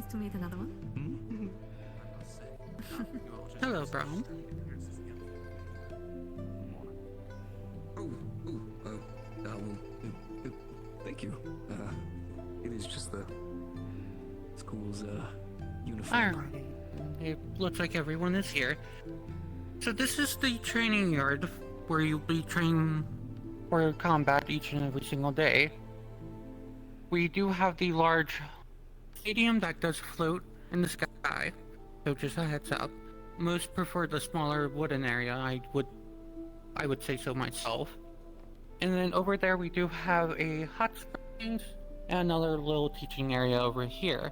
nice to meet another one. Hello, Brown. Thank you. It is just the school's uniform. Alright. It looks like everyone is here. So this is the training yard where you'll be trained for combat each and every single day. We do have the large stadium that does float in the sky, so just a heads up. Most prefer the smaller wooden area, I would say so myself. And then over there we do have a hot springs and another little teaching area over here.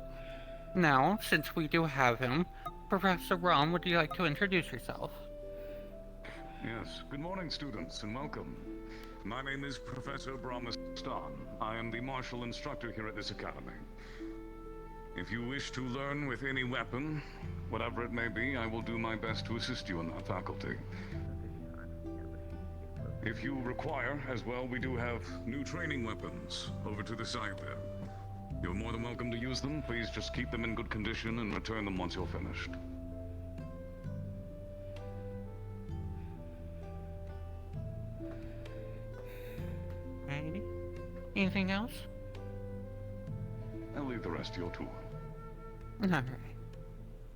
Now, since we do have him, Professor Rom, would you like to introduce yourself? Yes, good morning, students, and welcome. My name is Professor Brahmastan. I am the martial instructor here at this academy. If you wish to learn with any weapon, whatever it may be, I will do my best to assist you in that faculty. If you require, as well, we do have new training weapons over to the side there. You're more than welcome to use them. Please just keep them in good condition and return them once you're finished. Alrighty. Anything else? I'll leave the rest to your tour. Alright.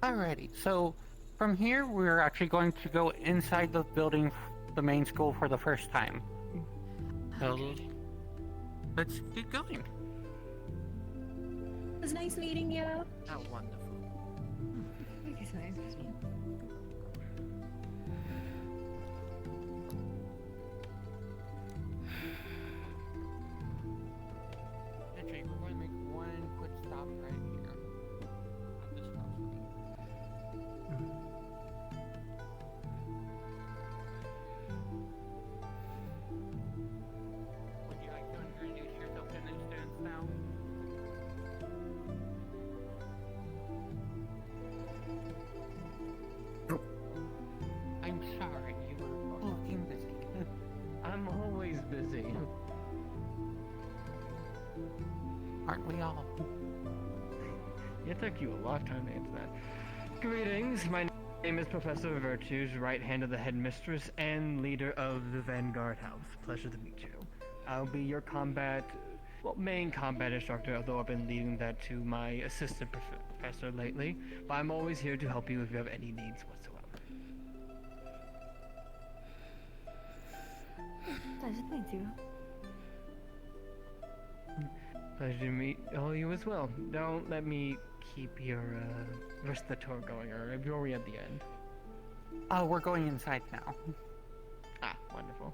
Alrighty, so from here we're actually going to go inside the building, the main school, for the first time. So let's get going. It was nice meeting you. How wonderful. It's nice. Actually, we're going to make one quick stop right here. At this house. Would you like to introduce yourself to new students now? I'm sorry, you were looking busy. I'm always busy. Aren't we all? It took you a lifetime to answer that. Greetings, my name is Professor Virtues, right hand of the headmistress and leader of the Vanguard House. Pleasure to meet you. I'll be your main combat instructor, although I've been leaving that to my assistant professor lately. But I'm always here to help you if you have any needs whatsoever. Pleasure to meet you. Pleasure to meet all you as well. Don't let me keep your rest of the tour going, or you're already at the end. We're going inside now. Ah, wonderful.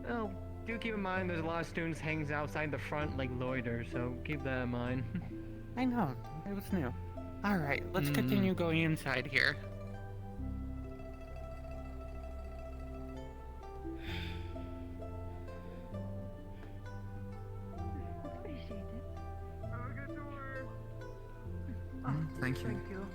Well, do keep in mind there's a lot of students hanging outside the front like loiter, so keep that in mind. I know, it was new. Alright, let's continue going inside here. Appreciate it. Have a good tour. Thank you. Thank you.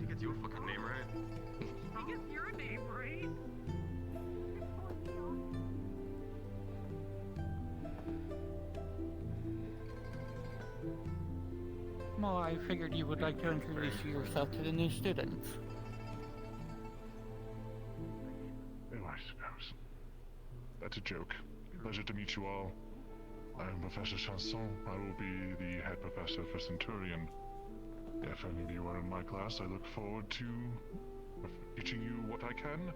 You get your fucking name right. I guess your name, right? Well, I figured you would like to introduce yourself to the new students. Oh, I suppose. That's a joke. Pleasure to meet you all. I am Professor Chanson. I will be the head professor for Centurion. If any of you are in my class, I look forward to teaching you what I can,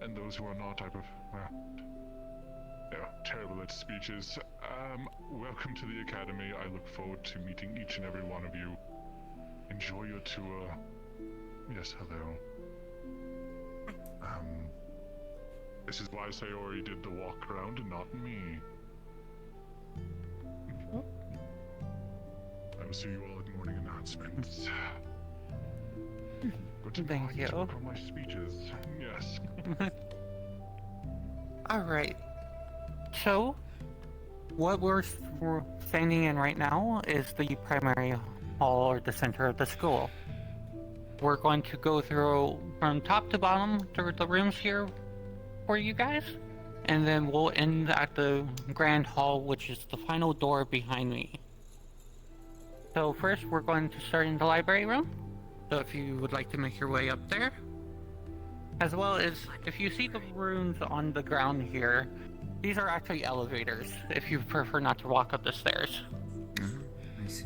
and those who are not, I prefer. terrible at speeches. Welcome to the Academy. I look forward to meeting each and every one of you. Enjoy your tour. Yes, hello. This is why Sayori did the walk around and not me. I will see you all at morning announcements. Good to know Thank I get to you. work on my speeches. Yes. Alright. So, what we're standing in right now is the primary hall, or the center of the school. We're going to go through from top to bottom through the rooms here for you guys, and then we'll end at the grand hall, which is the final door behind me. So first, we're going to start in the library room. So if you would like to make your way up there, as well as if you see the rooms on the ground here, these are actually elevators, if you prefer not to walk up the stairs. I see.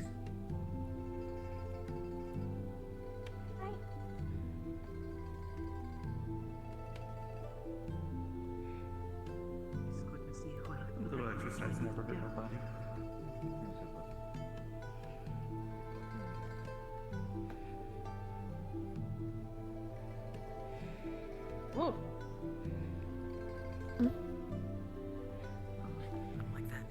A little exercise never hurt nobody. Whoa. Like that.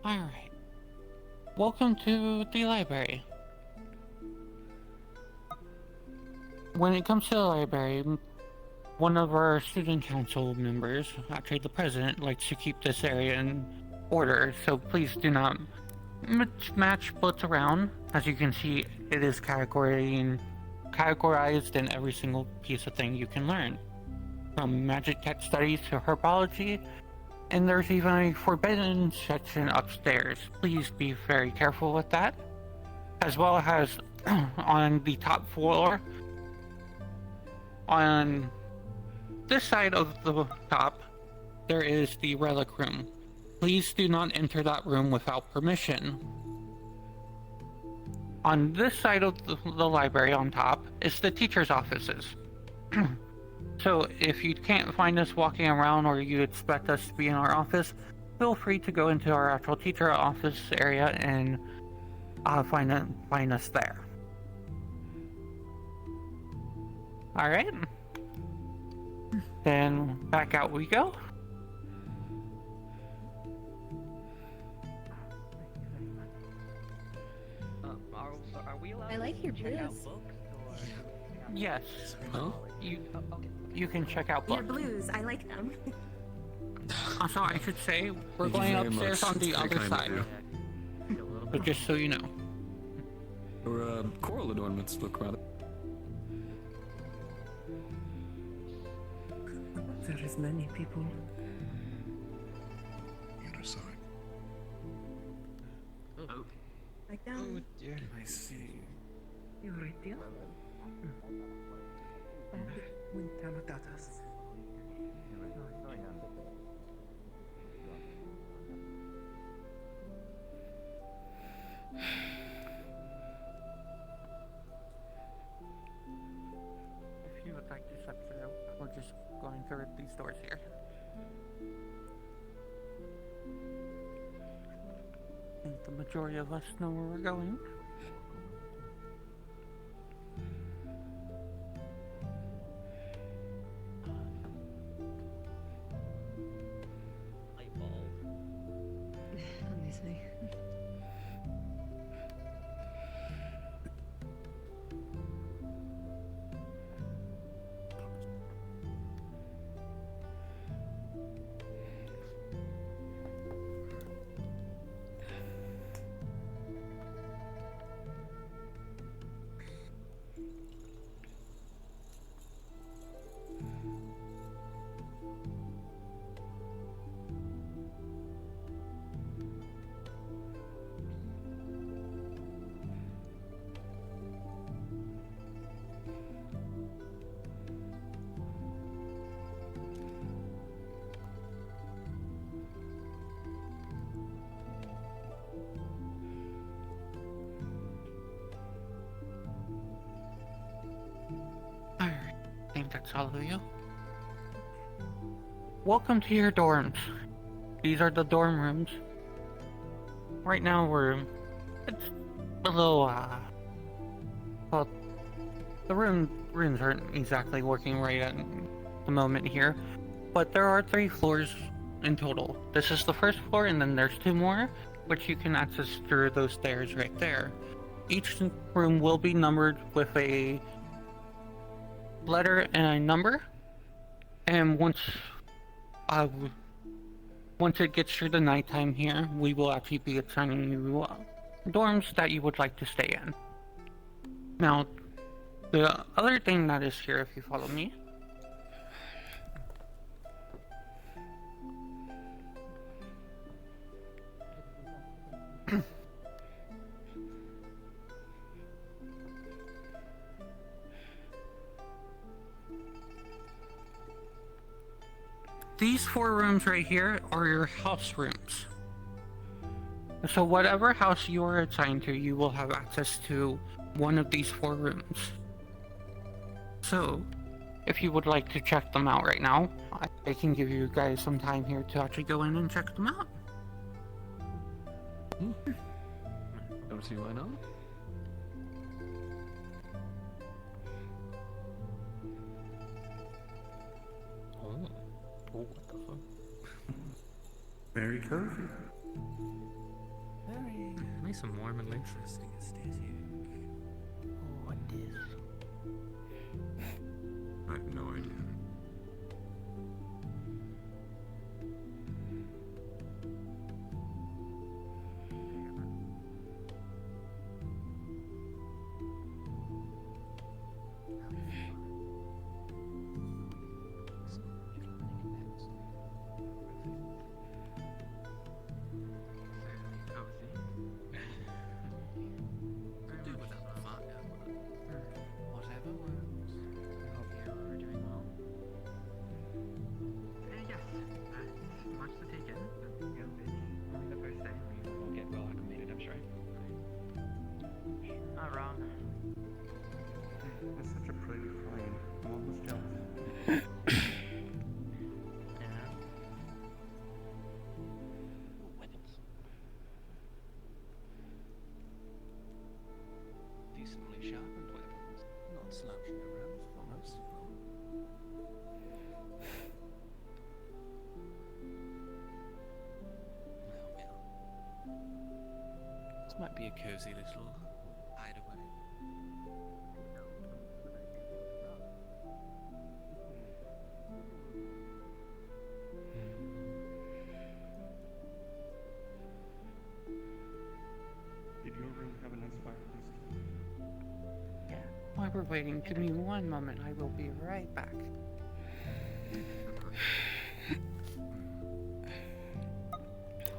Alright. Welcome to the library. When it comes to the library, one of our student council members, actually the president, likes to keep this area in order, so please do not match books around. As you can see, it is categorized in every single piece of thing you can learn. From magic text studies to herbology, and there's even a forbidden section upstairs. Please be very careful with that. As well as on the top floor, on this side of the top, there is the relic room. Please do not enter that room without permission. On this side of the library on top is the teacher's offices. So if you can't find us walking around, or you expect us to be in our office, feel free to go into our actual teacher office area and find us there. Alright. Then back out we go. Are we allowed I like your to check out blues. books? Or... Yes. Huh? You can check out Your books. blues, I like them. Also, I should say, we're Thank you going very upstairs much. on the It's very other kind of side. you. But just so you know. Your coral adornments look rather. There is many people. Other side. Like them. I see. You ready? If you would like to step through, we're just going through these doors here. I think the majority of us know where we're going. Light bulb. Let me see. It's all of you. Welcome to your dorms. These are the dorm rooms. Right now it's a little, well, the rooms aren't exactly working right at the moment here, but there are 3 floors in total. This is the first floor, and then there's 2 more, which you can access through those stairs right there. Each room will be numbered with a letter and a number, and once it gets through the nighttime here, we will actually be assigning you dorms that you would like to stay in. Now, the other thing that is here, if you follow me, these 4 rooms right here are your house rooms. So whatever house you are assigned to, you will have access to one of these 4 rooms. So, if you would like to check them out right now, I can give you guys some time here to actually go in and check them out. Don't see why not. Oh, what the fuck? Very cozy. Very nice and warm and Interesting, it stays here. What is? I have no idea. Not wrong. It's such a pretty flame. I'm almost jealous. Yeah. weapons. Decently sharpened weapons. Not slouching around for most of them. Well. This might be a cozy little hideaway. Did your room have a nice fireplace? While we're waiting, give me one moment. I will be right back.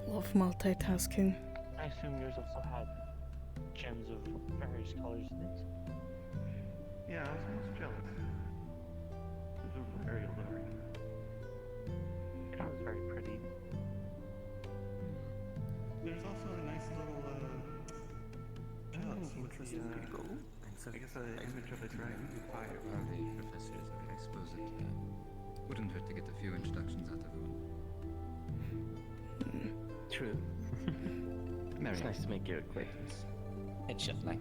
Love multitasking. I assume yours also had gems of various colors in it. Yeah, I was almost jealous. It was very alluring. It was very pretty. There's also a nice little, interesting. I guess an image of a dragon. Fire are the professors, I suppose it wouldn't hurt to get a few introductions out of everyone. True. It's nice to make your acquaintance. Headshot like.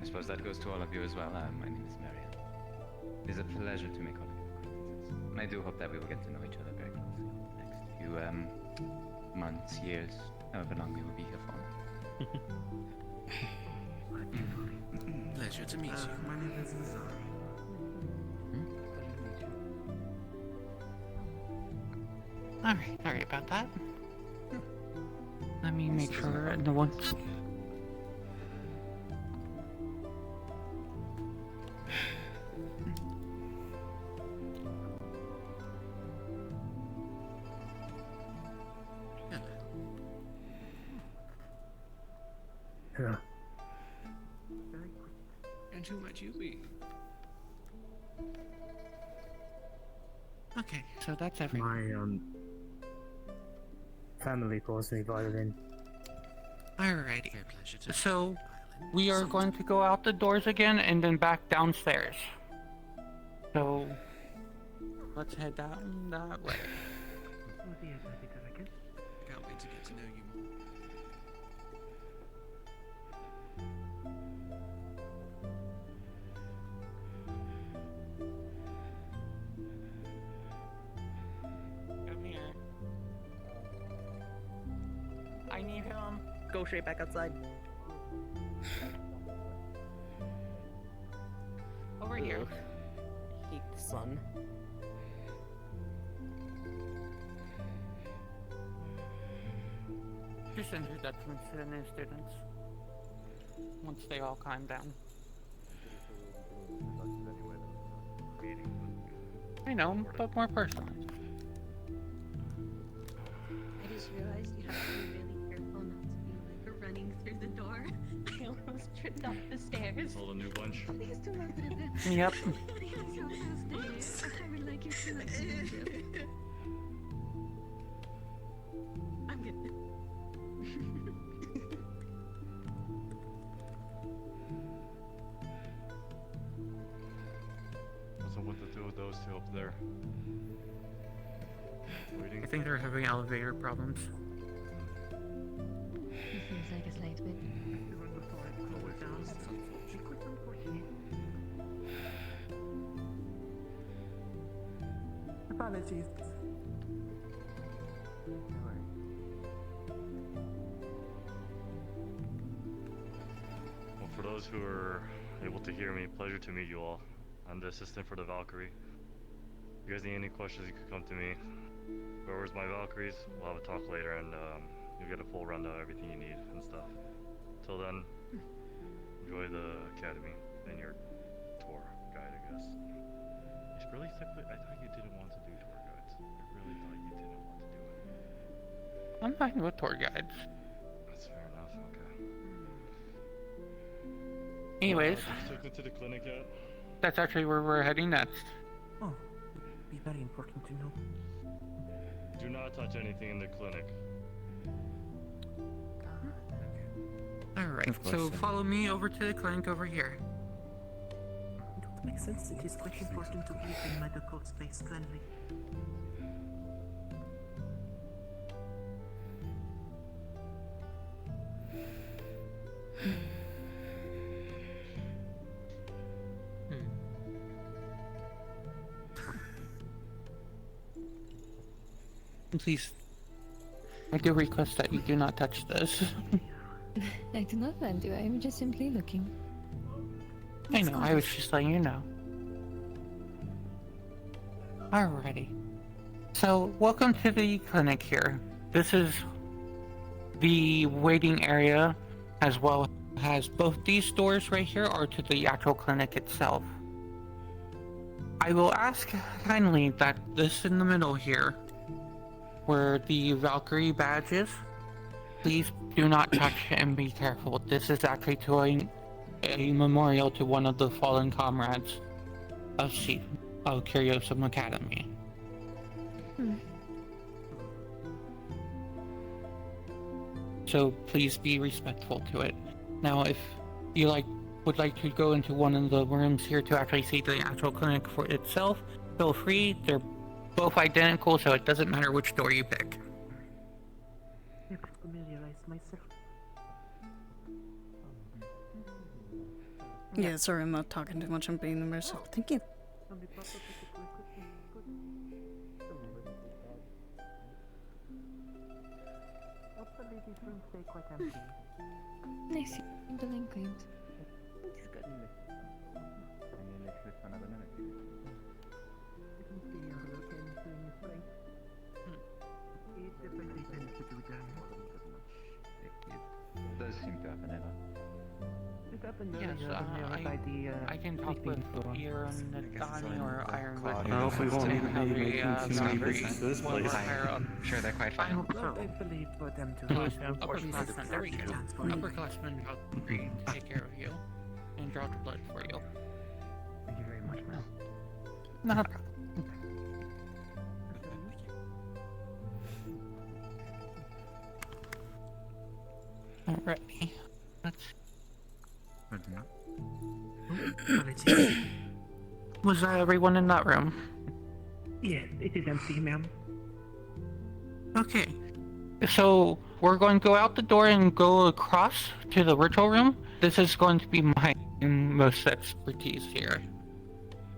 I suppose that goes to all of you as well. My name is Marian. It is a pleasure to make all of your acquaintances. And I do hope that we will get to know each other very closely over the next few months, years, however long we will be here for. Pleasure to meet you. My name is Muzuki. Alright, sorry about that. Let me make sure no one's... Yeah. And who might you be? Okay, so that's everyone. My family calls me violin. Alrighty. Very pleasure to So, we are going to go out the doors again and then back downstairs. So, let's head down that way. Oh dear, my bit of a kid. I can't wait to get to know you more. Come here. I need him. Go straight back outside. Over here. Ugh. Hate the sun. Just introductions to the new students. Once they all calm down. I know, but more personal. I just realized you have to be really careful not to be like running through the door. I almost tripped off the stairs. All the new bunch. Please do not do that. Yep. I'm so fast. I would like you to like do. I'm good. So what to do with those two up there? Waiting. I think they're having elevator problems. He seems like a slight bit. Apologies. Well, for those who are able to hear me, pleasure to meet you all. I'm the assistant for the Valkyrie. If you guys need any questions, you can come to me. Whoever's my Valkyries, we'll have a talk later, and you'll get a full rundown of everything you need and stuff. Till then, enjoy the academy and your tour guide, I guess. It's really simply, I thought you didn't want to do tour guides. I really thought you didn't want to do it. I'm fine with tour guides. That's fair enough, okay. Anyways, Took me to the clinic yet? that's actually where we're heading next. Oh, be very important to know. Do not touch anything in the clinic. Alright, so follow me over to the clinic over here. It would make sense. It is quite important to keep the medical space cleanly. Please, I do request that you do not touch this. I do not plan to. I am just simply looking. I know, I was just letting you know. Alrighty. So, welcome to the clinic here. This is the waiting area, as well as both these doors right here are to the actual clinic itself. I will ask kindly that this in the middle here, where the Valkyrie badge is, please do not touch and be careful. This is actually to a memorial to one of the fallen comrades of Curiosum Academy. So please be respectful to it. Now, if you would like to go into one of the rooms here to actually see the actual clinic for itself, feel free. They're both identical, so it doesn't matter which door you pick. I have familiarized myself. Yeah, sorry, I'm not talking too much. I'm being immersive. Thank you. Hopefully these rooms stay quite empty. Nice. Delinquent. It's good. Didn't see your routine during the spring. It definitely tends to do that. It does seem to happen a lot. It happened Yes, earlier by the I can talk with either Nadani or Ironwood. I hope we won't need to make too many visits to this place. I'm sure they're quite fine. I believe for them to have Upperclassmen, there we go. Upperclassmen, I'll take care of you and draw the blood for you. Thank you very much, ma'am. Not a problem. Alrighty. Let's... Apologies. Was everyone in that room? Yes, it is empty, ma'am. Okay. So, we're going to go out the door and go across to the ritual room. This is going to be my most expertise here.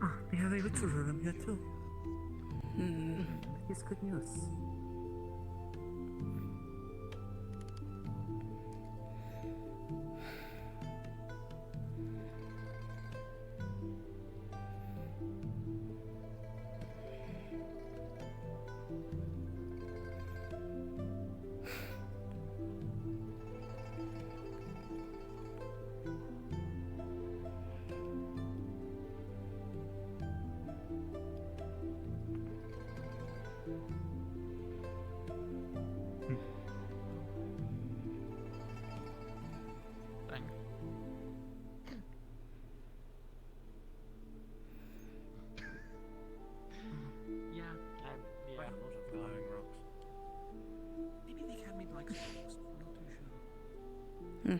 Ah, we have a ritual room here too. Hmm. It's good news. Thing. Yeah. Yeah. Those are flying rocks. Maybe they can mean like rocks. I'm not too sure. Hmm.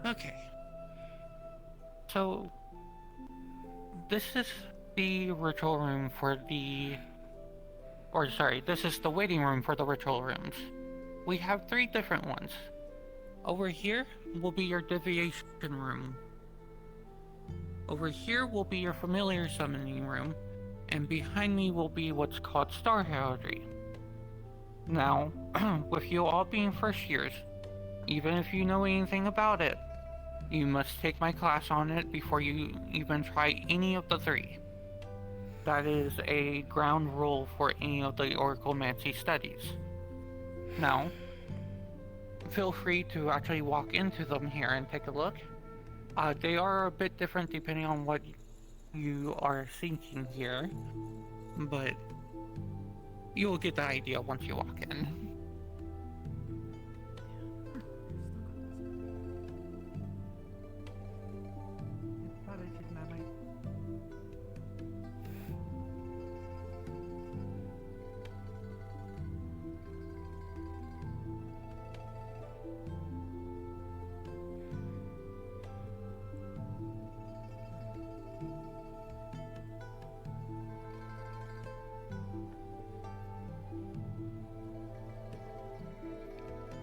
And, Okay. So, this is the ritual room for the... Or sorry, this is the waiting room for the ritual rooms. We have 3 different ones. Over here will be your deviation room. Over here will be your familiar summoning room. And behind me will be what's called Star Heraldry. Now, with you all being first years, even if you know anything about it, you must take my class on it before you even try any of the 3. That is a ground rule for any of the Oraclemancy studies. Now, feel free to actually walk into them here and take a look. They are a bit different depending on what you are thinking here, but you will get the idea once you walk in. apologies, ma'am.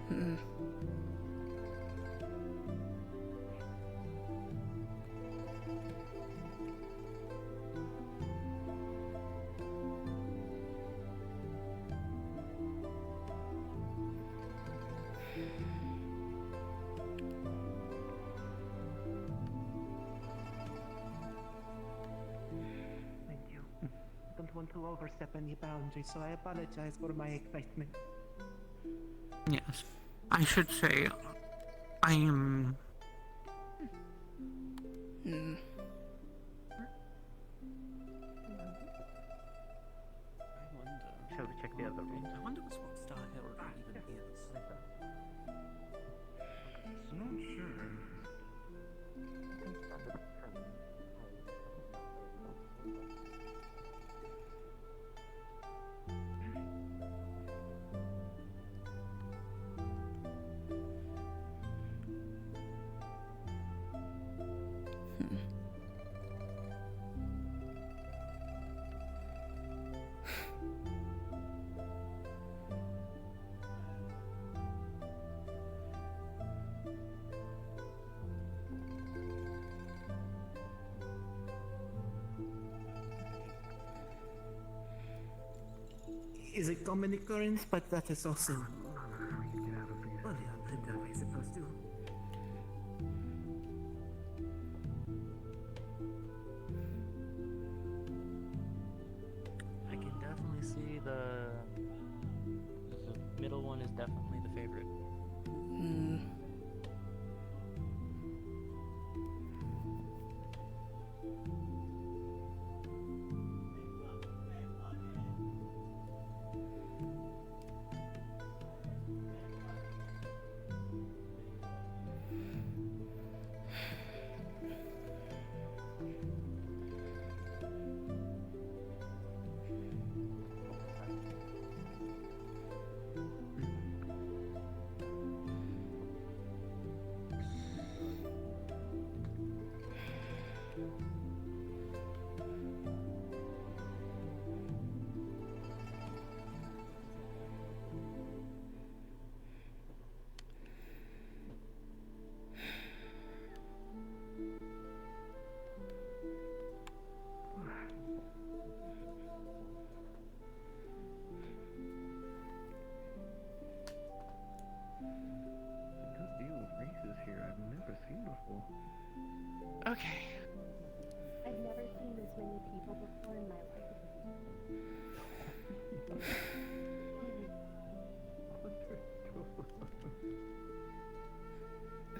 Hmm. Thank you. Don't want to overstep any boundaries, so I apologize for my excitement. Yes, I should say, I am... Hmm. I wonder. Shall we check the other room? I wonder what Star Herald even is. Not sure. Is a common occurrence, but that is also. Well, yeah, I'm definitely supposed to. I can definitely see the middle one is definitely the favorite. Hmm. powerful. Okay. I've never seen this many people before in my life.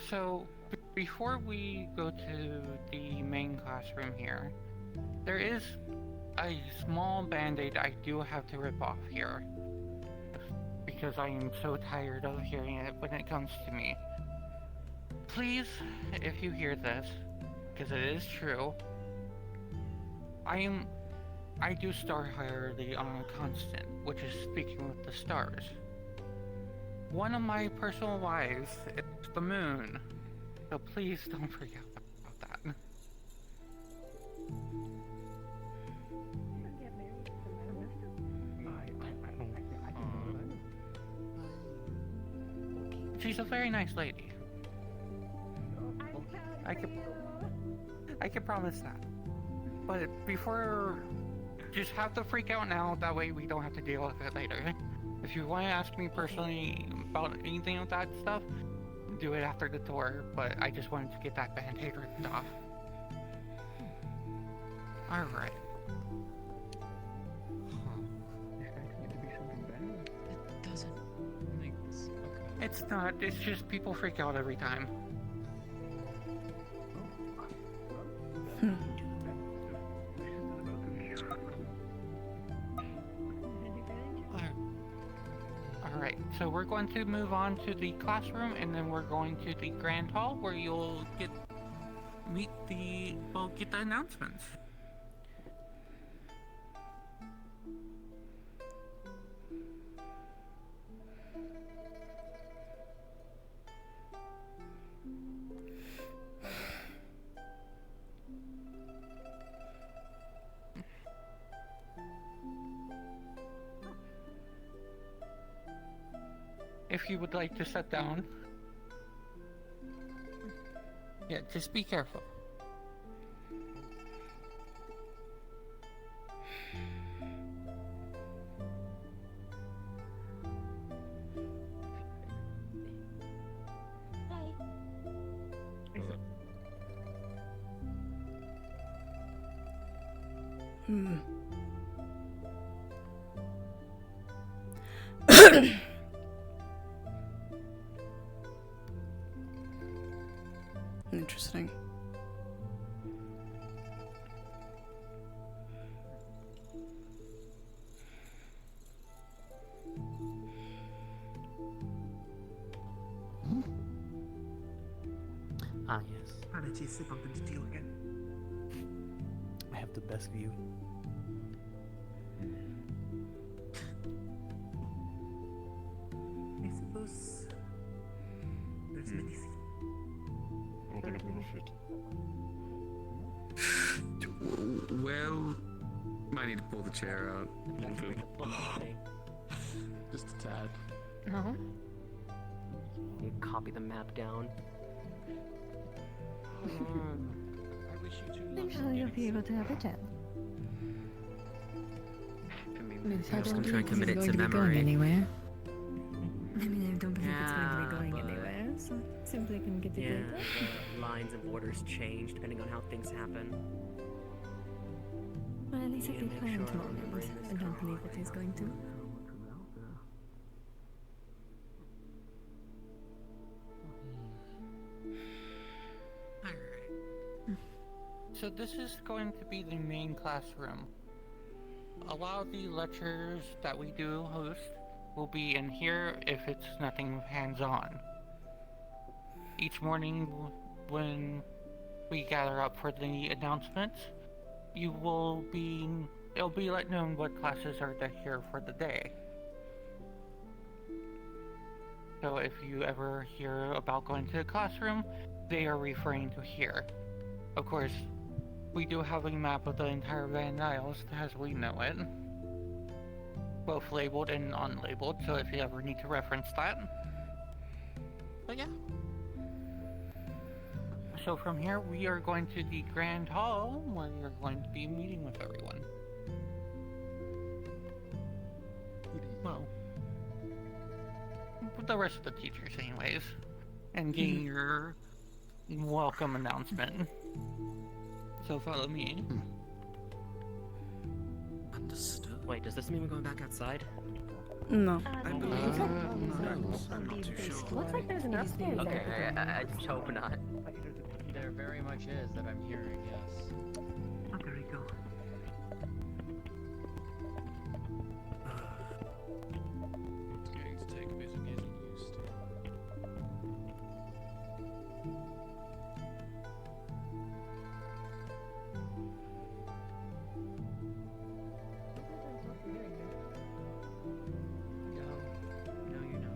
So, before we go to the main classroom here, there is a small band-aid I do have to rip off here. Because I am so tired of hearing it when it comes to me. Please, if you hear this, because it is true, I do star hierarchy on a constant, which is speaking with the stars. One of my personal wives is the moon, so please don't forget about that. She's a very nice lady. I can promise that. But before, just have the freak out now, that way we don't have to deal with it later. If you want to ask me personally about anything with that stuff, do it after the tour, but I just wanted to get that band-aid ripped off. Alright. It doesn't make sense. Okay. It's not, it's just people freak out every time. Alright, so we're going to move on to the classroom, and then we're going to the grand hall where you'll get the announcements. If you would like to sit down. Yeah, just be careful. Hmm. Interesting. Ah, yes. Apologies, I bumped into you again. I have the best view. I suppose there's many things. I don't think I'm gonna fit. Well, might need to pull the chair out. Just a tad. Uh-huh. You copy the map down. I wish you two I'm sure you'll be able to have a chat. I don't try and commit it to going memory. anywhere. I mean, I don't believe it's going to be going anywhere, so simply can get it Yeah, later. the lines and borders change depending on how things happen. Well, at least at Yeah, the make current sure moment, I don't believe it is going to. Alright. So this is going to be the main classroom. A lot of the lectures that we do host will be in here if it's nothing hands-on. Each morning when we gather up for the announcements, it'll be let known what classes are here for the day. So if you ever hear about going to the classroom, they are referring to here. Of course, we do have a map of the entire Van Isles as we know it. Both labeled and unlabeled, so if you ever need to reference that. But yeah. So from here, we are going to the Grand Hall, where you're going to be meeting with everyone. Well, with the rest of the teachers anyways. And getting your welcome announcement. So follow me. Understood. Wait, does this mean we're going back outside? No. I believe I'm not too sure. Looks like there's an upstairs. Okay, I just hope not. There very much is that I'm hearing, yes. Oh, there we go. It's going to take a bit of getting used to. No, you're not.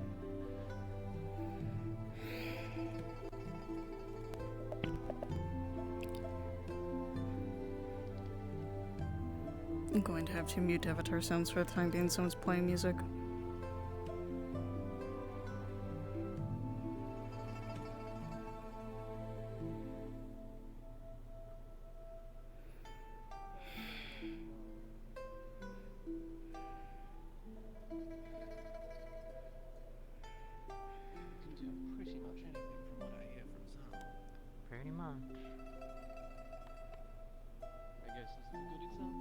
I'm going to have to mute avatar sounds for the time being. Someone's playing music. You can do pretty much anything from what I hear from Zal. Pretty much. I guess this is a good example.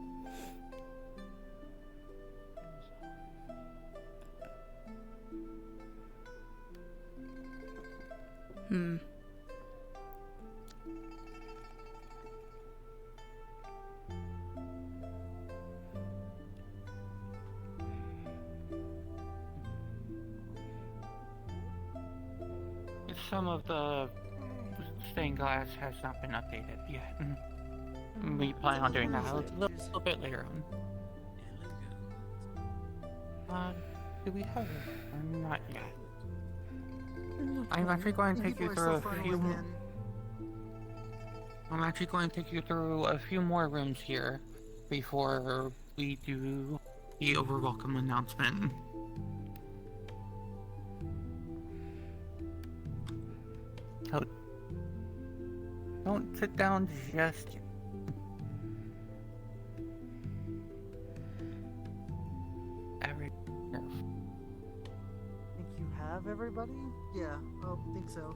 Hmm. Some of the stained glass has not been updated yet. We plan on doing that a little bit later on. Do we have it? Or not yet. I'm actually going to take you through a few. I'm actually going to take you through a few more rooms here before we do the overwelcome announcement. So, don't sit down just yet. Think you have everybody? Yeah, think so.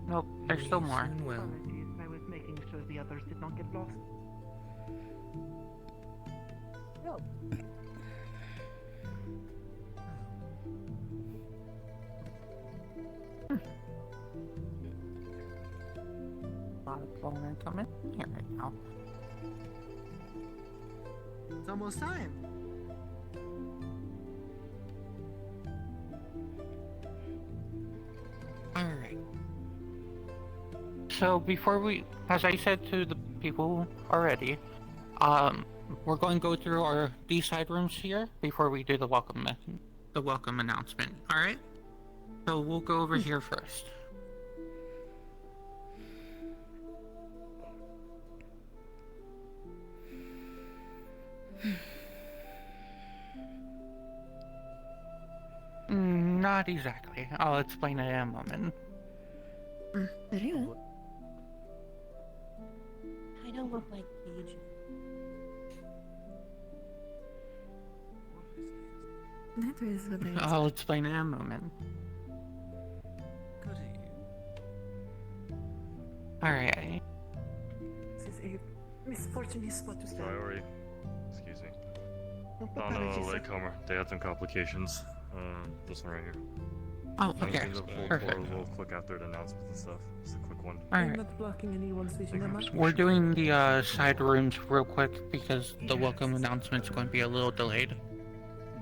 Nope, there's still more. Apologies, I was making sure the others did not get lost. No. A lot of people coming here right now. It's almost time. Alright. So before we, as I said to the people already, we're going to go through these side rooms here before we do the welcome announcement. Alright? So we'll go over here first. Not exactly. I'll explain it in a moment. Very well. I don't look like Paige. That is what I I'll explain it in a moment. Good at you. Alright. This is a misfortunate spot to stand. Sorry. Excuse me. No, Found a apologies, sir. latecomer. They had some complications. This one right here. Oh, okay. Perfect. We'll click after the announcements and stuff. Just a quick one. I'm Alright. not blocking anyone's vision, am I? We're doing the side rooms real quick because the welcome announcement's going to be a little delayed.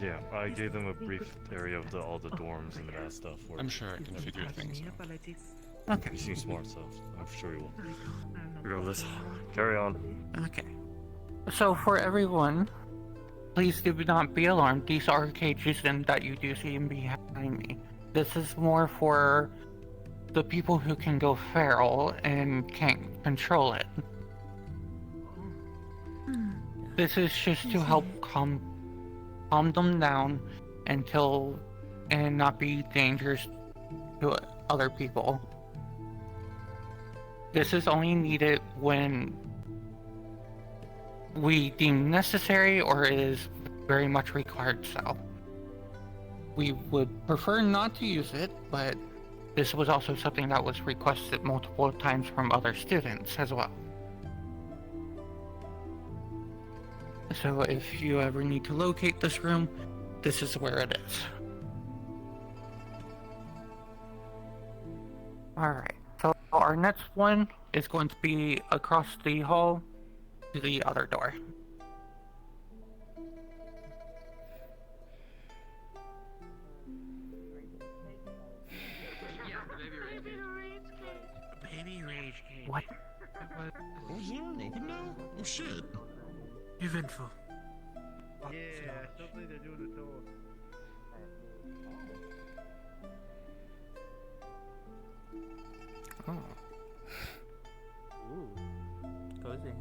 Yeah, I gave them a brief area of all the dorms and that stuff. I'm sure I can figure things out. Apologies. Okay. You seem smart, so I'm sure you will. Regardless, carry on. Okay. So for everyone, please do not be alarmed. These are cages and that you do see behind me. This is more for the people who can go feral and can't control it. This is just to help calm them down and not be dangerous to other people. This is only needed when we deem necessary or it is very much required so. We would prefer not to use it, but This was also something that was requested multiple times from other students as well. So if you ever need to locate this room, this is where it is. Alright, so our next one is going to be across the hall to the other door. Baby rage cage. What? Oh yeah, open now? Oh shit. Eventful. Yeah, something to do with the door. Oh. Ooh. Cozy.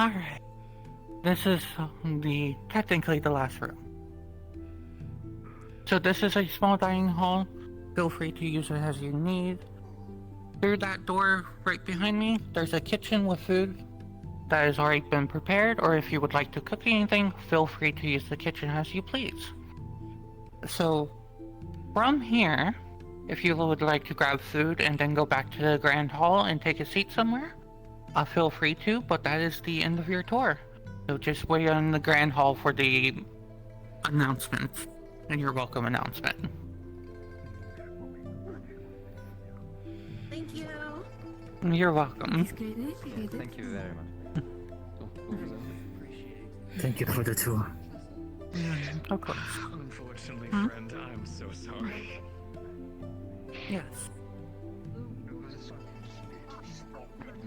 Alright. This is technically the last room. So this is a small dining hall. Feel free to use it as you need. Through that door right behind me, there's a kitchen with food that has already been prepared, or if you would like to cook anything, feel free to use the kitchen as you please. So, from here, if you would like to grab food and then go back to the grand hall and take a seat somewhere, feel free to, but that is the end of your tour. So just wait on the grand hall for the announcement, and your welcome announcement. Thank you. You're welcome. Thank you very much. Thank you for the tour. Of course. Unfortunately, Hmm? friend, I'm so sorry. Yes.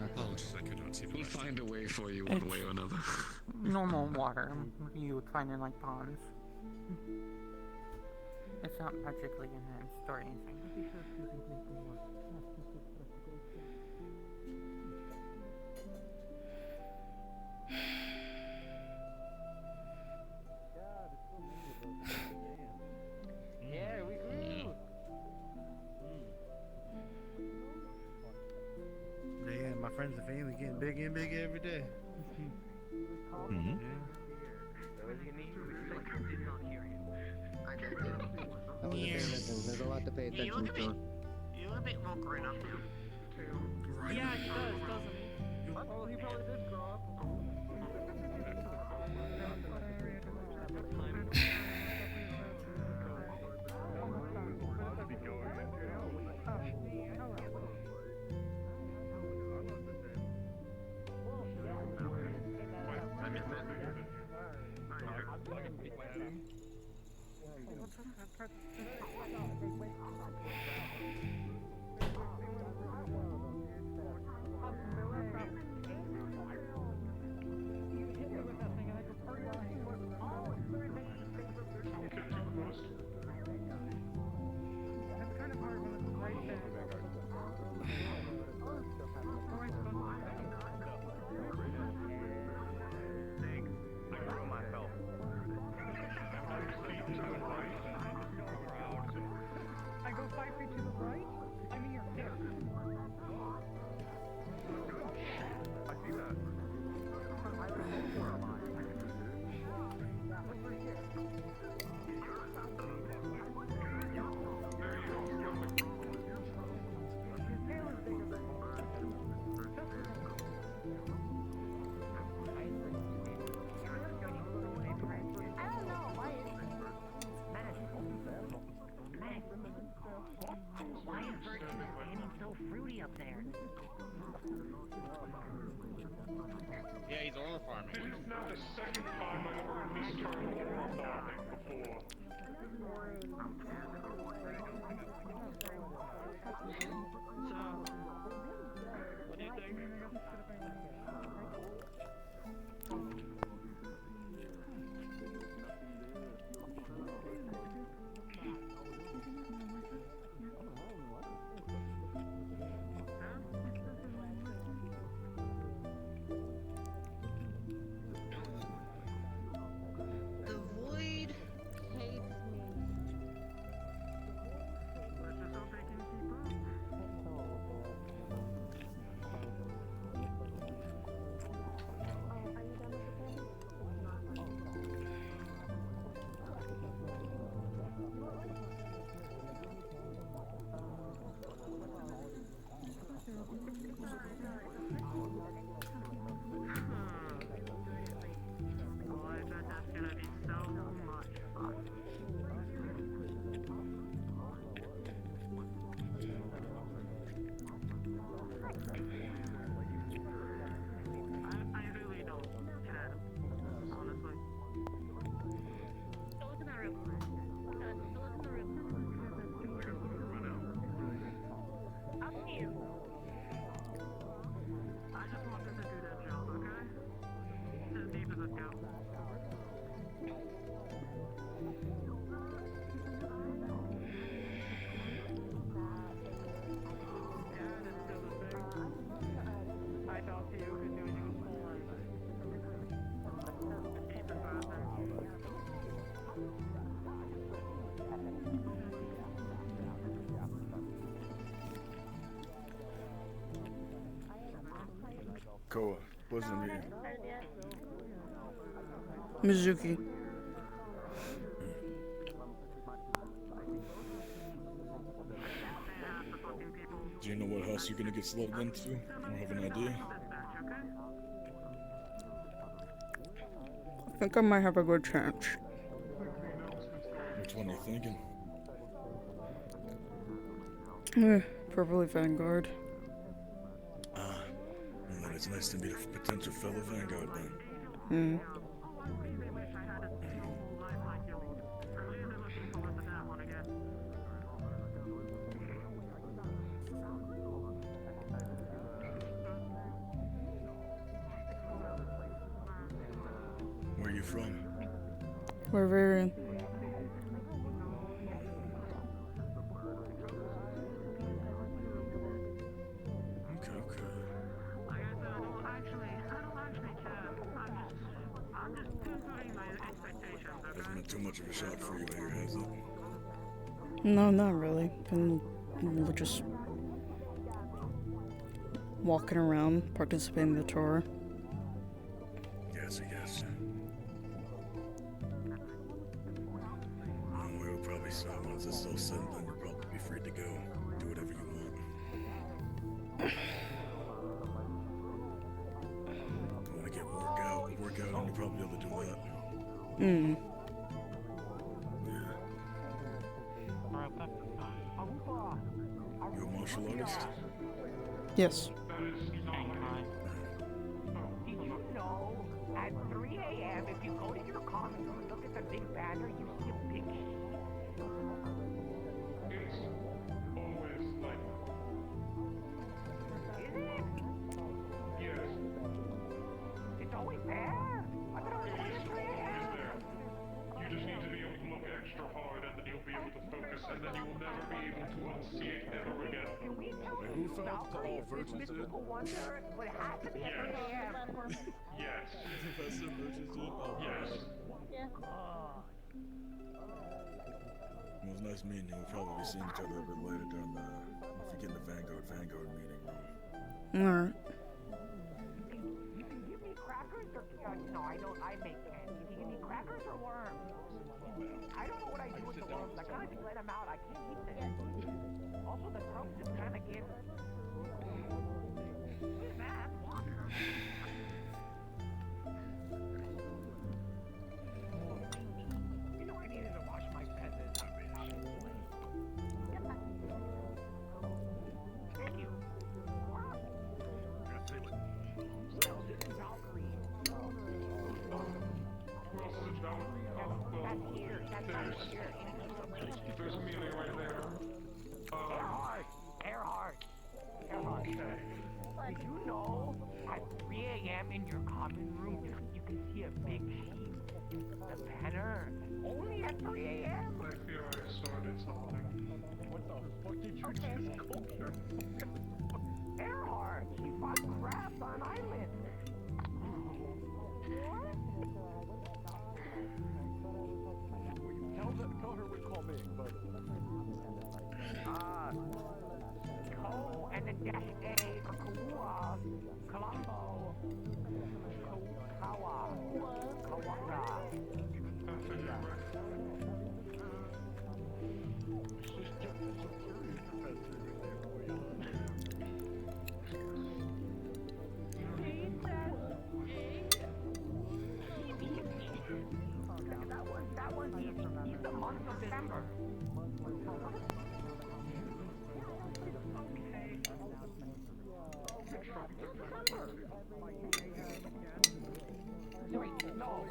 Apologies, I could not see. We'll find a way for you It's one way or another. normal water you would find in like ponds. It's not magically enhanced or anything. Yeah, we grew. Yeah, my friends and family getting bigger and bigger every day. Mm-hmm. There's a lot to pay attention to. You look a bit more grown up now. Right? Yeah, he does, doesn't he? Oh, he probably did grow up. I go 5 feet to the right. I'm here. There. I see that. Why is Virtue standing so fruity up there? Yeah, he's oil farming. This is now the second time I've heard this term oil farming before. What do you think? Koa, pleasure to meet you. Muzuki. Do you know what house you're gonna get slugged into? Or have an idea? I think I might have a good chance. Which one are you thinking? Probably Vanguard. Well then it's nice to meet a potential fellow Vanguard then. Hmm. Where are you from? Barbarian. Okay. Hasn't been too much of a shock for you here, has it? No, not really. Been just walking around, participating in the tour. Yes. We'll probably say once this is all said and done, you'll probably be free to go. Do whatever you want. Want to get work out, and you'll probably be able to do that. Hmm. You a martial artist? Yes. Did you know at 3 a.m. if you go to your common room and look at the big banner, you see a big sheep? It's always like. Is it? Yes. It's always there? I thought it was only at 3 a.m. You just need to be able to look extra hard and then you'll be able to focus and then you will never be able to unsee it ever again. Can we tell Who the felt Valkyrie all is this virgins mystical wonder, but it has to be at 3 a.m. Yes. Professor Virgins did? Oh, yes. It was nice meeting you. We'll probably be seeing each other a bit later during the, if you get in the Vanguard meeting room. Alright. You can give me crackers or, I know I make candy. You can give me crackers or worms. I don't know what I do with the worms. I kind of just let them out. I can't eat them. Also, the crumbs just kind of give. Who's that? You know I needed to wash my feathers. Thank you. There's Amelia right there. Earhart. Did you know at 3 a.m. in your common room you can see a big sheep? The banner. Only at 3 a.m. I feel I started something. What the fuck did you just go through? Earhart, she fought crabs on an island. Tell her we call me, but. Co and then dash A for Kawa, Colombo, Kawa, Kawaka. That one, he's the month of December. Wait, no.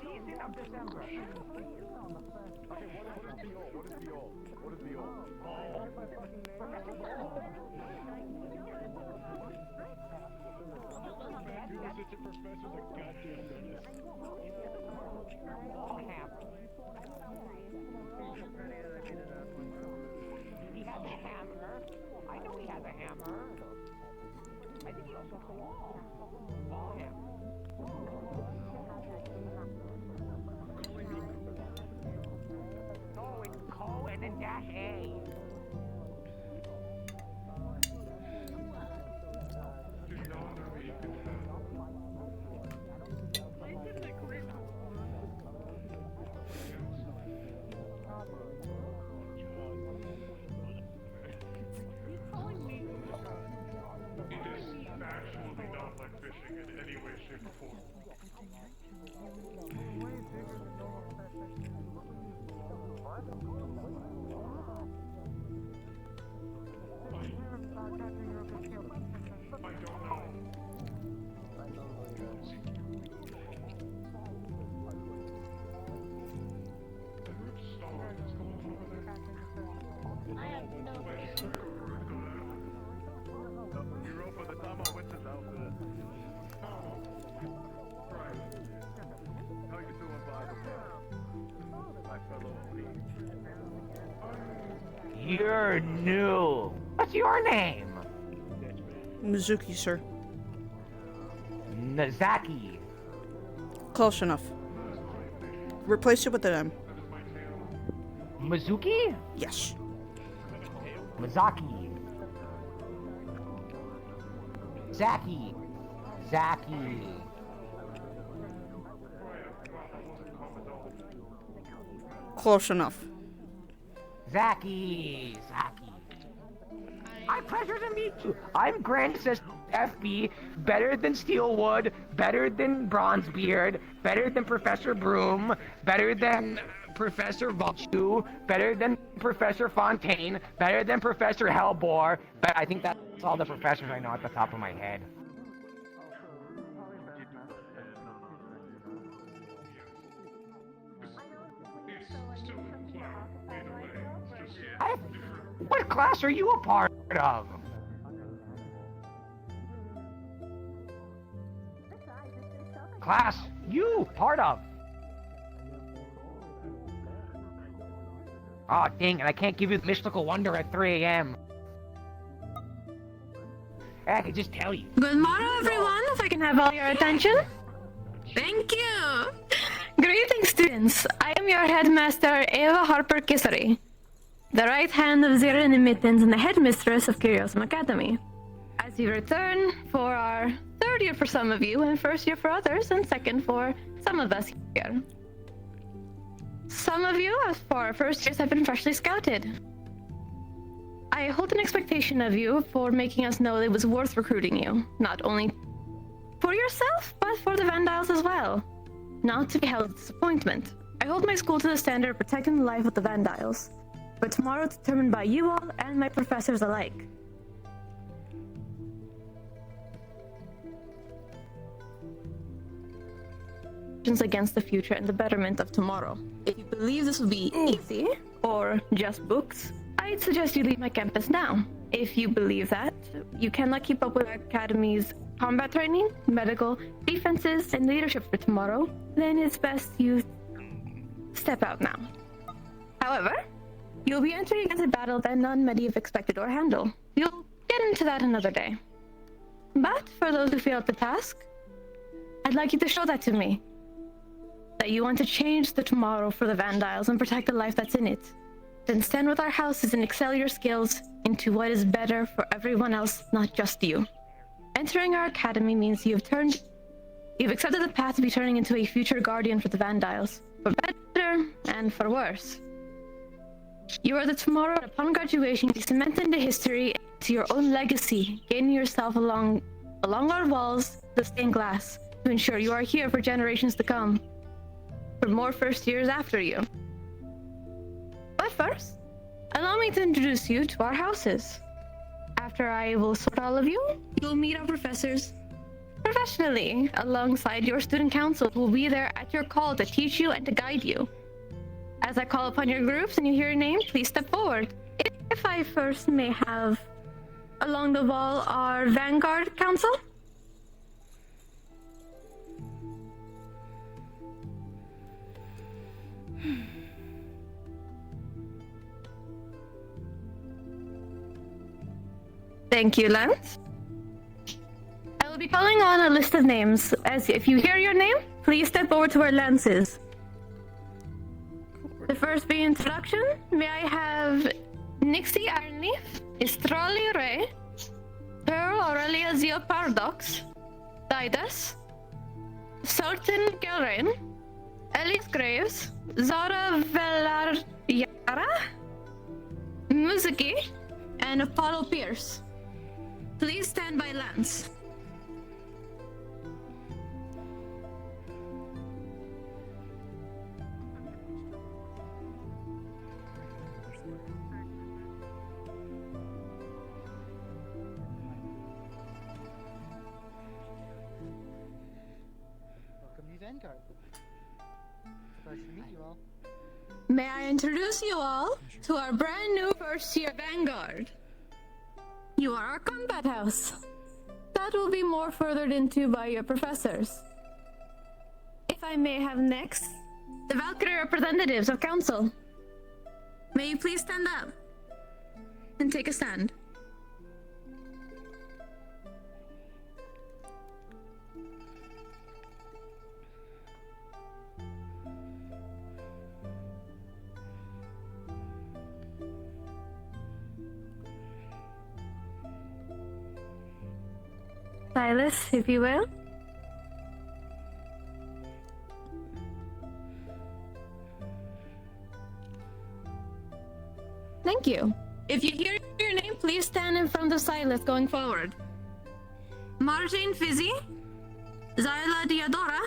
He's in of December. Okay, what is the all? Do this at your professor's a goddamn dentist. He has a hammer. I know he has a hammer. I think he also has a wall. Ball hammer. No, it's Co and then dash A. She's You're new. What's your name? Muzuki, sir. Nazaki. Close enough. Replace it with an M. Muzuki? Yes. Mazaki. Zaki. Zaki. Close enough. Zaki. I'm pleasure to meet you. I'm Grand Assistant FB, better than Steelwood, better than Bronzebeard, better than Professor Broom, better than Professor Vulchu, better than Professor Fontaine, better than Professor Hellbore, but I think that's all the professors I know at the top of my head. What class are you a part of? Class, you part of. Aw, dang it, I can't give you the mystical wonder at 3 a.m. I can just tell you. Good morning, everyone, if I can have all your attention. Thank you. Greetings, students. I am your headmaster, Eva Harper Kissery, the right hand of Zirin Mittens and the headmistress of Curiosum Academy. As you return for our third year for some of you, and first year for others, and second for some of us here. Some of you, as for our first years, have been freshly scouted. I hold an expectation of you for making us know it was worth recruiting you, not only for yourself, but for the Vandiles as well. Not to be held with disappointment. I hold my school to the standard of protecting the life of the Vandiles, but tomorrow determined by you all and my professors alike. Against the future and the betterment of tomorrow. If you believe this will be easy, or just books, I'd suggest you leave my campus now. If you believe that you cannot keep up with our academy's combat training, medical, defenses, and leadership for tomorrow, then it's best you step out now. However, you'll be entering against a battle that none many have expected or handle. You'll get into that another day. But for those who failed the task, I'd like you to show that to me. That you want to change the tomorrow for the Vandiles and protect the life that's in it. Then stand with our houses and excel your skills into what is better for everyone else, not just you. Entering our academy means you've accepted the path to be turning into a future guardian for the Vandiles, for better and for worse. You are the tomorrow, and upon graduation, you cement into history, to your own legacy, gaining yourself along our walls, the stained glass, to ensure you are here for generations to come. For more first years after you. But first, allow me to introduce you to our houses. After I will sort all of you, you'll meet our professors professionally, alongside your student council who will be there at your call to teach you and to guide you. As I call upon your groups and you hear your name, please step forward. If I first may have along the wall our Vanguard Council. Thank you, Lance. I will be calling on a list of names. As if you hear your name, please step over to where Lance is. The first be introduction. May I have Nixie Ironleaf, Estrali Ray, Pearl Aurelia Zio Paradox, Didas, Sultan Gilrain, Elise Graves, Zara Velar-Yara, Muzuki, and Apollo Pierce. Please stand by Lance. Vanguard. Pleasure to meet you all. May I introduce you all to our brand new first year Vanguard? You are our combat house. That will be more furthered into by your professors. If I may have next, the Valkyrie representatives of council. May you please stand up and take a stand. Silas, if you will. Thank you. If you hear your name, please stand in front of Silas going forward. Martin Fizzy, Zyla Diodora,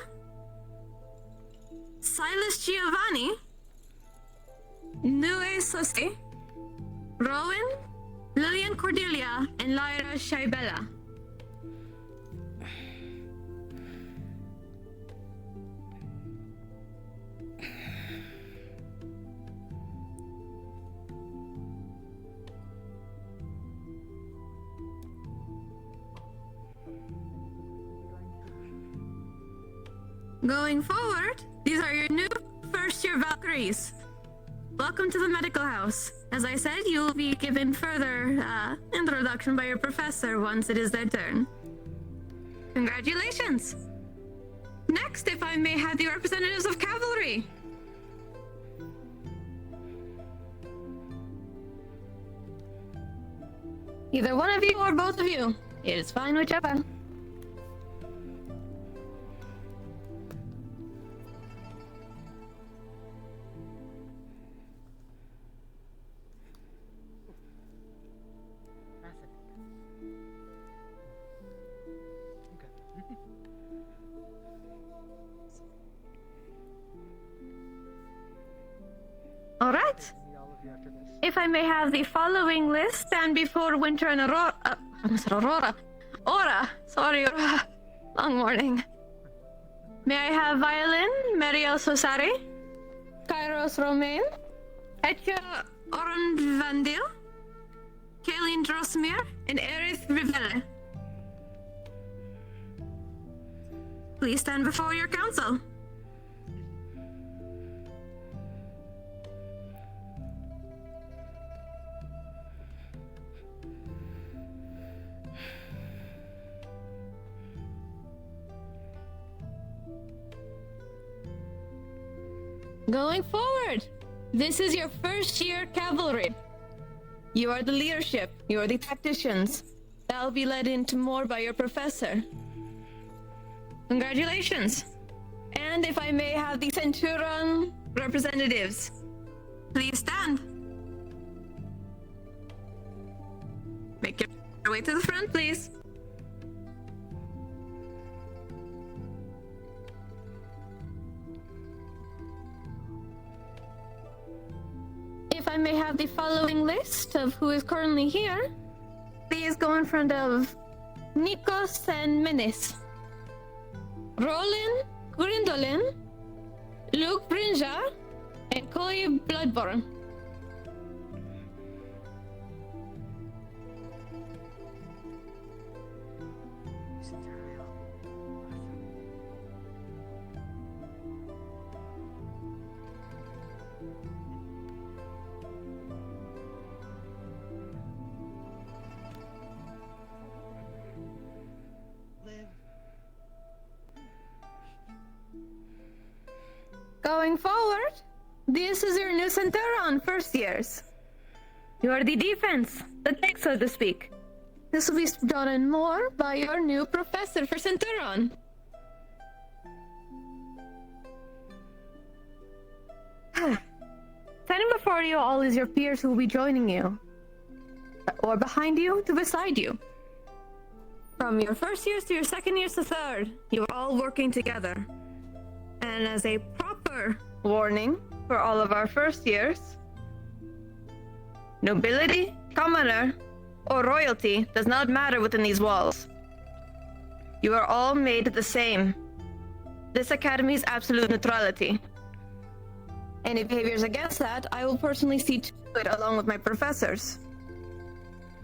Silas Giovanni, Nue Sosi, Rowan, Lillian Cordelia, and Lyra Shaibella. Going forward, these are your new first-year Valkyries. Welcome to the medical house. As I said, you will be given further introduction by your professor once it is their turn. Congratulations! Next, if I may have the representatives of cavalry. Either one of you or both of you. It is fine, whichever. All right. If I may have the following list, stand before Winter and Aurora. Aura. Sorry, Aura. Long morning. May I have violin, Mariel Sosari, Kairos Romain, Etya Orange Vandil, Kaylin Drosmir, and Erith Rivelle. Please stand before your council. Going forward, this is your first year cavalry. You are the leadership, you are the tacticians. That'll be led into more by your professor. Congratulations. And if I may have the Centurion representatives, please stand. Make your way to the front, please. If I may have the following list of who is currently here, please go in front of Nikos and Menes, Roland Grindolin, Luke Brinja, and Koi Bloodborne. Going forward, this is your new Centurion first years. You are the defense, the tech, so to speak. This will be done more by your new professor for Centurion. Standing before you all is your peers who will be joining you. Or behind you to beside you. From your first years to your second years to third, you are all working together. And as a proper warning for all of our first years, nobility, commoner, or royalty does not matter within these walls. You are all made the same. this Academy's absolute neutrality. Any behaviors against that, I will personally see to it along with my professors.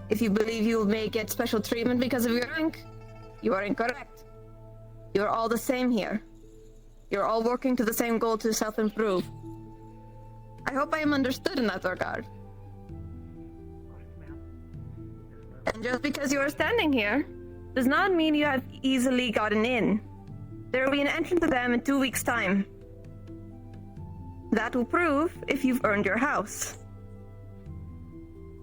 If you believe you may get special treatment because of your rank, you are incorrect. You are all the same here. You're all working to the same goal to self-improve. I hope I am understood in that regard. And just because you are standing here, does not mean you have easily gotten in. There will be an entrance exam in 2 weeks' time. That will prove if you've earned your house.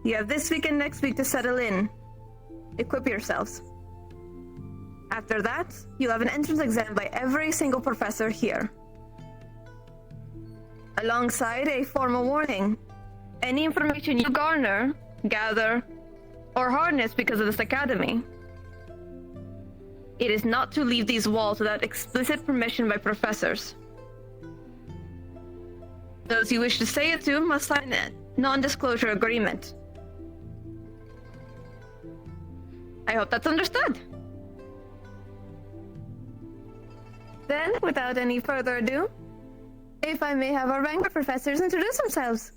You have this week and next week to settle in. Equip yourselves. After that, you'll have an entrance exam by every single professor here. Alongside a formal warning. Any information you garner, gather, or harness because of this academy, it is not to leave these walls without explicit permission by professors. Those you wish to say it to must sign a non-disclosure agreement. I hope that's understood. Then, without any further ado, if I may have our Vanguard professors introduce themselves.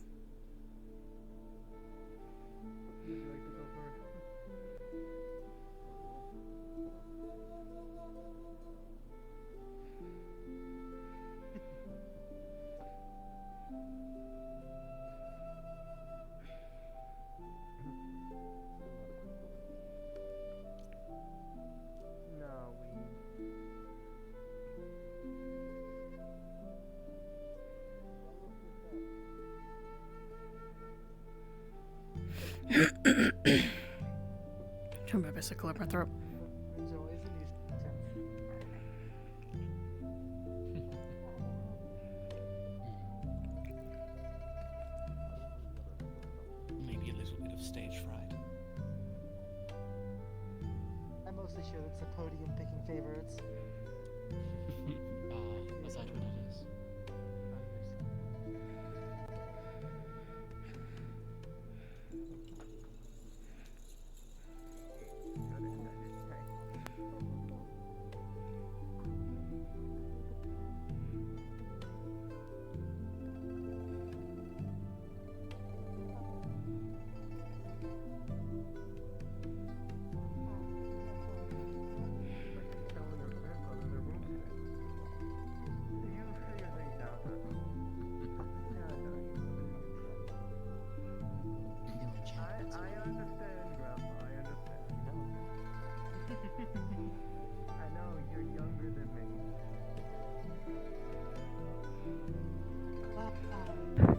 Turn my bicycle up my throat. Maybe a little bit of stage fright. I'm mostly sure it's the podium picking favorites. Is that what it is?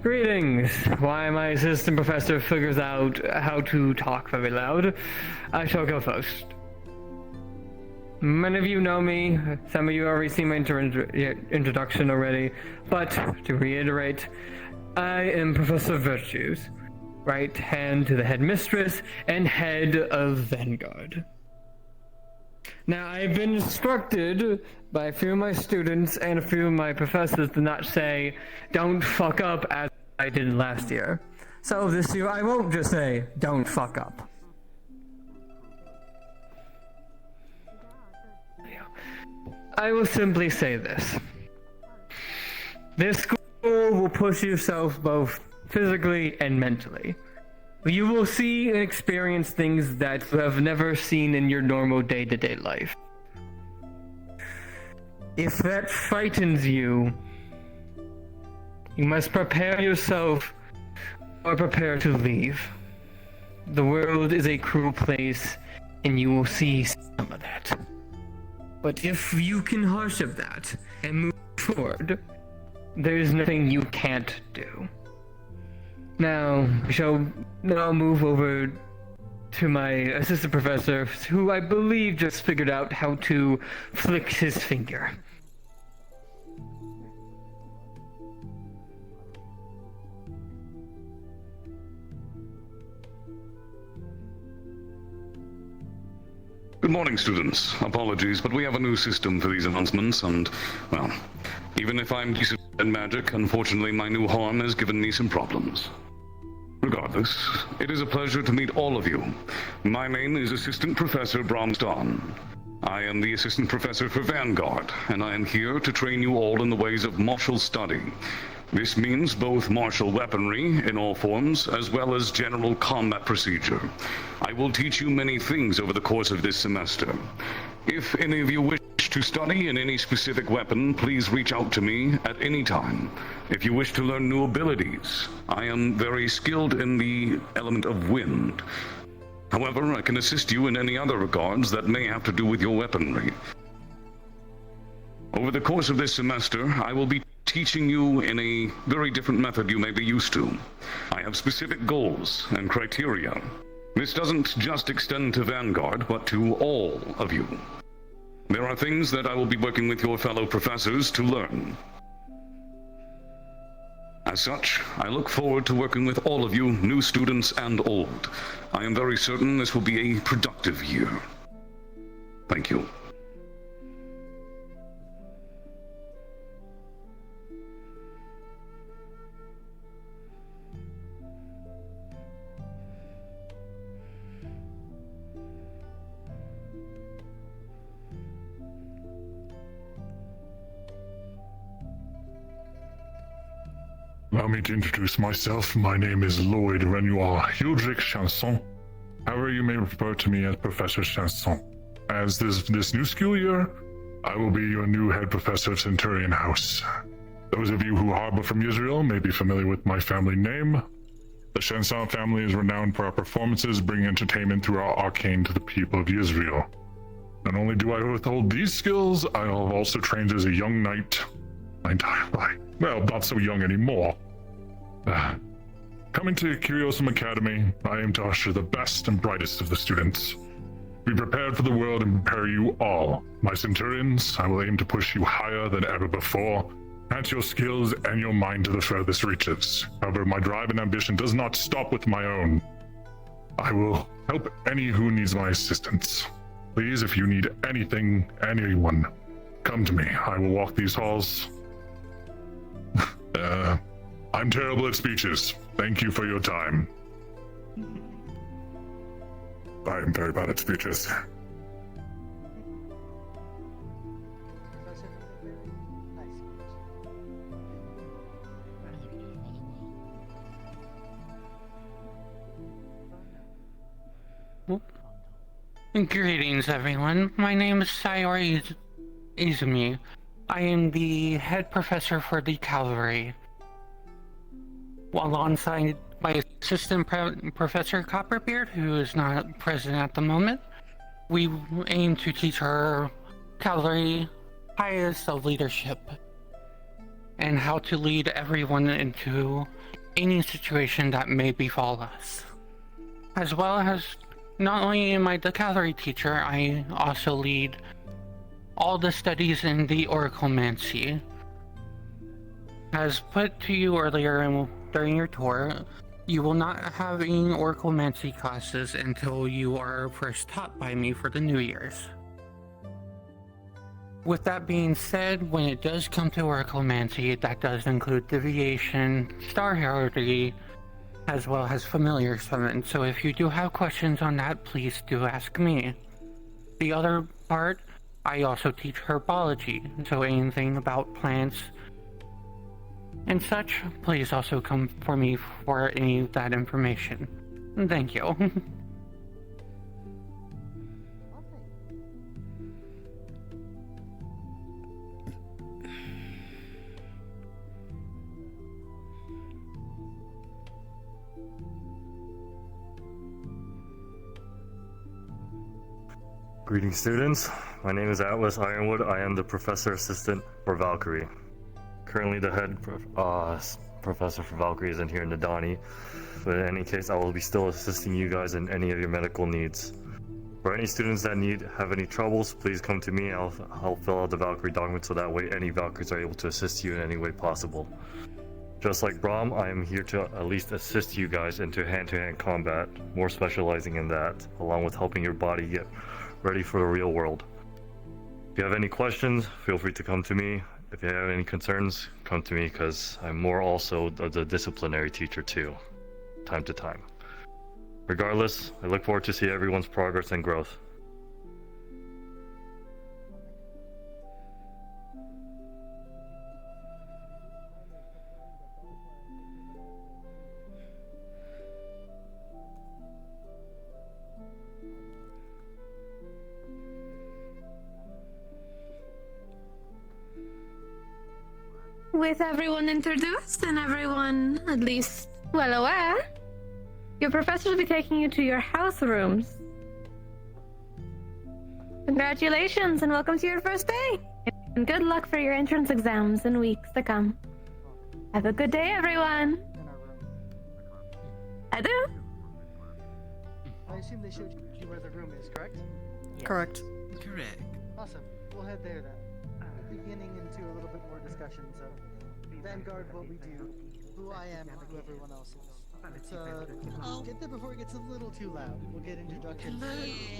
Greetings! While my assistant professor figures out how to talk very loud, I shall go first. Many of you know me, some of you already seen my introduction already, but to reiterate, I am Professor Virtues, right hand to the headmistress and head of Vanguard. Now, I've been instructed by a few of my students and a few of my professors to not say, don't fuck up as I did last year. So this year, I won't just say, don't fuck up. I will simply say this. This school will push yourself both physically and mentally. You will see and experience things that you have never seen in your normal day-to-day life. If that frightens you, you must prepare yourself or prepare to leave. The world is a cruel place, and you will see some of that. But if you can hardship that and move forward, there is nothing you can't do. Now, we shall now move over to my assistant professor, who I believe just figured out how to flick his finger. Good morning, students. Apologies, but we have a new system for these announcements, and, well, even if I'm decent at magic, unfortunately my new horn has given me some problems. Regardless, it is a pleasure to meet all of you. My name is Assistant Professor Bromston. I am the assistant professor for Vanguard, and I am here to train you all in the ways of martial study. This means both martial weaponry in all forms, as well as general combat procedure. I will teach you many things over the course of this semester. If any of you wish to study in any specific weapon, please reach out to me at any time. If you wish to learn new abilities, I am very skilled in the element of wind. However, I can assist you in any other regards that may have to do with your weaponry. Over the course of this semester, I will be teaching you in a very different method you may be used to. I have specific goals and criteria. This doesn't just extend to Vanguard, but to all of you. There are things that I will be working with your fellow professors to learn. As such, I look forward to working with all of you, new students and old. I am very certain this will be a productive year. Thank you. Allow me to introduce myself. My name is Lloyd Renoir Hildrick Chanson. However, you may refer to me as Professor Chanson. As this new school year, I will be your new head professor of Centurion House. Those of you who harbor from Israel may be familiar with my family name. The Chanson family is renowned for our performances, bringing entertainment through our arcane to the people of Israel. Not only do I withhold these skills, I have also trained as a young knight my entire life. Well, not so young anymore. Coming to Curiosum Academy, I aim to usher the best and brightest of the students. Be prepared for the world and prepare you all. My Centurions, I will aim to push you higher than ever before, enhance your skills and your mind to the furthest reaches. However, my drive and ambition does not stop with my own. I will help any who needs my assistance. Please, if you need anything, anyone, come to me. I will walk these halls. I'm terrible at speeches. Thank you for your time. I am very bad at speeches. Greetings, everyone. My name is Sayori Izumi. I am the head professor for the cavalry. Alongside my assistant Professor Copperbeard, who is not present at the moment, we aim to teach our cavalry highest of leadership and how to lead everyone into any situation that may befall us. As well as, not only am I the cavalry teacher, I also lead all the studies in the oraclemancy. As put to you earlier during your tour, you will not have any oraclemancy classes until you are first taught by me for the New Year's. With that being said, when it does come to oraclemancy, that does include deviation, star heraldry, as well as familiar summon. So if you do have questions on that, please do ask me. The other part, I also teach herbology, so anything about plants and such, please also come for me for any of that information. Thank you. Greetings, students. My name is Atlas Ironwood. I am the professor assistant for Valkyrie. Currently, the head professor for Valkyrie isn't here in Nadani, but in any case, I will be still assisting you guys in any of your medical needs. For any students that have any troubles, please come to me. I'll fill out the Valkyrie document so that way any Valkyries are able to assist you in any way possible. Just like Brahm, I am here to at least assist you guys into hand-to-hand combat, more specializing in that, along with helping your body get ready for the real world. If you have any questions, feel free to come to me. If you have any concerns, come to me, because I'm more also the disciplinary teacher too, time to time. Regardless, I look forward to see everyone's progress and growth. with everyone introduced and everyone at least well aware, your professor will be taking you to your house rooms. Congratulations and welcome to your first day. And good luck for your entrance exams in weeks to come. Have a good day, everyone. I do. I assume they showed you where the room is, correct? Correct. Correct. Awesome. We'll head there then. Beginning into a little bit more discussions of Vanguard, what we do, who I am, and who everyone else is. Get there before it gets a little too loud. We'll get introductions.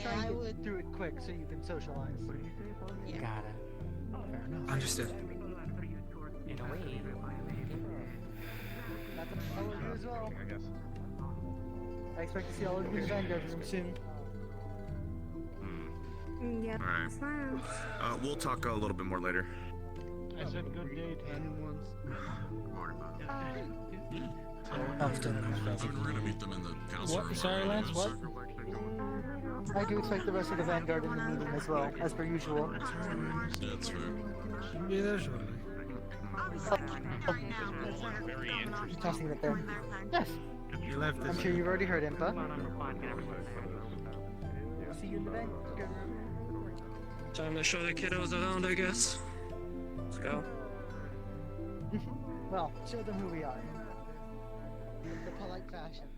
Try and get through it quick so you can socialize. Got it. Fair enough. Understood. In a way. That's all of you as well. I guess. I expect to see all of you in the Vanguard room soon. Yeah. Alright. We'll talk a little bit more later. I said good day to anyone. We're gonna meet them in the council room. What? Sorry, Lance, what? I do expect the rest of the Vanguard in the meeting as well, as per usual. That's fair. Yeah, that's right. You tossing it there? Yes. You left I'm sure you've already heard, Impa. We'll see you in the Vanguard room. Time to show the kiddos around, I guess. Let's go. Well, show them who we are. In the polite fashion.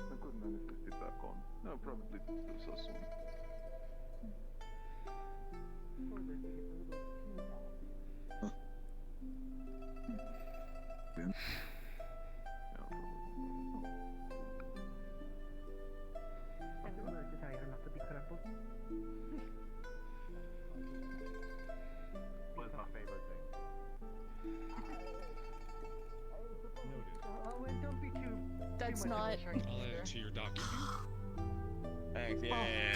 I couldn't manage to sit back on. No, probably so soon. Was my favorite thing. Oh, and don't be too. That's too much not. of a shark. I'll add it to your document. Thanks, yeah.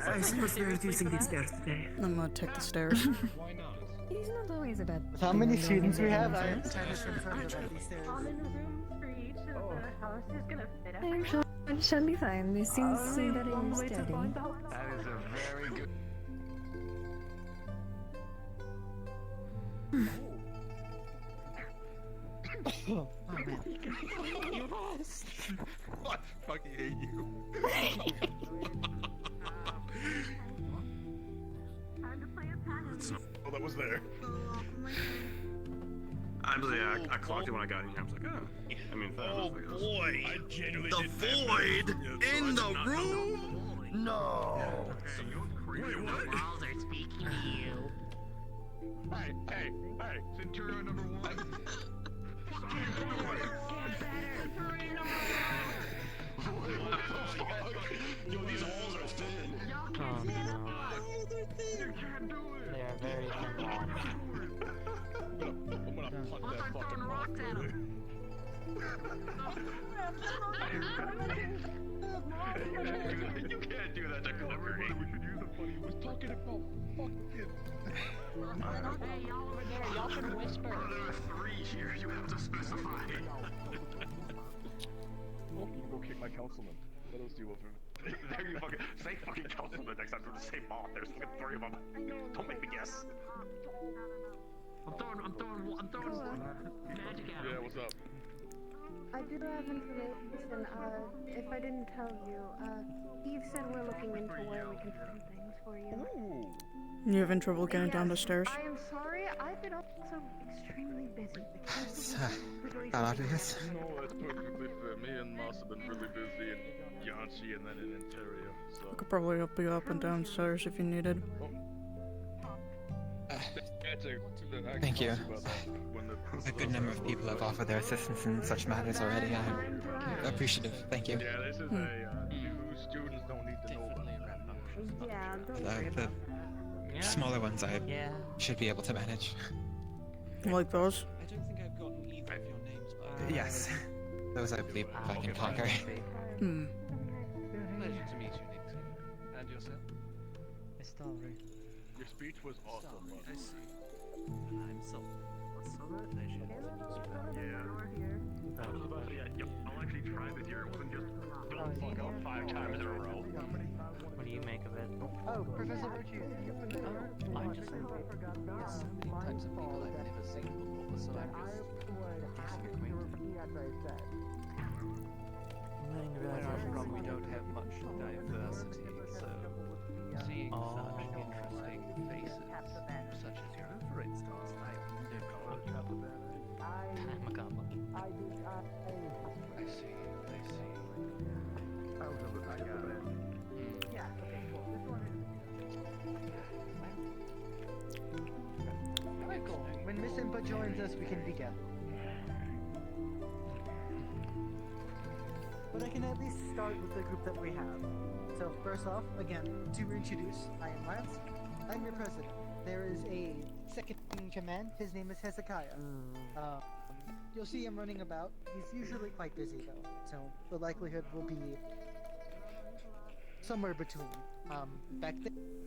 I suppose we're using these stairs today. I'm gonna take the stairs. Why not? He's not always about. With how many students we have, I I'm kind of concerned about these stairs. Common rooms for each of the houses gonna fit I'm sure it shall be fine. This seems very steady. That is a very good. Oh man. You lost. I fucking hate you. Oh, that was there. I clocked it when I got in here. I was like, oh. I mean, oh boy! I genuinely the void in the room. No. Wait, what? Walls are speaking to you. Hey, Centurion number 1. Fuck you, get away. Yo, these walls are thin. Oh no. You can't do it. They are very thin. I'm gonna punch that fucking rock through it. You can't do that to Clevery. We should use the funny. He was talking about fucking. Hey, y'all over there, y'all can whisper. There are 3 here. You have to specify. Oh, you can go kick my councilman. Let us deal with him. There you fucking say fucking councilman next time for the same ball. There's fucking 3 of them. Don't make me guess. I'm throwing magic at him. Yeah, what's up? I do have information, if I didn't tell you, Eve said we're looking into where we can find things for you. You having trouble getting down the stairs? I am sorry, I've been also extremely busy. Not obvious. No, that's perfectly fair. Me and Moss have been really busy in Yanchi and then in Ontario, so... I could probably help you up and downstairs if you needed. Thank you. A good number of people have offered their assistance in such matters already. I'm appreciative. Thank you. Yeah, this is new students don't need to know about Yeah, don't worry The smaller ones I should be able to manage. Like those? I don't think I've gotten either of your names, but... Yes. Those I believe I can conquer. Hmm. Pleasure to meet you, Nick. And yourself? Your speech was awesome. I see. I'm so pleasure. Yeah. I'll actually try this year. It wasn't just don't fuck up 5 times in a row. What do you make of it? Oh, Professor Virtue, you opened the door? I just there's so many types of people I've never seen before, so I'm just getting acquainted. Where I'm from, we don't have much diversity, so seeing such interesting faces, such as your own, for instance, Macabre. I see. Yeah, okay, cool. This one is... Alright, cool. When Miss Impa joins us, we can begin. But I can at least start with the group that we have. So first off, again, to introduce, I am Lance. I'm your president. There is a second in command. His name is Hezekiah. You'll see him running about. He's usually quite busy though, so the likelihood will be somewhere between. Back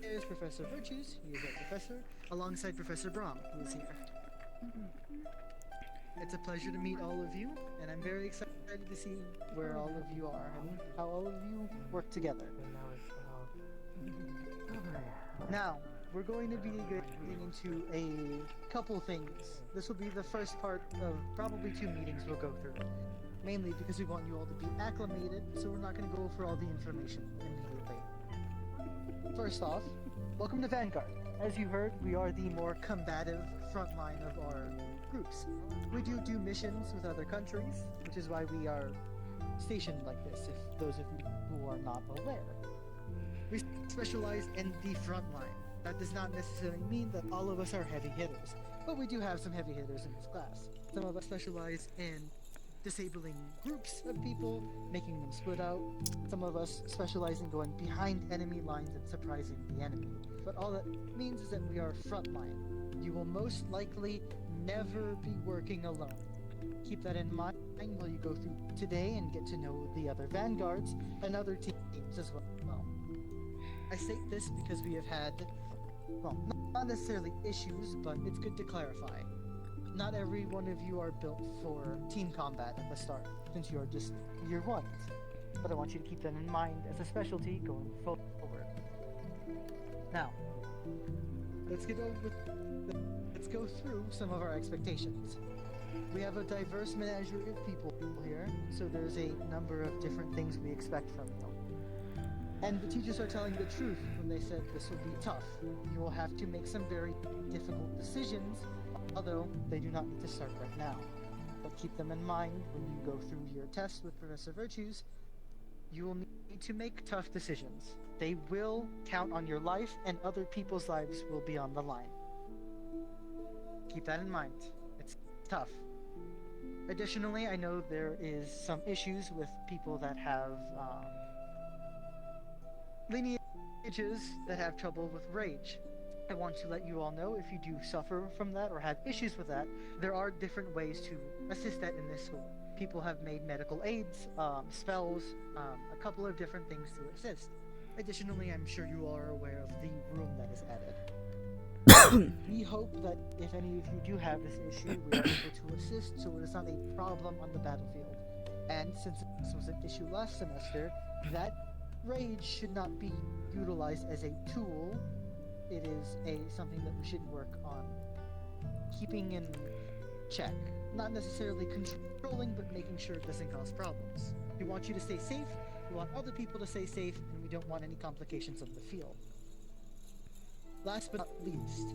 there is Professor Virtues. He is a professor, alongside Professor Brahm, who is here. It's a pleasure to meet all of you, and I'm very excited to see where all of you are and how all of you work together. Now, we're going to be getting into a couple things. This will be the first part of probably 2 meetings we'll go through. Mainly because we want you all to be acclimated, so we're not going to go over all the information immediately. First off, welcome to Vanguard. As you heard, we are the more combative front line of our groups. We do missions with other countries, which is why we are stationed like this, if those of you who are not aware. We specialize in the front line. That does not necessarily mean that all of us are heavy hitters, but we do have some heavy hitters in this class. Some of us specialize in disabling groups of people, making them split out. Some of us specialize in going behind enemy lines and surprising the enemy. But all that means is that we are frontline. You will most likely never be working alone. Keep that in mind while you go through today and get to know the other vanguards and other teams as well. I state this because we have had, well, not necessarily issues, but it's good to clarify. Not every one of you are built for team combat at the start, since you are just year ones. But I want you to keep that in mind as a specialty going forward. Now, let's go through some of our expectations. We have a diverse menagerie of people here, so there's a number of different things we expect from you. And the teachers are telling the truth when they said this will be tough. You will have to make some very difficult decisions, although they do not need to start right now. But keep them in mind when you go through your tests with Professor Virtues. You will need to make tough decisions. They will count on your life, and other people's lives will be on the line. Keep that in mind. It's tough. Additionally, I know there is some issues with people that have lineages that have trouble with rage. I want to let you all know, if you do suffer from that or have issues with that, there are different ways to assist that in this school. People have made medical aids, spells, a couple of different things to assist. Additionally, I'm sure you are aware of the room that is added. We hope that if any of you do have this issue, we are able to assist so it is not a problem on the battlefield. And since this was an issue last semester, that rage should not be utilized as a tool. It is something that we should work on keeping in check. Not necessarily controlling, but making sure it doesn't cause problems. We want you to stay safe, we want other people to stay safe, and we don't want any complications of the field. Last but not least,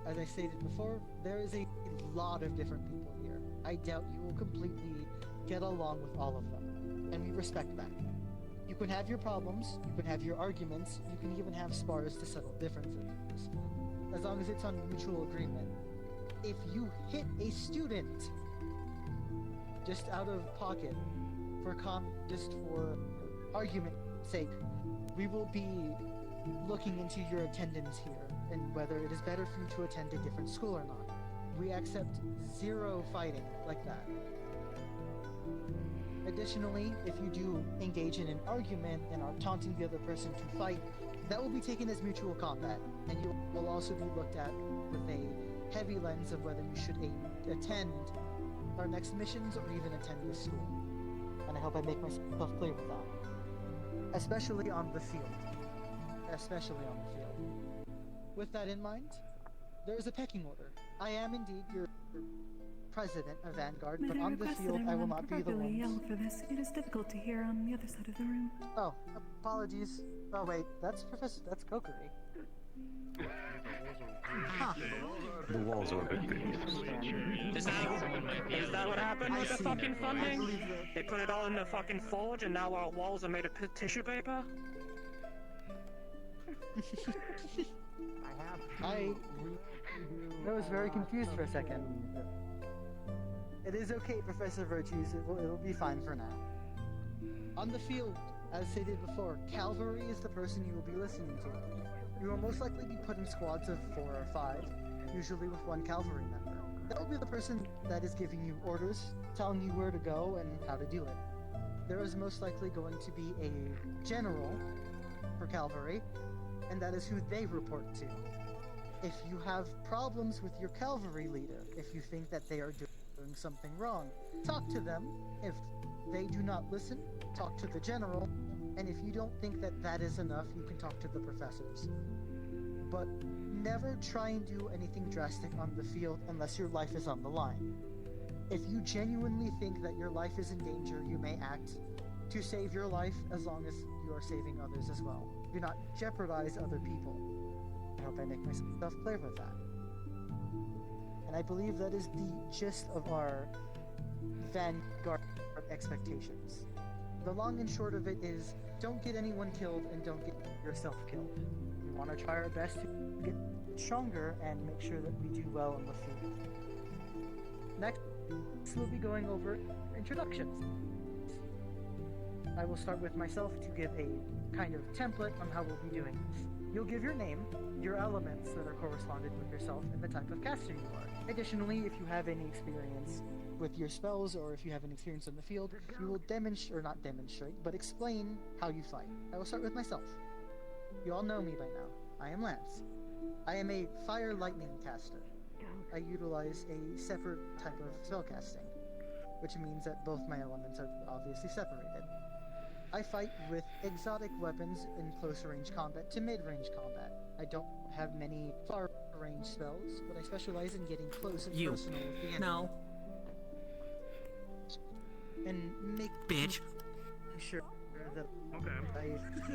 as I stated before, there is a lot of different people here. I doubt you will completely get along with all of them, and we respect that. You can have your problems, you can have your arguments, you can even have spars to settle differences, as long as it's on mutual agreement. If you hit a student just out of pocket, just for argument's sake, we will be looking into your attendance here and whether it is better for you to attend a different school or not. We accept zero fighting like that. Additionally, if you do engage in an argument and are taunting the other person to fight, that will be taken as mutual combat, and you will also be looked at with a heavy lens of whether you should attend our next missions or even attend this school. And I hope I make myself clear with that. Especially on the field. especially on the field. With that in mind, there is a pecking order. I am indeed your president of Vanguard, but on the field I will not be the one. Yell for this. It is difficult to hear on the other side of the room. Oh, apologies. Oh wait, that's Kokory. The walls are a bit big. Is that what happened with the fucking funding? They put it all in the fucking forge and now our walls are made of tissue paper? I was very confused for a second. It is okay, Professor Virtues. It will be fine for now. On the field, as stated before, cavalry is the person you will be listening to. You will most likely be put in squads of 4 or 5, usually with 1 cavalry member. That will be the person that is giving you orders, telling you where to go and how to do it. There is most likely going to be a general for cavalry, and that is who they report to. If you have problems with your cavalry leader, if you think that they are doing something wrong, talk to them. If they do not listen, talk to the general, and if you don't think that that is enough, you can talk to the professors. But never try and do anything drastic on the field unless your life is on the line. If you genuinely think that your life is in danger, you may act to save your life as long as you are saving others as well. Do not jeopardize other people. I hope I make myself clear with that. And I believe that is the gist of our Vanguard expectations. The long and short of it is, don't get anyone killed and don't get yourself killed. We want to try our best to get stronger and make sure that we do well in the field. Next, we'll be going over introductions. I will start with myself to give a kind of template on how we'll be doing this. You'll give your name, your elements that are corresponded with yourself, and the type of caster you are. Additionally, if you have any experience with your spells, or if you have an experience in the field, you will explain how you fight. I will start with myself. You all know me by now. I am Lance. I am a fire lightning caster. I utilize a separate type of spellcasting, which means that both my elements are obviously separated. I fight with exotic weapons in close range combat to mid-range combat. I don't have many far range spells, but I specialize in getting close and personal with the enemy. No. And make sure that I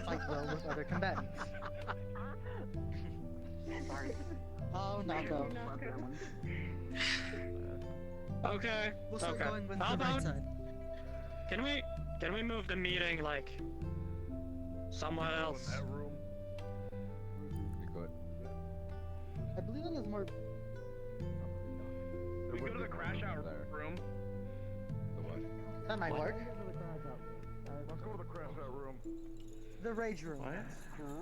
fight well with other combatants. Oh, Nako. Okay. We'll start going with How the right about side. Can we move the meeting like somewhere else? I believe that is more. We go to the crash out room. That might work. Let's go to the crash out room. The rage room.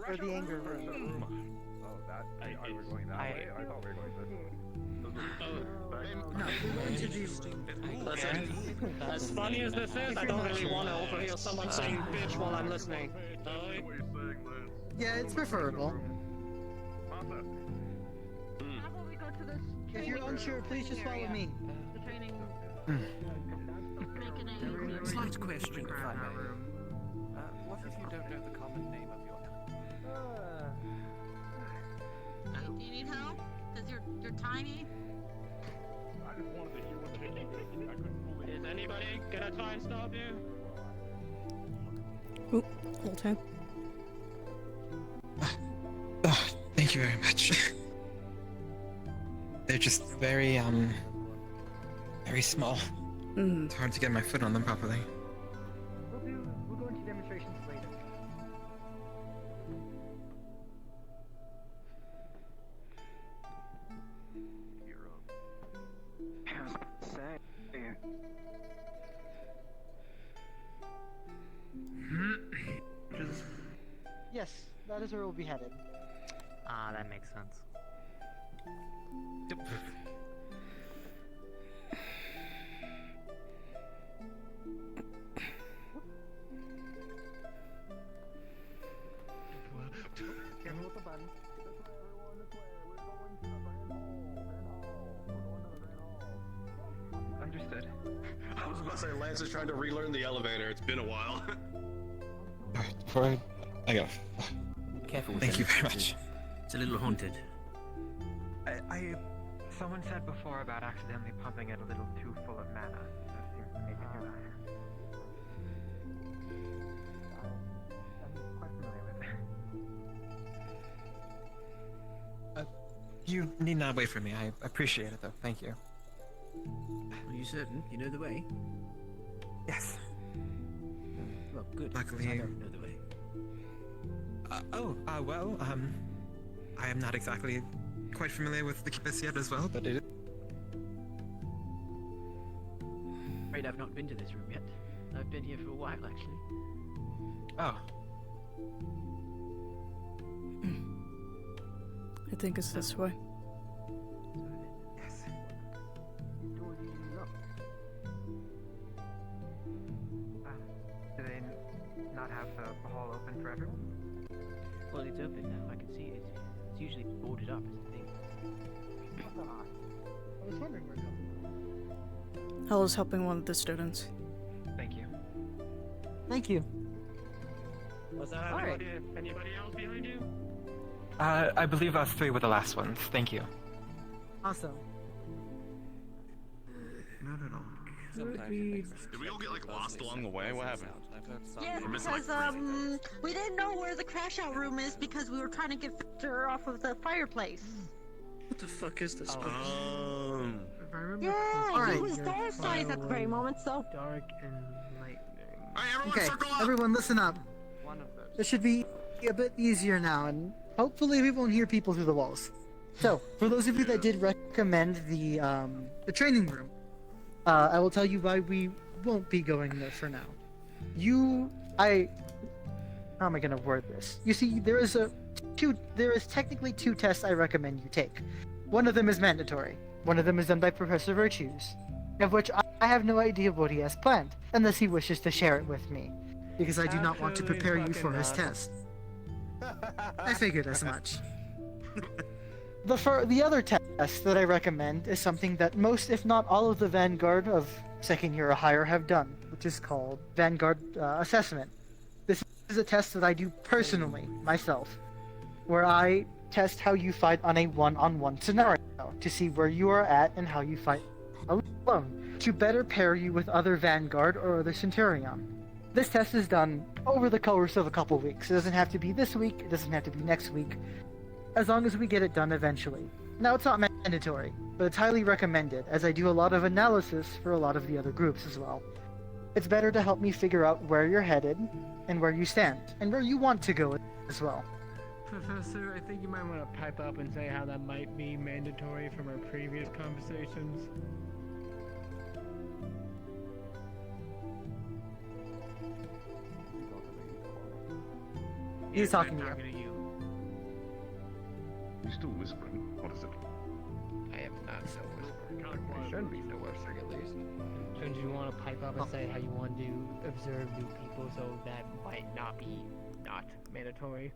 Or the anger room. Oh, that. Are we going that way? I thought we were going this way. No, we're going to the. Listen, as funny as this is, I don't really want to overhear someone saying bitch while I'm listening. Yeah, it's preferable. How about we go to this If you're unsure, please just follow me. the training. Slight question, if I may. What if you don't know the common name of your Do you need help? Because you're tiny? I just wanted to hear what they think. I couldn't fully. Is anybody gonna try and stop you? Oop, hold time. Thank you very much. They're just very small. It's hard to get my foot on them properly. We'll go into demonstrations later. Yes, that is where we'll be headed. Ah, that makes sense. Careful with the button. Understood. I was about to say, Lance is trying to relearn the elevator. It's been a while. Before I go. Careful with Thank them. you very much. It's a little haunted. Someone said before about accidentally pumping it a little too full of mana. That seems to make it do that. I'm quite familiar with it. You need not wait for me. I appreciate it, though. Thank you. Are you certain? You know the way? Yes. Well, good. Luckily, I don't know the way. Well, I am not exactly quite familiar with the campus yet as well, but it is. Afraid I've not been to this room yet. I've been here for a while, actually. Oh. I think it's this way. Yes. Doors usually locked. Do they not have the hall open for everyone? Well, it's open now. I can see it. It's usually boarded up, is the thing. I was wondering where it comes from. Hell is helping one of the students. Thank you. Thank you. Was that anybody else behind you? I believe us three were the last ones. Thank you. Awesome. Not at all. Did we all get like lost along the way? What happened? Yes, We're missing, because like, 3 things. we didn't know where the crash out room is because we were trying to get Victor off of the fireplace. What the fuck is this? Um, If I remember Yeah, Alright. he was downstairs at the very moment, so. dark and lightning. Alright, everyone Okay, circle up! everyone listen up. One of those. This should be a bit easier now, and hopefully we won't hear people through the walls. So, for those of you that did recommend the training room, I will tell you why we won't be going there for now. How am I gonna word this? You see, there is technically 2 tests I recommend you take. One of them is mandatory. One of them is done by Professor Virtues, of which I have no idea what he has planned, unless he wishes to share it with me, because I do not want to prepare you for his test. I figured as much. The other test that I recommend is something that most, if not all, of the Vanguard of second year or higher have done, which is called Vanguard Assessment. This is a test that I do personally, myself, where I test how you fight on a one-on-one scenario to see where you are at and how you fight alone, to better pair you with other Vanguard or other Centurion. This test is done over the course of a couple weeks. It doesn't have to be this week, it doesn't have to be next week, as long as we get it done eventually. Now, it's not mandatory, but it's highly recommended, as I do a lot of analysis for a lot of the other groups as well. It's better to help me figure out where you're headed, and where you stand, and where you want to go as well. Professor, I think you might want to pipe up and say how that might be mandatory from our previous conversations. He's talking to you. You still whispering? What is it? I am not so whispering. I shouldn't be so whispering at least. Shouldn't you want to pipe up and say how you want to observe new people so that might not be not mandatory?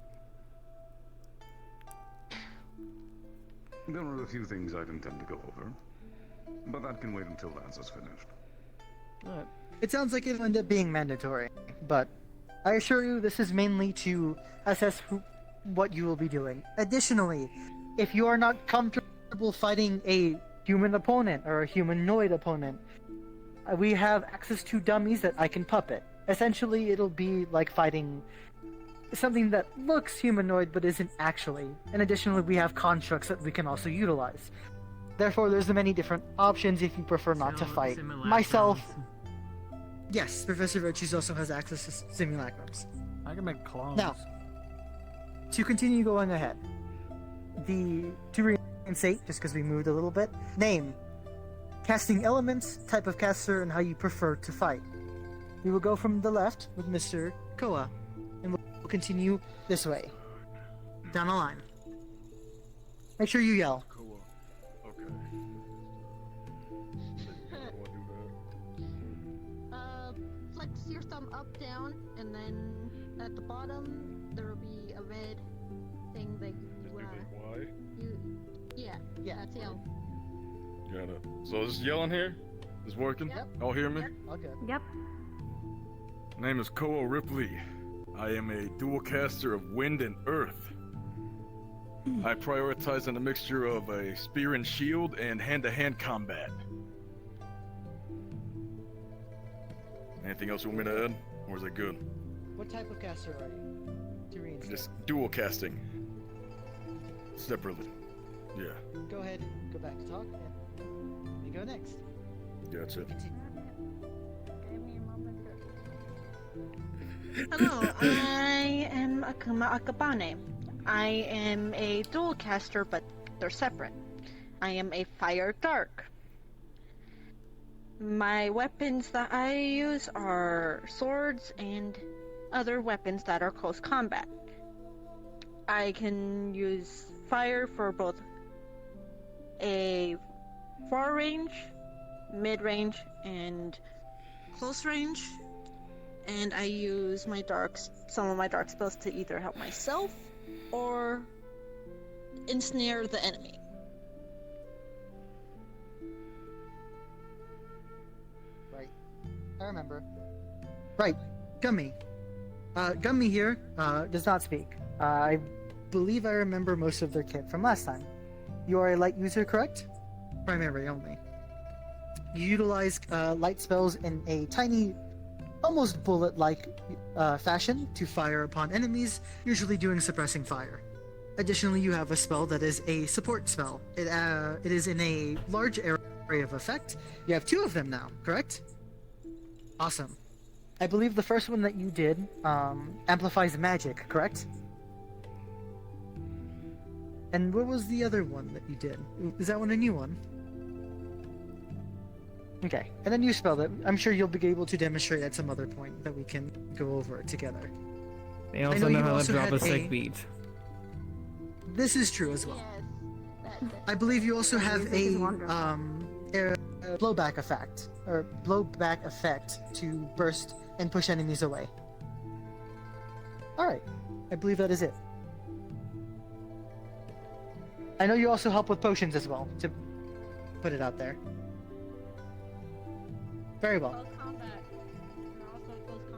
There are a few things I'd intend to go over, but that can wait until Lance is finished. It sounds like it'll end up being mandatory, but I assure you this is mainly to assess what you will be doing. Additionally, if you are not comfortable fighting a human opponent or a humanoid opponent, we have access to dummies that I can puppet. Essentially, it'll be like fighting something that looks humanoid but isn't actually. And additionally, we have constructs that we can also utilize. Therefore, there's many different options if you prefer not to fight. Myself... Yes, Professor Virtues also has access to simulacrums. I can make clones. Now, to continue going ahead, to reinstate, just because we moved a little bit, name, casting elements, type of caster, and how you prefer to fight. We will go from the left with Mr. Koa, and we'll continue this way, down the line. Make sure you yell. Cool. Okay. Flex your thumb up, down, and then at the bottom there will be a red thing that yeah, that's yell. Got it. So this yelling here is working? Yep. All hear me? Okay. Yep. Name is Koa Ripley. I am a dual caster of wind and earth. I prioritize on a mixture of a spear and shield and hand-to-hand combat. Anything else you want me to add, or is it good? What type of caster are you? To reinstate. Just dual casting. Separately. Yeah. Go ahead, go back to talk, and you go next. Gotcha. Hello, I am Akuma Akabane. I am a dual caster, but they're separate. I am a fire dark. My weapons that I use are swords and other weapons that are close combat. I can use fire for both a far range, mid range, and close range. And I use some of my dark spells to either help myself or ensnare the enemy. Right. I remember. Right. Gummy. Gummy here does not speak. I believe I remember most of their kit from last time. You are a light user, correct? Primary only. You utilize light spells in a tiny, almost bullet-like fashion to fire upon enemies, usually doing suppressing fire. Additionally, you have a spell that is a support spell. It is in a large area of effect. You have 2 of them now, correct? Awesome. I believe the first one that you did amplifies magic, correct? And what was the other one that you did? Is that one a new one? Okay, and a new spell that I'm sure you'll be able to demonstrate at some other point that we can go over it together. They also know how to drop a sick beat. This is true as well. I believe you also have a blowback effect to burst and push enemies away. Alright, I believe that is it. I know you also help with potions as well, to put it out there. Very well.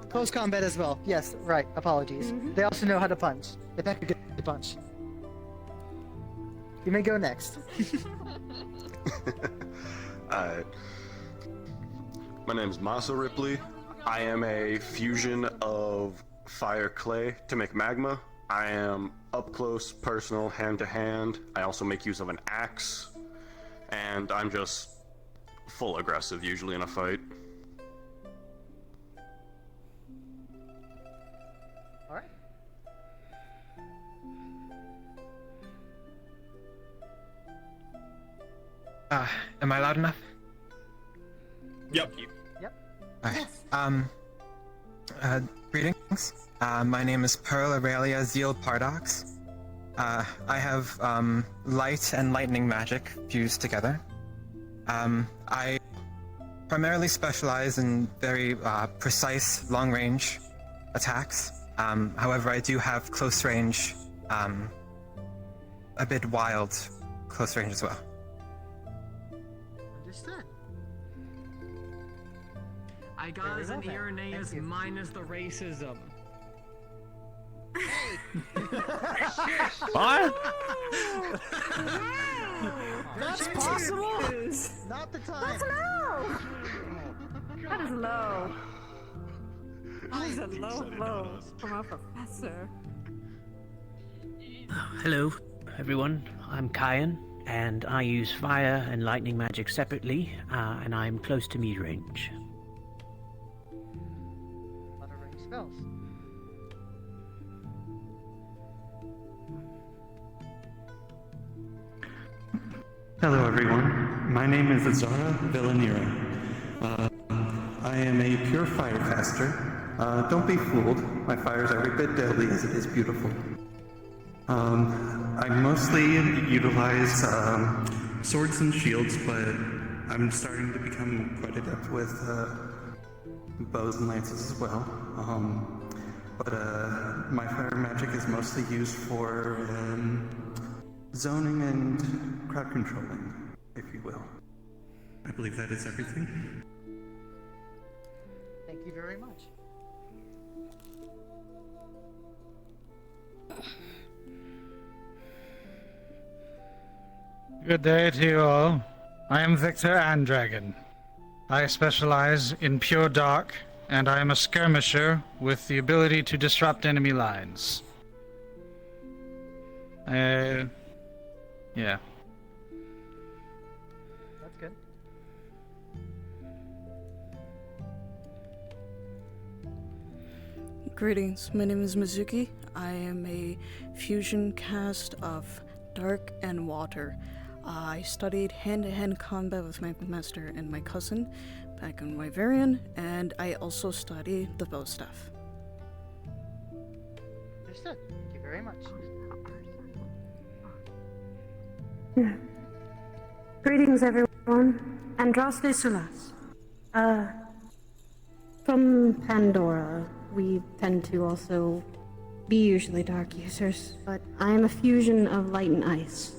Close combat as well. Yes, right. Apologies. They also know how to punch. They pack a good punch. You may go next. Alright. My name is Masa Ripley. I am a fusion of fire clay to make magma. I am up close, personal, hand to hand. I also make use of an axe. And I'm just full aggressive usually in a fight. Alright. Am I loud enough? Yep. Alright. Greetings. My name is Pearl Aurelia Zeal Pardox. I have light and lightning magic fused together. I primarily specialize in very precise long-range attacks. However, I do have close range, a bit wild close range as well. Understood. I got as an Irenaeus minus the racism. What? That's possible? Not the time. That's low. That is low. That is a low blow from our professor. Hello, everyone. I'm Kyan, and I use fire and lightning magic separately, and I'm close to mid-range. A lot of range spells. Hello everyone, my name is Azara Villanira. I am a pure fire caster. Don't be fooled, my fire is every bit deadly as it is beautiful. I mostly utilize swords and shields, but I'm starting to become quite adept with bows and lances as well. But my fire magic is mostly used for zoning and crowd controlling, if you will. I believe that is everything. Thank you very much. Good day to you all. I am Victor Andragon. I specialize in pure dark, and I am a skirmisher with the ability to disrupt enemy lines. Yeah. That's good. Greetings, my name is Muzuki. I am a fusion cast of dark and water. I studied hand-to-hand combat with my master and my cousin back in Wyverian, and I also study the bow staff. Understood. Thank you very much. Greetings, everyone. Andraste Sulas. From Pandora, we tend to also be usually dark users, but I am a fusion of light and ice.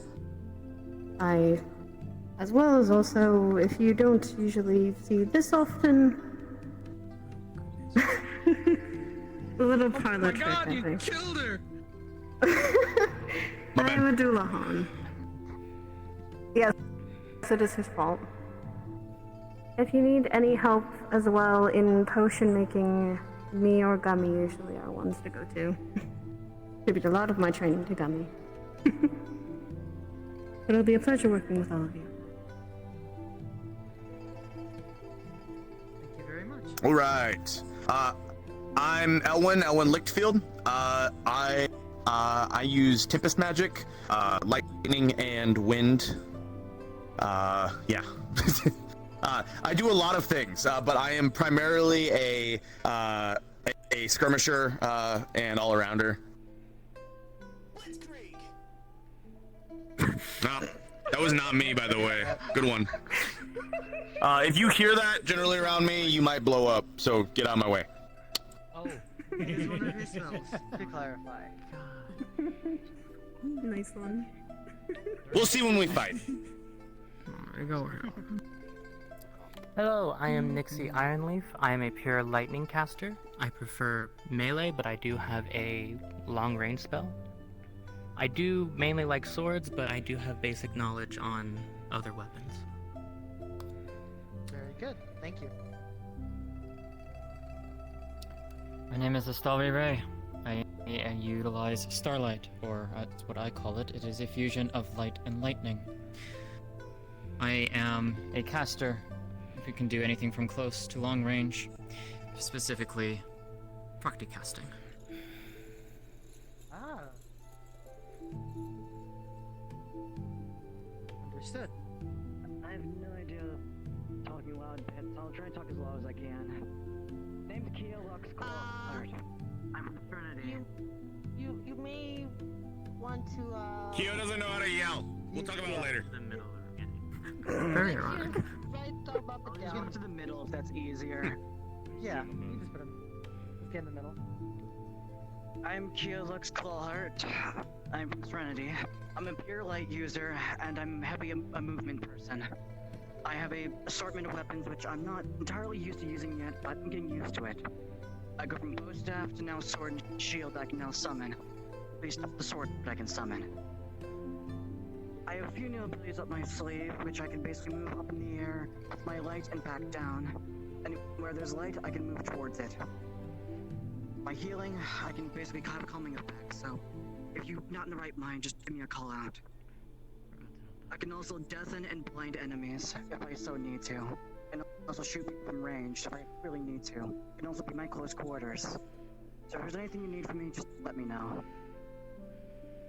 As well as also, if you don't usually see this often, a little parlor trick, I think. Killed her! I am a Doulahan. Yes, it is his fault. If you need any help as well in potion making, me or Gummy usually are ones to go to. Attribute a lot of my training to Gummy. It'll be a pleasure working with all of you. Thank you very much. All right. I'm Elwyn Lichtfield. I use Tempest magic, lightning and wind. Yeah. I do a lot of things, but I am primarily a skirmisher and all-arounder. No, that was not me, by the way. Good one. If you hear that generally around me, you might blow up, so get out of my way. Oh, it's one of your spells, to clarify. Nice one. We'll see when we fight. There you go. Hello, I am Nixie Ironleaf. I am a pure lightning caster. I prefer melee, but I do have a long range spell. I do mainly like swords, but I do have basic knowledge on other weapons. Very good. Thank you. My name is Astavi Ray. I utilize Starlight, or that's what I call it. It is a fusion of light and lightning. I am a caster who can do anything from close to long range, specifically Prakti casting. Ah. Understood. I have no idea talking loud bits. I'll try and talk as loud as I can. Name's Kia Lux Alright. I'm from Trinity. You may want to Kyo doesn't know how to yell. We'll talk about it later. Very ironic. Right above the Just get him to the middle if that's easier. Yeah, you just put him. Let's get in the middle. I'm Keolux Clawheart. I'm from Serenity. I'm a pure light user, and I'm heavy a movement person. I have a assortment of weapons which I'm not entirely used to using yet, but I'm getting used to it. I go from bow staff to now sword and shield I can now summon. At least the sword I can summon. I have a few new abilities up my sleeve, which I can basically move up in the air with my light and back down. And where there's light, I can move towards it. My healing, I can basically have a calming effect, so if you're not in the right mind, just give me a call out. I can also deafen and blind enemies, if I so need to. And also shoot people from range, if I really need to. It can also be my close quarters. So if there's anything you need from me, just let me know.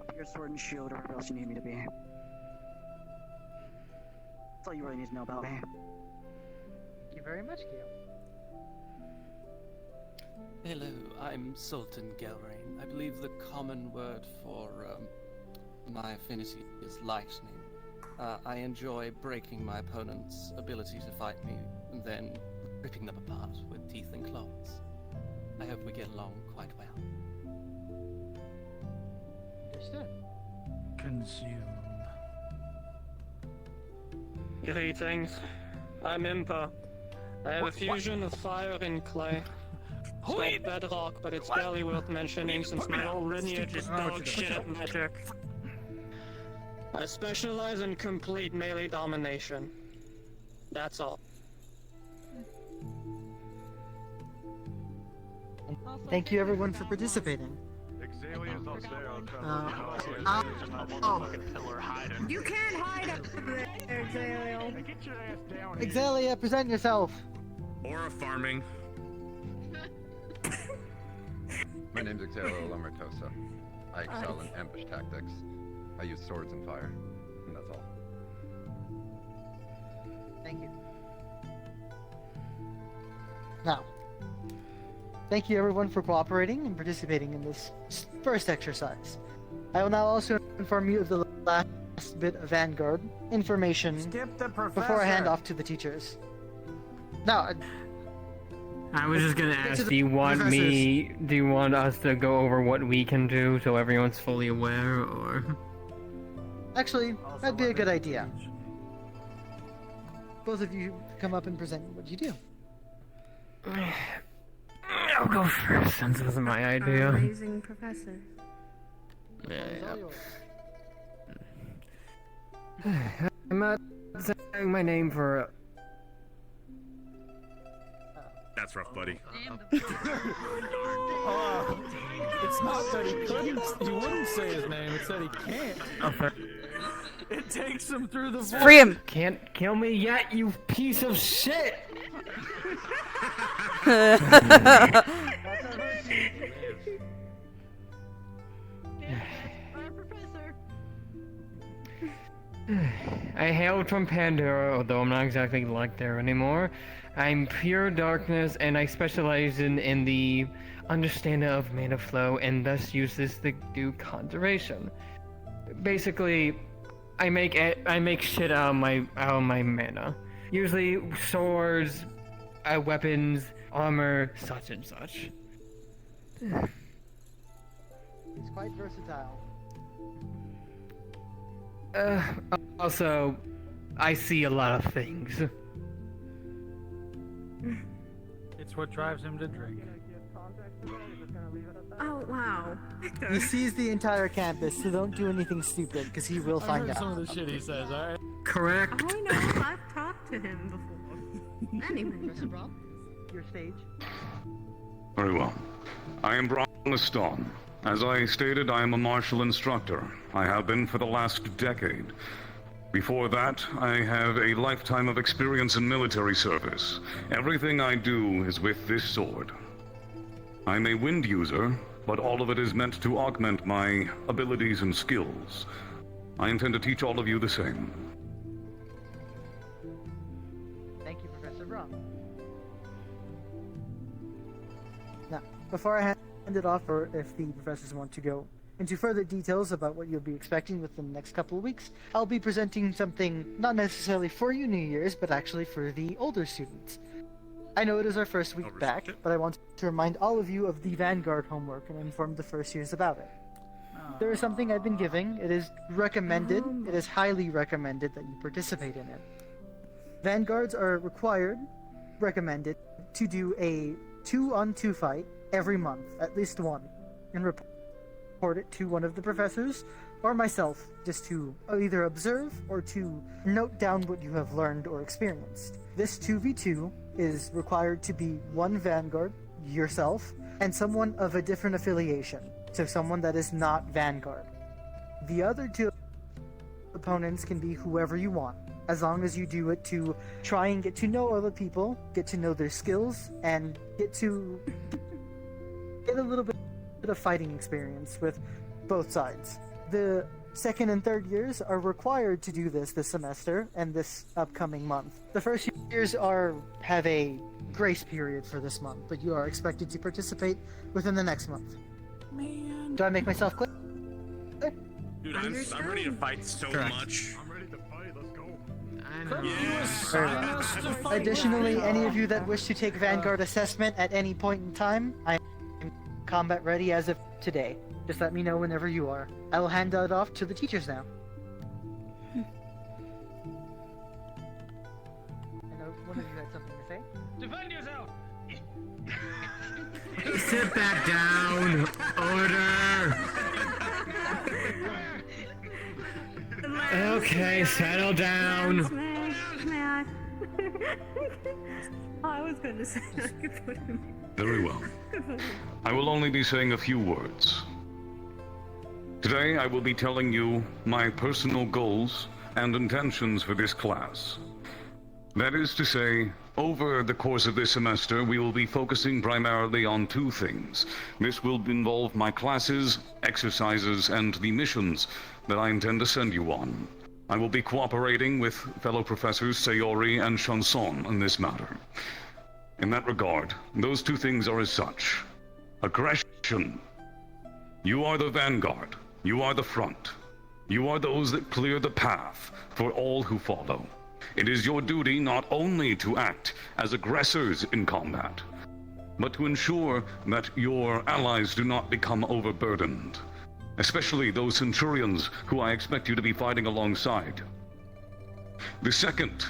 I'll be your sword and shield, or whatever else you need me to be. That's all you really need to know about me. Thank you very much, Kyo. Hello, I'm Sultan Gelrain. I believe the common word for my affinity is lightning. I enjoy breaking my opponent's ability to fight me and then ripping them apart with teeth and claws. I hope we get along quite well. Understood. Consume. Greetings. I'm Impa. I have a fusion of fire and clay. It's called bedrock, but it's barely worth mentioning since my whole lineage is dog shit at magic. I specialize in complete melee domination. That's all. Thank you everyone for participating. You can't hide up there, Xalio. Get your ass down. Exalia, present yourself. Aura farming. My name's Exalio Lamertosa. I excel in ambush tactics. I use swords and fire, and that's all. Thank you. Now, thank you everyone for cooperating and participating in this first exercise. I will now also inform you of the last bit of Vanguard information before I hand off to the teachers. Now, I was just gonna ask, do you want us to go over what we can do so everyone's fully aware, or? Actually, that'd be a good idea. Both of you come up and present what you do. I'll go first since it wasn't my idea. Amazing professor. Yeah. I'm not saying my name for. That's rough, buddy. It's not that he couldn't. He wouldn't say his name. It's that he can't. It takes him through the voice. Free him! Can't kill me yet, you piece of shit! I hail from Pandora, although I'm not exactly like there anymore. I'm pure darkness, and I specialize in the understanding of mana flow, and thus use this to do conjuration. Basically, I make shit out of my mana. Usually swords, weapons, armor, such and such. It's quite versatile. Also, I see a lot of things. It's what drives him to drink. Oh, wow. He sees the entire campus, so don't do anything stupid, because he will find I've heard out. some of the shit he says, alright? Correct. I know, I've talked to him before. Anyway. Your stage. Very well. I am Bronliston. As I stated, I am a martial instructor. I have been for the last decade. Before that, I have a lifetime of experience in military service. Everything I do is with this sword. I'm a wind user, but all of it is meant to augment my abilities and skills. I intend to teach all of you the same. Thank you, Professor Braun. Now, before I hand it off, or if the professors want to go into further details about what you'll be expecting within the next couple of weeks, I'll be presenting something not necessarily for you New Year's, but actually for the older students. I know it is our first week back, but I want to remind all of you of the Vanguard homework and inform the first years about it. There is something I've been giving. It is recommended, it is highly recommended that you participate in it. Vanguards are recommended to do a 2-on-2 fight every month, at least one, and report it to one of the professors or myself, just to either observe or to note down what you have learned or experienced. This 2v2 is required to be one Vanguard, yourself, and someone of a different affiliation, so someone that is not Vanguard. The other two opponents can be whoever you want, as long as you do it to try and get to know other people, get to know their skills, and get a little bit of fighting experience with both sides. The second and third years are required to do this semester and this upcoming month. The first years have a grace period for this month, but you are expected to participate within the next month. Man. Do I make myself clear? Dude, I'm ready to fight so much. I'm ready to fight. Let's go. Additionally, any of you that wish to take Vanguard assessment at any point in time, I am combat ready as of today. Just let me know whenever you are. I will hand that off to the teachers now. I know one of you had something to say. Defend yourself! Sit back down! Order! Okay, settle down. May I? I was going to say I could put him. Very well. I will only be saying a few words. Today I will be telling you my personal goals and intentions for this class. That is to say, over the course of this semester, we will be focusing primarily on two things. This will involve my classes, exercises, and the missions that I intend to send you on. I will be cooperating with fellow professors Sayori and Chanson on this matter. In that regard, those two things are as such. Aggression. You are the vanguard. You are the front. You are those that clear the path for all who follow. It is your duty not only to act as aggressors in combat, but to ensure that your allies do not become overburdened, especially those Centurions who I expect you to be fighting alongside. The second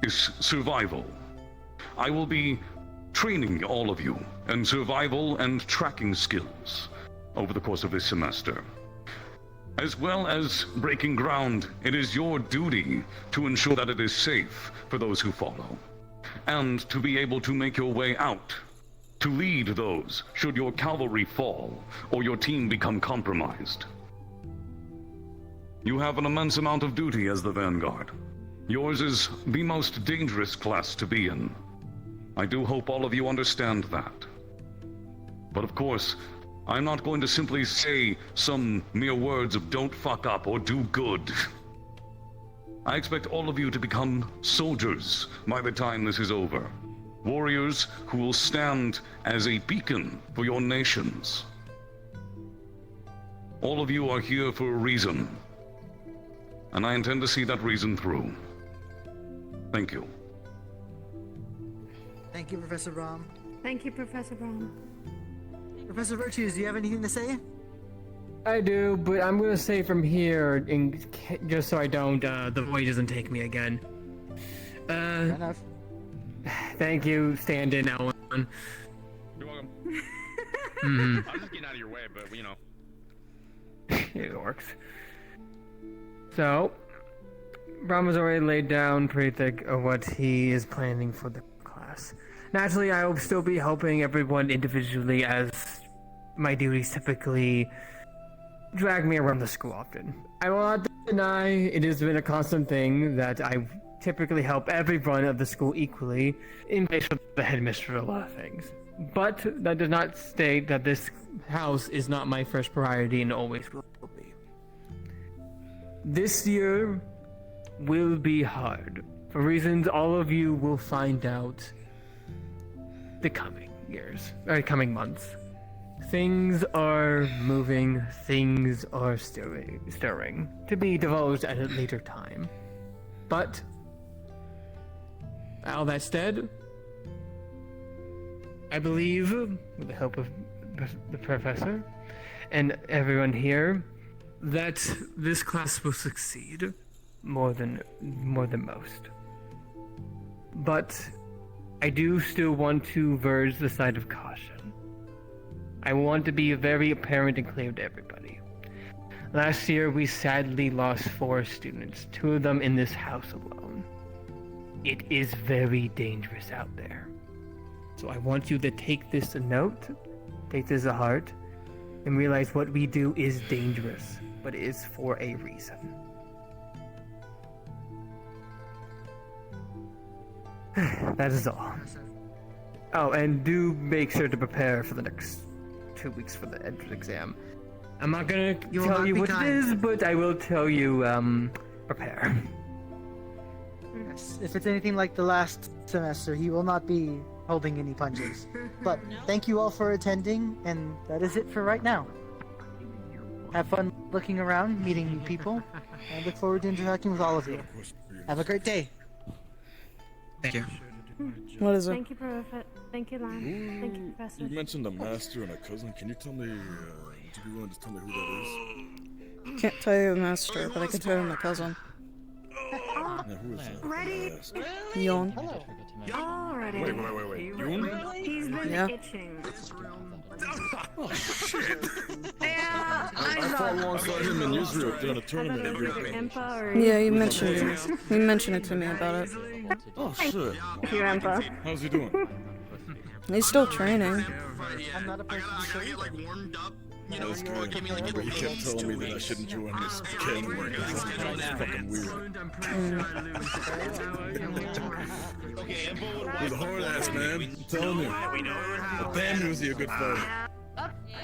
is survival. I will be training all of you in survival and tracking skills over the course of this semester. As well as breaking ground, it is your duty to ensure that it is safe for those who follow, and to be able to make your way out, to lead those should your cavalry fall or your team become compromised. You have an immense amount of duty as the vanguard. Yours is the most dangerous class to be in. I do hope all of you understand that. But of course, I'm not going to simply say some mere words of don't fuck up or do good. I expect all of you to become soldiers by the time this is over. Warriors who will stand as a beacon for your nations. All of you are here for a reason, and I intend to see that reason through. Thank you. Thank you, Professor Brahm. Thank you, Professor Brahm. Professor Virtues, do you have anything to say? I do, but I'm gonna say from here, just so I don't, the void doesn't take me again. Fair enough. Thank you, stand-in, Ellen. You're welcome. Mm-hmm. I'm just getting out of your way, but you know. It works. So, Brahm has already laid down pretty thick of what he is planning for the class. Naturally, I will still be helping everyone individually, as my duties typically drag me around the school often. I will not deny it has been a constant thing that I typically help everyone of the school equally, in place of the headmistress for a lot of things. But that does not state that this house is not my first priority and always will be. This year will be hard, for reasons all of you will find out the coming years, or coming months. Things are moving, things are stirring, to be divulged at a later time. But, all that said, I believe, with the help of the professor and everyone here, that this class will succeed more than most. But I do still want to verge the side of caution. I want to be very apparent and clear to everybody. Last year, we sadly lost 4 students, 2 of them in this house alone. It is very dangerous out there. So I want you to take this a note, take this a heart, and realize what we do is dangerous, but it is for a reason. That is all. Oh, and do make sure to prepare for the next 2 weeks for the entrance exam. I'm not gonna tell you what it is, but I will tell you, prepare. Yes, if it's anything like the last semester, he will not be holding any punches. But thank you all for attending, and that is it for right now. Have fun looking around, meeting new people, and look forward to interacting with all of you. Have a great day. Thank you. What is it? Thank you, Professor. Thank you, Lan. Thank you, Professor. You mentioned a master and a cousin. Can you tell me, would you be willing to tell me who that is? Can't tell you the master, but I can tell you my cousin. Now, who is that? Ready? Yawn. Already. Wait. Yoon? He's been Yeah. itching. Oh, shit. Yeah, I fought alongside him in Israel during a tournament in Europe. Yeah, you mentioned it. You mentioned it to me about it. Oh, shit. Here, Empa. How's he doing? He's still training. I'm not a person I get like warmed up. You know, That's come on, good. give me like But he kept telling me that I shouldn't join his camp. It's fucking weird. He's a hard ass, man. I'm telling you. But damn, was he a good fighter.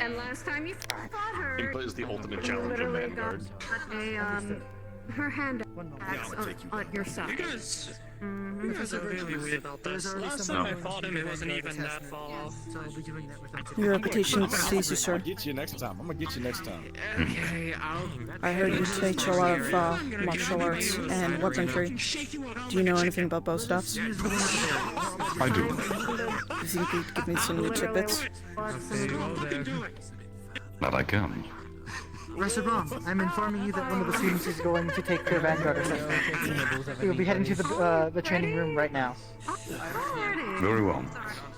And last time you fought her, Impa is the ultimate you challenge in literally got Vanguard. her hand axe on your side. You guys are really weird about this. Last time I fought him, it wasn't even that far off. Your reputation precedes you, sir. I'm gonna get you next time. Okay, I heard you teach a lot of martial arts and weaponry. Do you know anything about bow staffs? I do. You think you could give me some new tidbits? That I can. Restaurant, I'm informing you that one of the students is going to take their Vanguard assessment. He will be heading to the training room right now. Very well.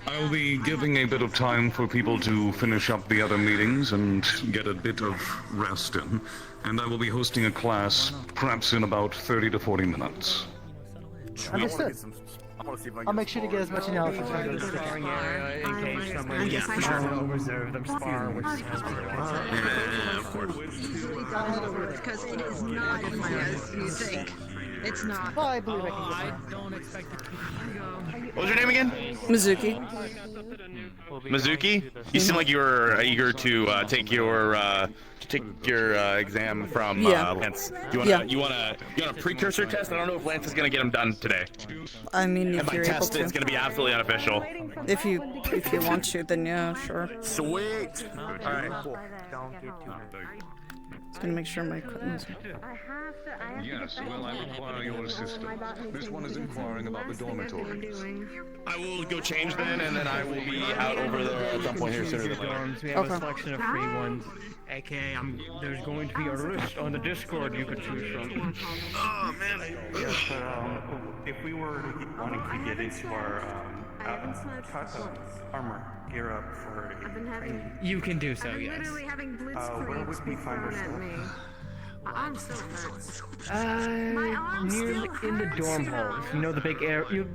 I'll be giving a bit of time for people to finish up the other meetings and get a bit of rest in. And I will be hosting a class perhaps in about 30 to 40 minutes. Understood. I'll make sure to get as much analysis from The this. sparring area in case someone gets to reserve them spar, which Because it is not easy as you think. It's not. Well, I believe I can I don't expect it to be. What was your name again? Mizuki. Mizuki? You seem like you were eager to take your exam from Lance. You want a precursor test? I don't know if Lance is gonna get them done today. I mean, And if by you're able test, to. it's gonna be absolutely unofficial. If you want to, then yeah, sure. Sweet. All right. Cool. Just gonna make sure my equipment's. Yes, well, I require your assistance. This one is inquiring about the dormitory. I will go change then, and then I will be out over there at some point here sooner than later. dorms. We have a selection of free ones. AKA, there's going to be a list on the Discord you could choose from. Oh man. Yes, but if we were wanting to get into our armor gear up for training, You can do so, yes. where would we find ourselves? I'm so hurt. Near in the dorm halls. You know the big area. You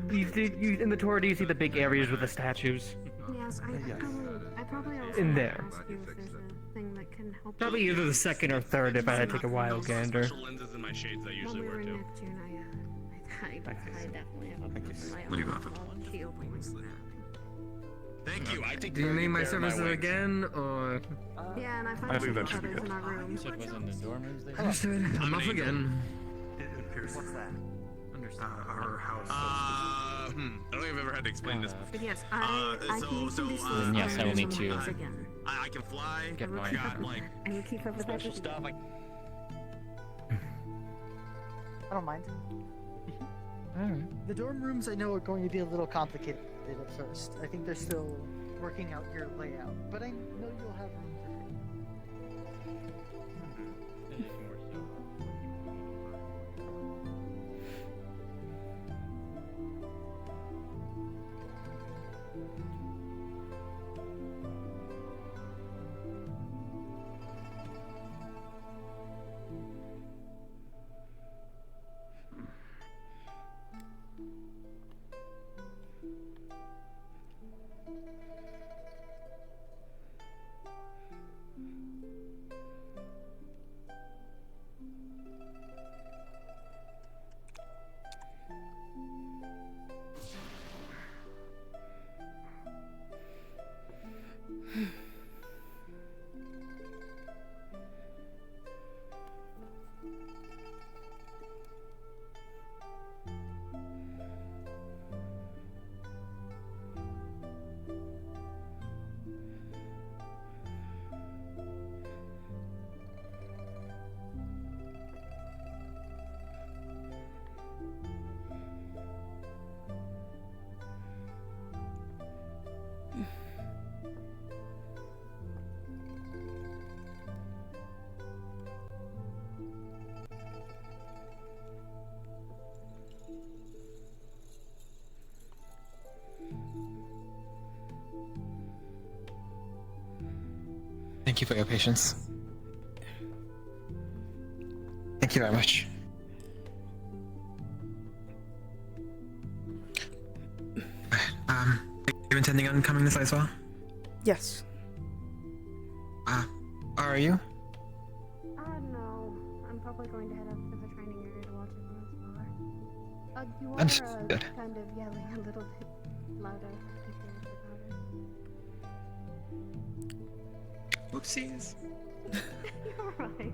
in the tour. Do you see the big areas with the statues? Yes, I probably also In there. ask you if there's a thing that can help. Probably either the second or third if I had to take a wild gander. lenses and my shades I When usually we wear were in too. Neptune, I definitely have a my What do you got? shield. Thank you. I take Do you very need my good care of my services wings. again, or? Yeah, and I I find think that some should be others good. in our room. So it was in the dorm rooms they Understood. I'm off again. What's that? Understood. Our house. I don't think I've ever had to explain this. But yes, I can use some Then yes, I will need to again. I can fly. get I mine. got like And you keep up with special everything. stuff. Like I don't mind. Alright. The dorm rooms I know are going to be a little complicated at first. I think they're still working out your layout, but I know you'll have room for Thank you for your patience. Thank you very much. Are you intending on coming this way as well? Yes. Are you? No. I'm probably going to head up to the training area to watch everyone smaller. You are Understood. kind of yelling a little bit louder. Oopsies. You're right.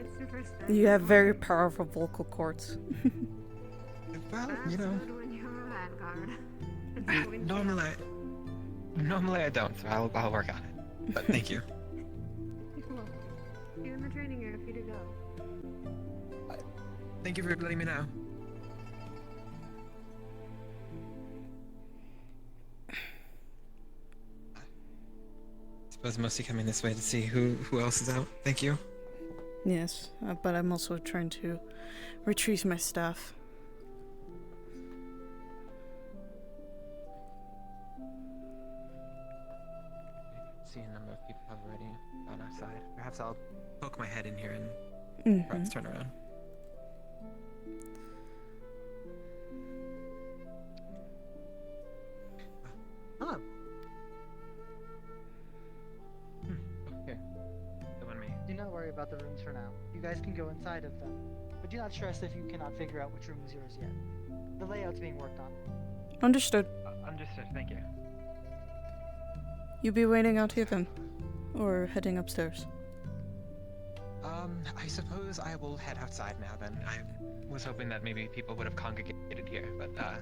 It's super stressful. You have very powerful vocal cords. Well, you know. That's good when you're a vanguard. Normally I don't, so I'll work on it. But thank you. You're in the training area if you to go. Thank you for letting me know. I suppose mostly coming this way to see who else is out. Thank you. Yes, but I'm also trying to retrieve my staff. See a number of people have already gone outside. Perhaps I'll poke my head in here and perhaps turn around. Hello. Here. Come on me. Do not worry about the rooms for now. You guys can go inside of them. But do not stress if you cannot figure out which room is yours yet. The layout's being worked on. Understood. Understood, thank you. You be waiting out here then? Or heading upstairs? I suppose I will head outside now then. I was hoping that maybe people would have congregated here, but I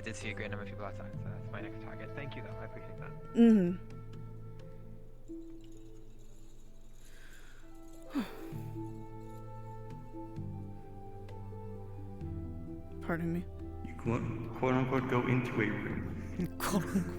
did see a great number of people outside, so that's my next target. Thank you though, I appreciate that. Mm-hmm. Pardon me. You quote unquote go into a room. Quote unquote.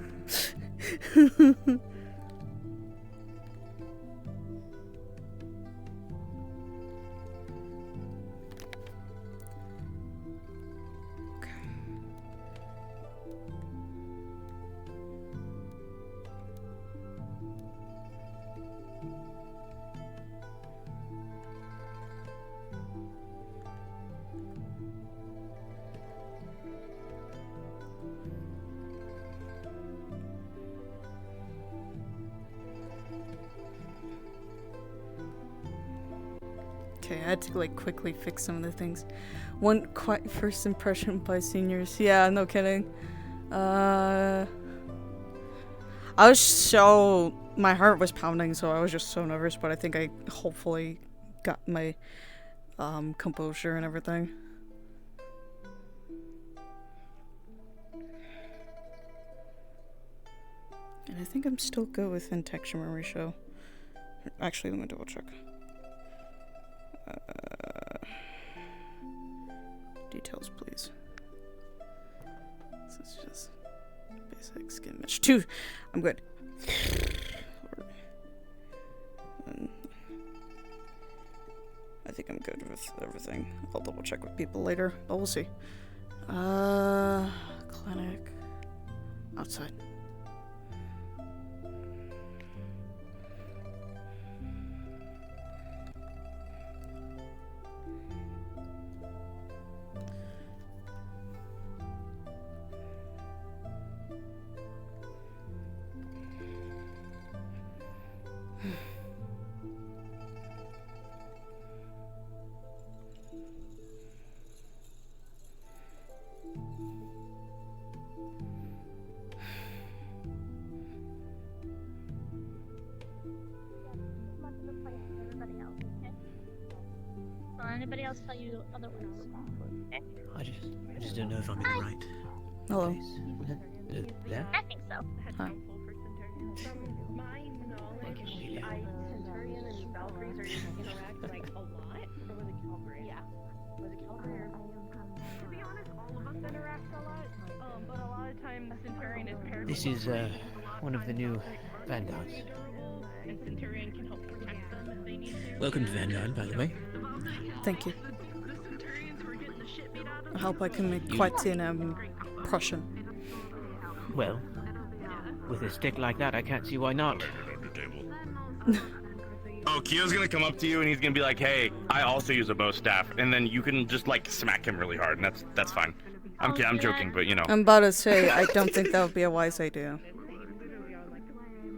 Okay, I had to like quickly fix some of the things. One quite first impression by seniors. Yeah, no kidding. I was so, my heart was pounding, so I was just so nervous, but I think I hopefully got my composure and everything. And I think I'm still good with in-texture memory show. Actually, let me double check. Details, please. This is just basic skin mesh. 2! I'm good. I think I'm good with everything. I'll double check with people later, but we'll see. Clinic. Outside. Anybody else tell you otherwise? Okay. I just don't know if I'm in the right Hello. place. There? I think so. Hi. From my knowledge, Centurion and Valkyries are gonna interact like a lot. Or was it Calvary? Yeah. Was it Calvary? To be honest, all of us interact a lot. But a lot of times Centurion is paired This with is one of the new Vanguards. and Centurion can help protect them if they need to. Welcome to Vanguard, by the way. Thank you. I hope I can make quite an Prussian. Well, with a stick like that, I can't see why not. Oh, Kyo's gonna come up to you and he's gonna be like, "Hey, I also use a bow staff," and then you can just like smack him really hard, and that's fine. I'm joking, but you know. I'm about to say, I don't think that would be a wise idea.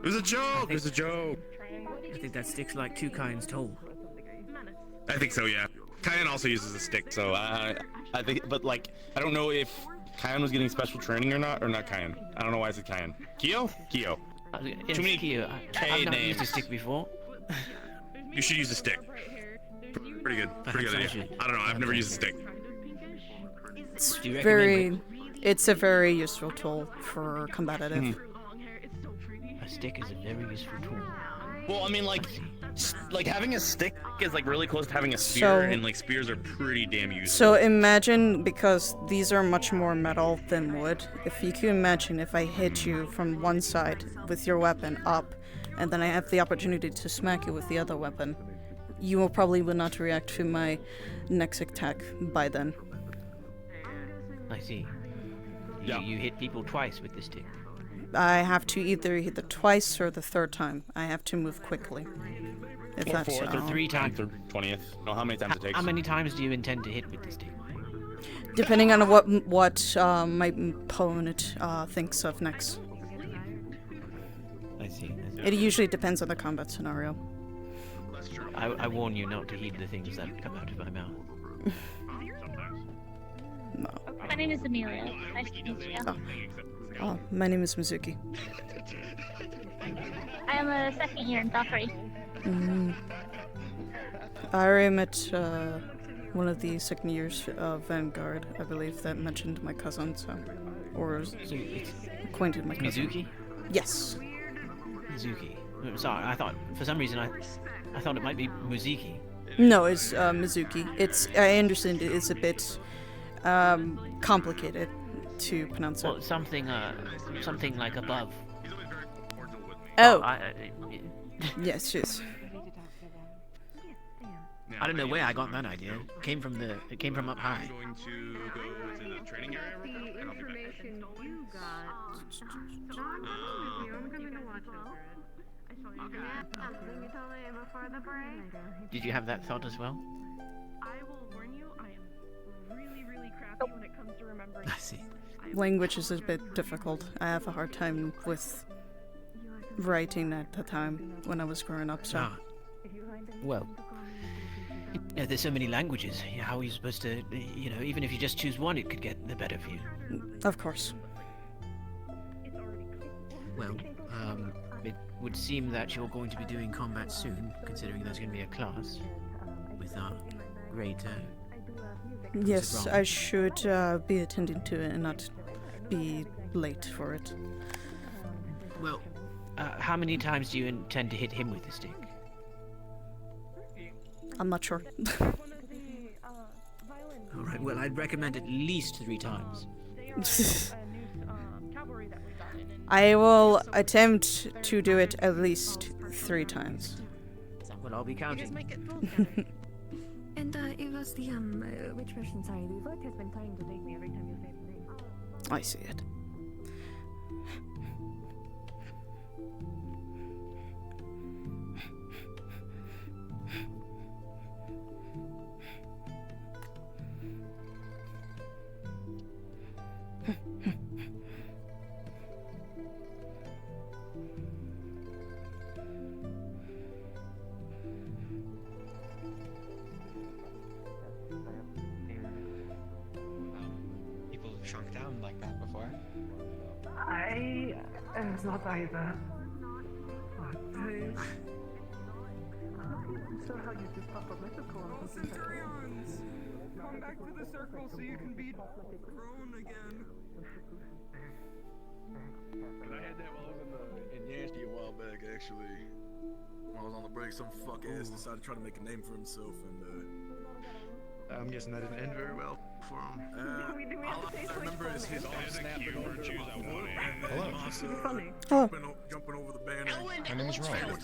It was a joke. It was a joke. I think that stick's like 2 kinds tall. I think so, yeah. Kyan also uses a stick, so I think, but like, I don't know if Kyan was getting special training or not Kyan. I don't know why I said Kyan. Kyo? Kyo. Too many Kyo. I've not used a stick before. You should use a stick. Pretty good. Pretty good idea. I don't know. I've never used a stick. It's a very useful tool for combative. A stick is a very useful tool. Well, I mean, like having a stick is like really close to having a spear, and like spears are pretty damn useful. So imagine, because these are much more metal than wood, if you can imagine if I hit you from one side with your weapon up, and then I have the opportunity to smack you with the other weapon, you will probably not react to my next attack by then. I see. You hit people twice with the stick. I have to either hit it twice or the third time. I have to move quickly. If Or that's fourth, or 3 times, or 20th. No, how many times it takes? How many times do you intend to hit with the stick? depending on what my opponent thinks of next. I see. It usually depends on the combat scenario. I warn you not to heed the things that come out of my mouth. No. My name is Amelia. Nice to meet you. Oh, my name is Muzuki. I am a second year in Valkyrie. I already met one of the second years of Vanguard, I believe, that mentioned my cousin, or acquainted my cousin. Mizuki? Yes. Mizuki. Sorry, I thought, for some reason, I thought it might be Muzuki. No, it's Mizuki. I understand it's a bit complicated to pronounce Well, it. something like above. Oh. Yes. I don't know where I got that idea. It came from up high. Going to go to the training area. Did you have that thought as well? I will warn you, I am really, really crappy when it comes to remembering. I see. Language is a bit difficult. I have a hard time with writing at the time when I was growing up, so... Well, there's so many languages. How are you supposed to, even if you just choose one, it could get the better for you. Of course. Well, it would seem that you're going to be doing combat soon, considering there's going to be a class with our great... Yes, I should be attending to it and not be late for it. Well, how many times do you intend to hit him with the stick? I'm not sure. Alright, well, I'd recommend at least 3 times. I will attempt to do it at least 3 times. Well, I'll be counting. And it was the which version? Sorry, the vote has been trying to take me every time you say the name. I see it. People have shrunk down like that before. I am not either. Centurions! Come back to the circle so you can be grown again. I had that while I was in Yankee a while back, actually. When I was on the break, some fuck ass decided to try to make a name for himself, and I'm guessing that didn't end very well for him. All I remember is his arm snapping over the Hello. jumping over the banner. My name is Ron.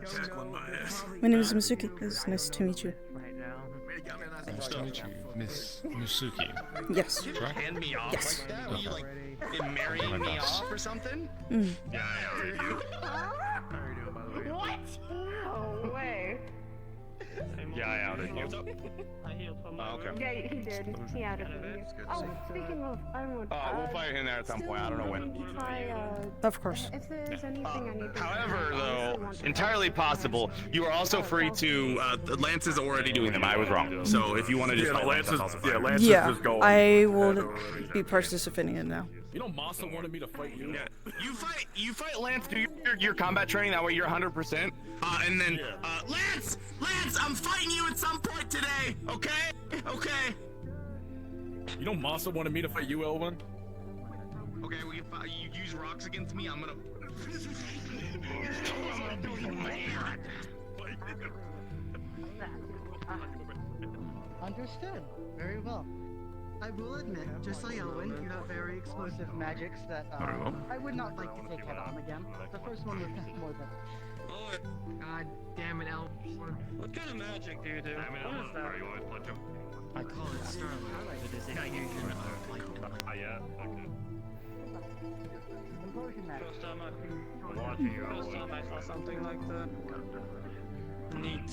Tackling my ass. My name is Muzuki. It's nice to meet you. Nice to meet you, Miss Muzuki. Yes. Right? Hand me off Yes. like that? Are you like marrying me off or something? Mm. Yeah, I do. How are you doing, by the way? What? Yeah, I outed you. I healed from my Oh, okay. Yeah, he did. He added me. Oh, speaking of, I don't know. We'll fight in there at some point. I don't know when. Of course. If there's anything I need to However, though, entirely possible, you are also free to. Lance is already doing them. I was wrong. So if you want to just fight Lance, that's also fine. Lance is just going. I will be participating in now. You know, Masa wanted me to fight you. Yeah. You fight Lance. Do your combat training. That way you're 100%. And then Lance, I'm fighting you at some point today. Okay. You know, Masa wanted me to fight you, Elvin. Okay. Well, you use rocks against me. I'm gonna. Understood. Very well. I will admit, just like Elwin, you have very explosive magics that I would not like to take head on again. The first one was more than. God damn it, Elvin. What kind of magic do you do? What is that? I call it Starlight. It is a fusion of light and light. First time I saw something like that. Neat.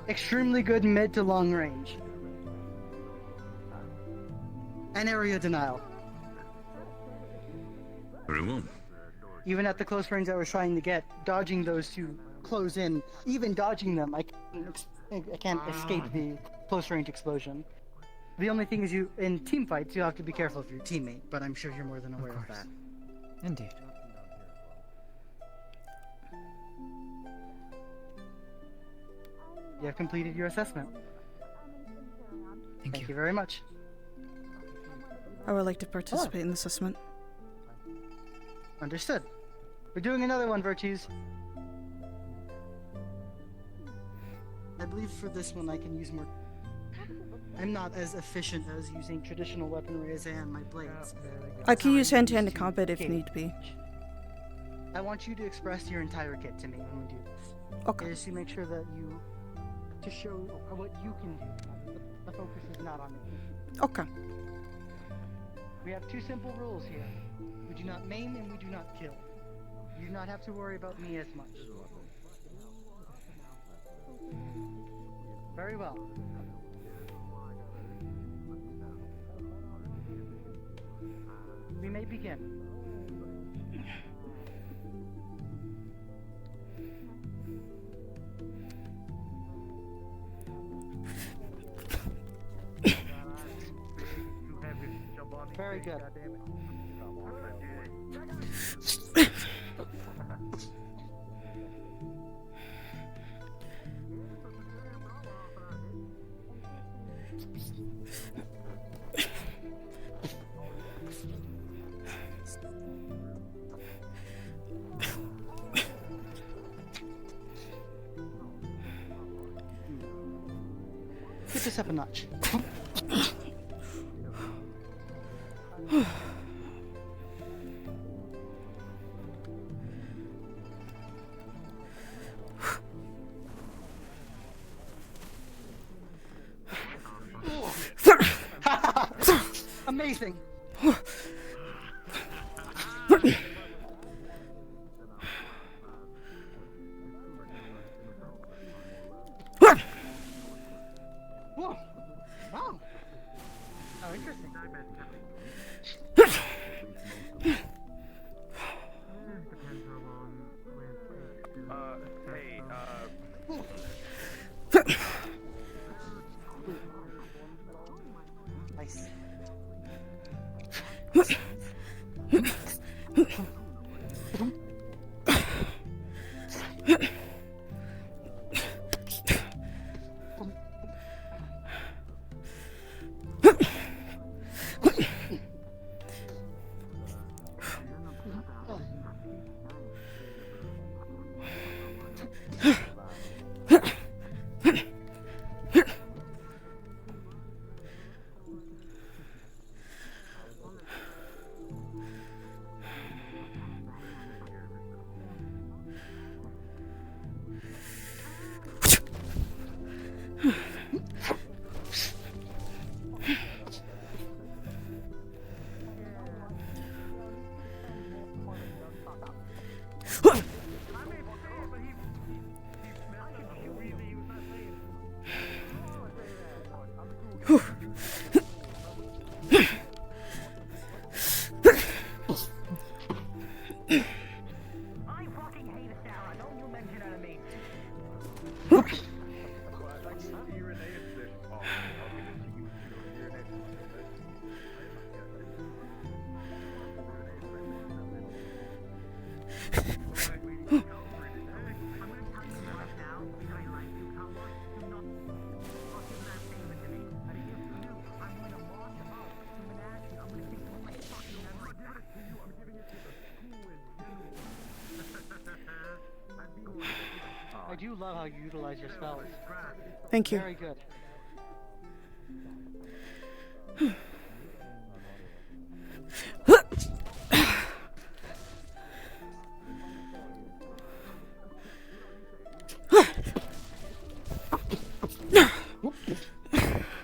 Extremely good mid to long range. And area denial. Very well. Even at the close range I was trying to get, dodging those to close in, even dodging them, I can't escape the close range explosion. The only thing is in team fights, you have to be careful of your teammate, but I'm sure you're more than aware of that. Indeed. You have completed your assessment. Thank you very much. I would like to participate in the assessment. Understood. We're doing another one, Virtues. I believe for this one I can use more. I'm not as efficient as using traditional weaponry as I am my blades. I can use hand-to-hand combat if need be. I want you to express your entire kit to me when we do this. Okay. Just to make sure that to show what you can do. The focus is not on me. Okay. We have two simple rules here. We do not maim and we do not kill. You do not have to worry about me as much. Very well. We may begin. Very good. Get this up a notch. Amazing. Whoa! Wow! Oh, interesting. Nice. do love how you utilize your spells. Thank you. Very good.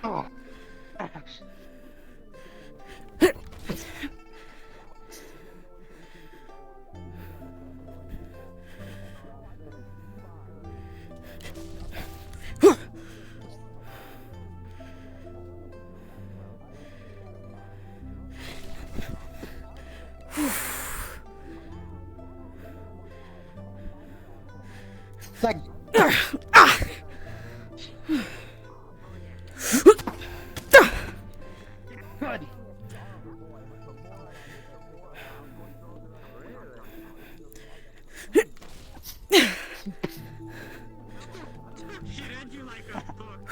Oh. Like, good. She read you like a book.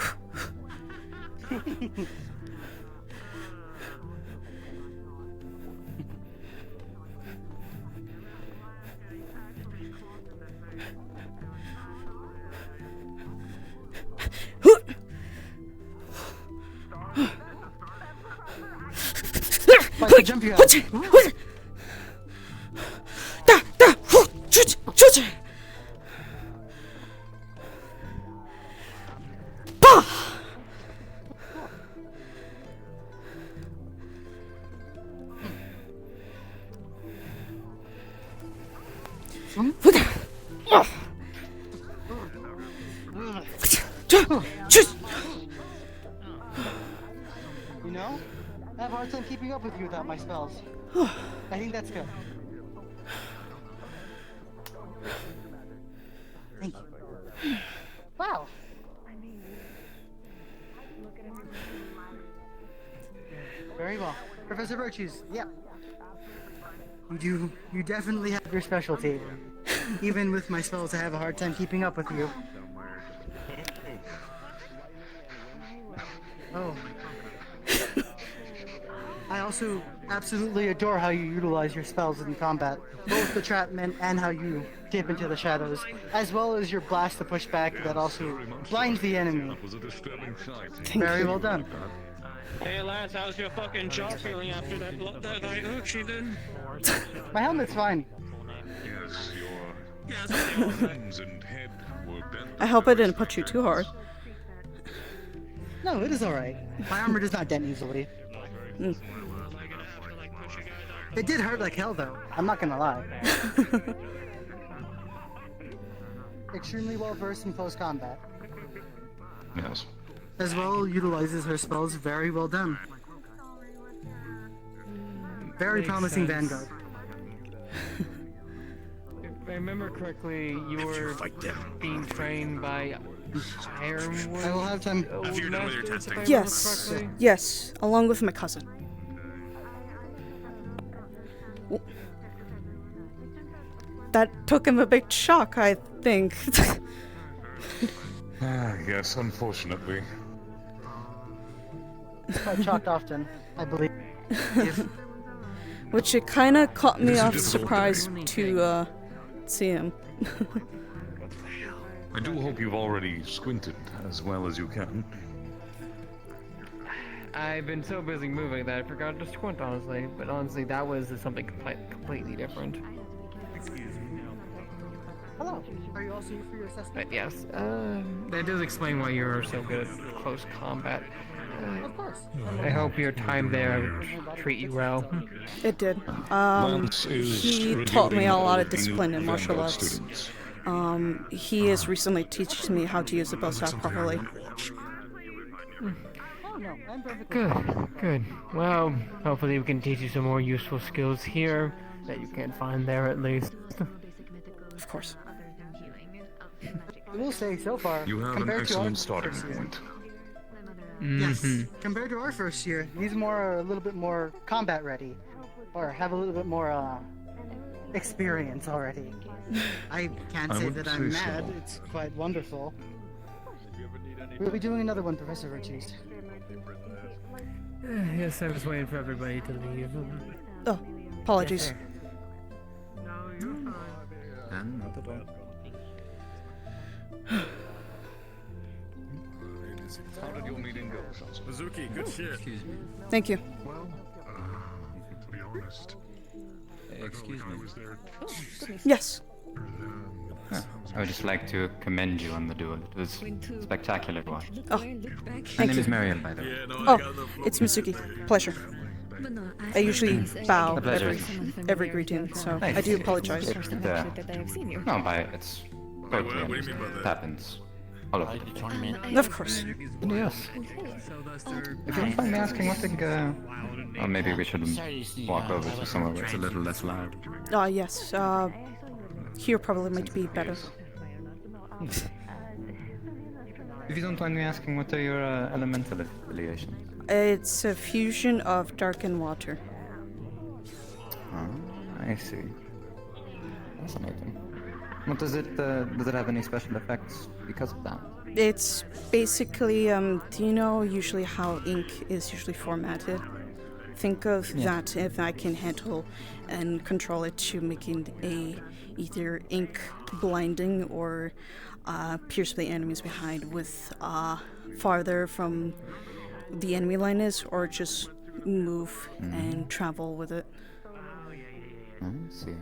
Like the jump you have. You know, I have a hard time keeping up with you without my spells. I think that's good. Thank you. Wow. Very well. Professor Virtues, yeah. You definitely have your specialty. Even with my spells, I have a hard time keeping up with you. Oh. I also absolutely adore how you utilize your spells in combat. Both the trapment and how you dip into the shadows, as well as your blast to push back that also blinds the enemy. Very well done. Hey lads, how's your fucking jaw feeling after that night hook she did? My helmet's fine. I hope I didn't put you too hard. No, it is alright. My armor does not dent easily. It did hurt like hell though, I'm not gonna lie. Extremely well versed in close combat. Yes. As well utilizes her spells very well done. Very Makes promising sense. Vanguard. If I remember correctly, you were being trained by Ironwood. I will have time. Yes, yes, along with my cousin. That took him a big shock, I think. Yes, unfortunately. It's quite shocked often, I believe. Which it kind of caught me It is a off difficult surprise to see him. I do hope you've already squinted as well as you can. I've been so busy moving that I forgot to squint, honestly. But honestly, that was something completely different. Hello. Are you also here for your assessment? But yes, that does explain why you're so good at close combat. Of course. I hope your time there would treat you well. It did. Lance is He taught me a lot of reviewing discipline in new martial Vanguard arts. students. He is recently teaching me how to use the bow staff properly. Oh no, I'm perfectly Good, good. Well, hopefully we can teach you some more useful skills here that you can't find there at least. Of course. I will say so far, You have an compared to our excellent starting first year- point. Yes, compared to our first year, he's a little bit more combat ready, or have a little bit more experience already. I can't I say would that I'm say so. mad. It's quite wonderful. We'll be doing another one, Professor Virtues. Yes, I was waiting for everybody to leave. Oh, apologies. And not at all. How did your meeting go? Muzuki, good shit. Excuse me. Thank you. Well, to be honest, Excuse me. Yes. I would just like to commend you on the duel. It was spectacular to watch. Oh, My thank name you. is Mariel, by the way. Oh, it's Muzuki. Pleasure. I usually bow The pleasure every greeting, so Nice. I do apologize. No, but it's totally understandable. It happens. All of it. Of course. Yes. If you don't mind me asking, what did oh, maybe we should walk over to somewhere where it's a little less loud. Yes. Here probably might be better. If you don't mind me asking, what are your elemental affiliations? It's a fusion of dark and water. Oh, I see. Fascinating. What does it have any special effects because of that? It's basically, do you know usually how ink is usually formatted? Think of that if I can handle and control it to making either ink blinding or pierce the enemies behind with farther from the enemy line is, or just move and travel with it. I see.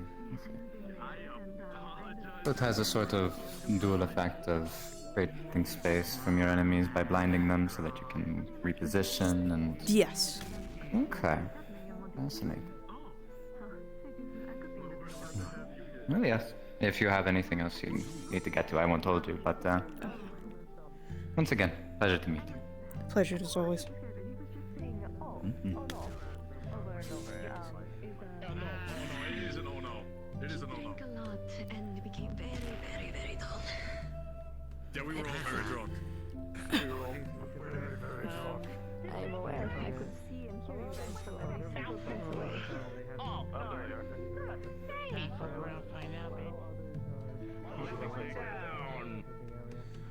So it has a sort of dual effect of creating space from your enemies by blinding them so that you can reposition and... Yes. Okay. Fascinating. Well, yes. If you have anything else you need to get to, I won't hold you, but once again, pleasure to meet you. Pleasure as always. Mm-hmm. It is an oh-no. It is an oh-no. A lot and became very, very, very dull. Yeah, we were all very drunk. We were all very, very drunk. I'm aware. I could see and hear you guys from every single place away. Oh,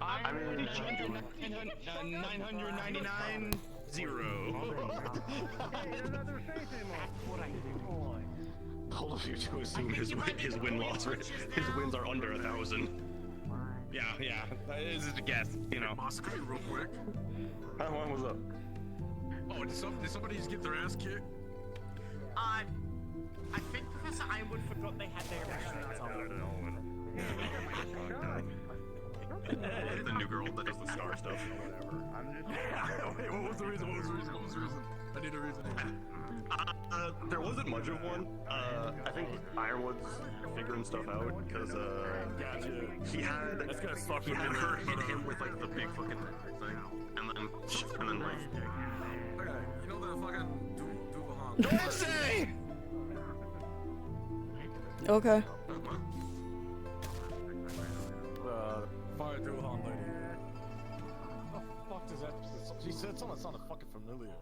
I'm pretty sure 999 0. All of you to assume his win-loss rate. His wins are under 1,000. Yeah. This is a guess, you know. Moscow, real quick. What was up? Oh, did somebody just get their ass kicked? I think Professor Ironwood forgot they had their restaurants on. The new girl that does the star stuff. Wait, what was the reason? I need a reason. There wasn't much of one. I think Ironwood's figuring stuff out because he had her hit him with like the big fucking thing, and then like. Okay, you know that fucking Don't say. Okay. Fire Duhan lady. What the fuck does that? She said something that sounded fucking familiar.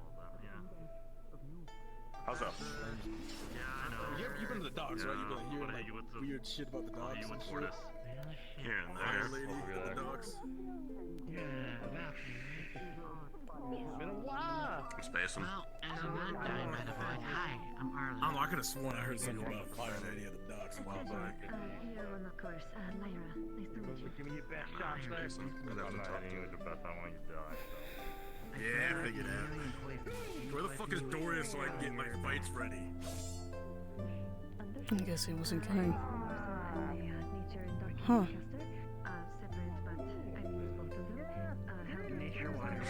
How's that? Yeah, I know. You've been to the docks, right? You've been hearing like weird shit about the docks and shit. Here and Fire there. lady at the docks. It's been a while. I'm spacing. Well, as a non-dying metaphor, hi, I'm Arlen. I don't know, I could have sworn I heard something about Fire Lady at the docks a while back. Here one, of course. Lyra, nice to meet you. Give me your best shot, man. I'm not hitting you with the best I want you to die, so. Yeah, I figured that. Where the fuck is Dorian so I can get my fights ready? I guess he wasn't kidding. Nature and dark Huh. separate, but I use both of them. How do Nature water.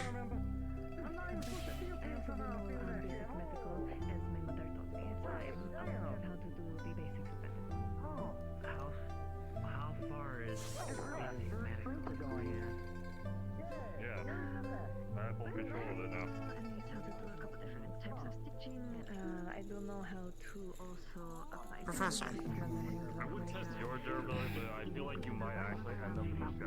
I also do basic medical as my mother taught me, so I'm aware of how to do the basics of medicine. How far is basic medical? Yeah, I have full control of it now. At least how to do a couple different types of stitching. I don't know how to also apply. Professor. I would test your durability, but I feel like you might actually end up with this guy.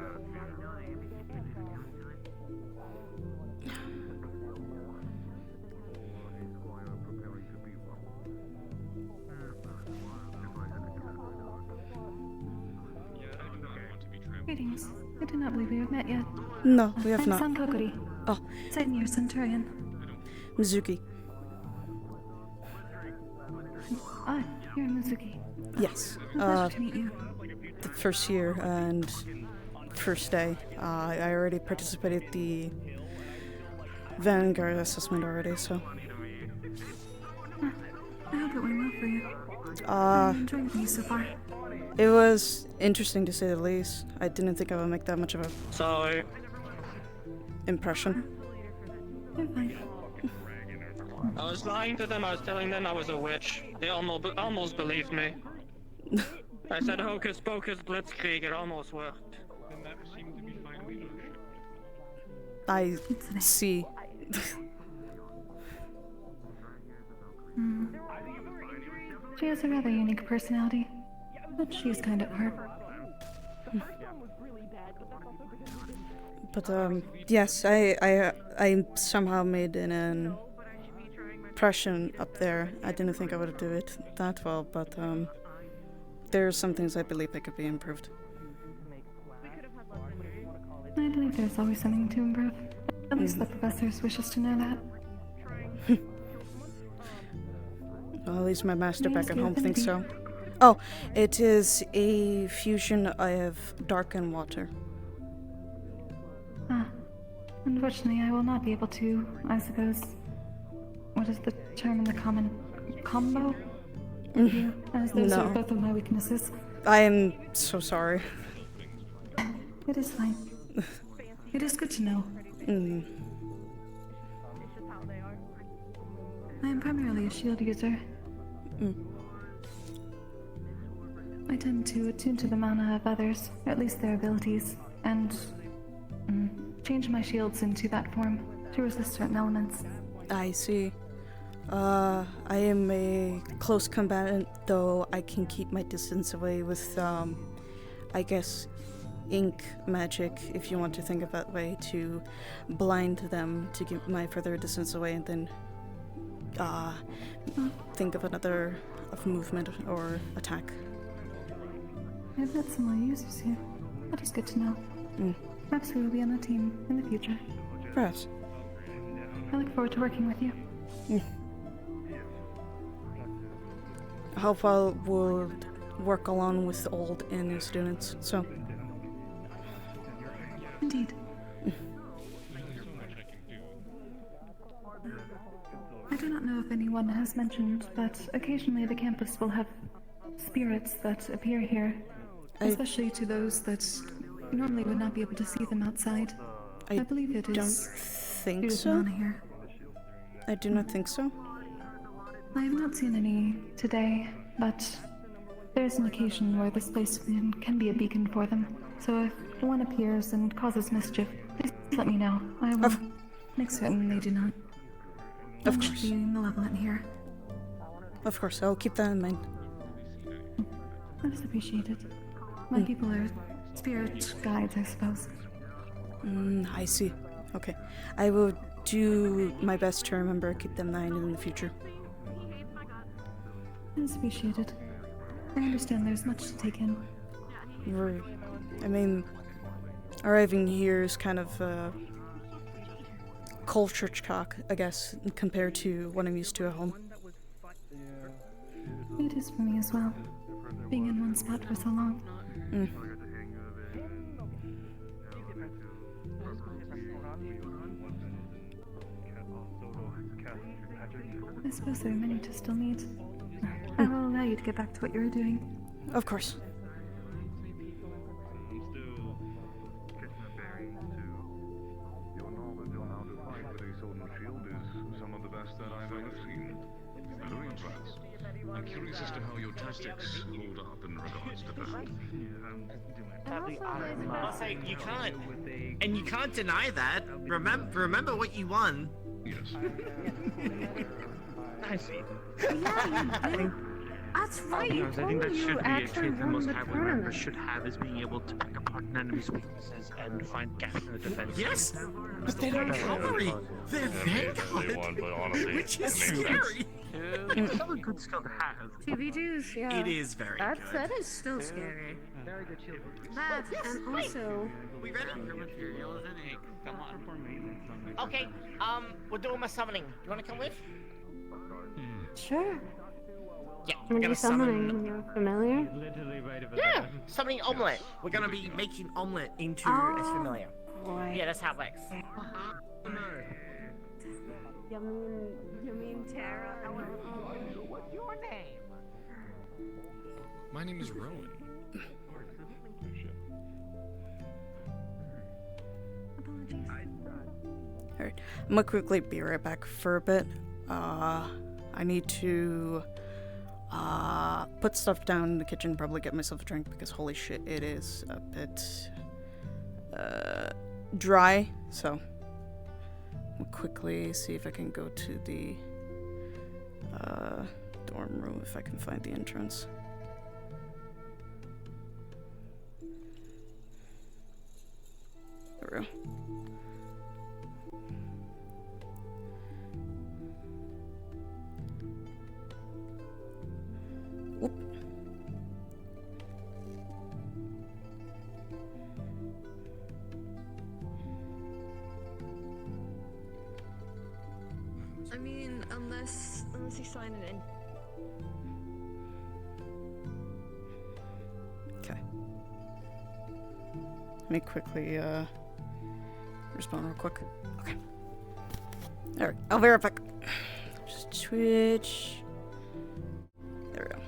Greetings. I do not believe we have met yet. No, we have I'm not. Sankokuri. Oh. Senior Centurion. Muzuki. Ah, you're Muzuki. Yes. Pleasure to meet you. The first year, and first day. I already participated the Vanguard assessment already, so. I hope it went well for you. Uh, Enjoying things so far. it was interesting to say the least. I didn't think I would make that much of a Sorry. impression. You're fine. I was lying to them. I was telling them I was a witch. They almost believed me. I said hocus pocus blitzkrieg. It almost worked. I see. She has a rather unique personality, but she's kind at heart. But yes, I somehow made an impression up there. I didn't think I would do it that well, but there are some things I believe that could be improved. I believe there's always something to improve. At least the professors wish us to know that. Well, at least my master May I back ask at your home thinks so. affinity? Oh, it is a fusion of dark and water. Ah, unfortunately, I will not be able to, I suppose. What is the term in the common combo? With you, as those are No. both of my weaknesses. I am so sorry. It is fine. It is good to know. I am primarily a shield user. I tend to attune to the mana of others, or at least their abilities, and change my shields into that form to resist certain elements. I see. I am a close combatant, though I can keep my distance away with, I guess, ink magic, if you want to think of that way, to blind them to keep my further distance away, and then think of another movement or attack. I've met some more users here. That is good to know. Perhaps we will be on a team in the future. Perhaps. I look forward to working with you. I hope I will work along with old and new students, so. Indeed. I do not know if anyone has mentioned, but occasionally the campus will have spirits that appear here, especially to those that normally would not be able to see them outside. I believe it is. Don't think due to so. mana here. I do not think so. I have not seen any today, but there's an occasion where this place can be a beacon for them. So if one appears and causes mischief, please let me know. I will make certain they do not. Of I course. should be malevolent here. Of course, I'll keep that in mind. That is appreciated. My people are spirit guides, I suppose. I see. Okay. I will do my best to remember, keep them in mind in the future. That is appreciated. I understand there's much to take in. I mean, arriving here is kind of culture shock, I guess, compared to what I'm used to at home. It is for me as well, being in one spot for so long. I suppose there are many to still meet. I will allow you to get back to what you were doing. Of course. Some of the best that I've ever seen. Very impressed. I'm curious as to how your tactics hold up in regards to that. I'll say you can't, and you can't deny that. Remember what you won. Yes. I see. That's right. I think that should be a trait that most highway members should have, is being able to pick apart an enemy's weaknesses and find gaps in the defense. Yes, but they don't cavalry. They're vanguard, which is scary. It's still a good skill to have. TVDs, yeah. It is very good. That is still scary. Very good shield. That, and also... We read material, isn't it? Come on. Okay, we're doing my summoning. You wanna come with? Sure. Yeah, What we're are gonna you summoning? You're familiar? Literally right over Yeah, there. summoning omelet. We're gonna be making omelet into a familiar. Boy. Yeah, that's how it works. You mean Tara? What's your name? My name is Rowan. Alright, I'm gonna quickly be right back for a bit. I need to put stuff down in the kitchen, probably get myself a drink because holy shit, it is a bit dry. So I'll quickly see if I can go to the dorm room if I can find the entrance. There we go. I mean, unless you sign it in. Okay. Let me quickly respond real quick. Okay. Alright, I'll be right back. Just switch. There we go.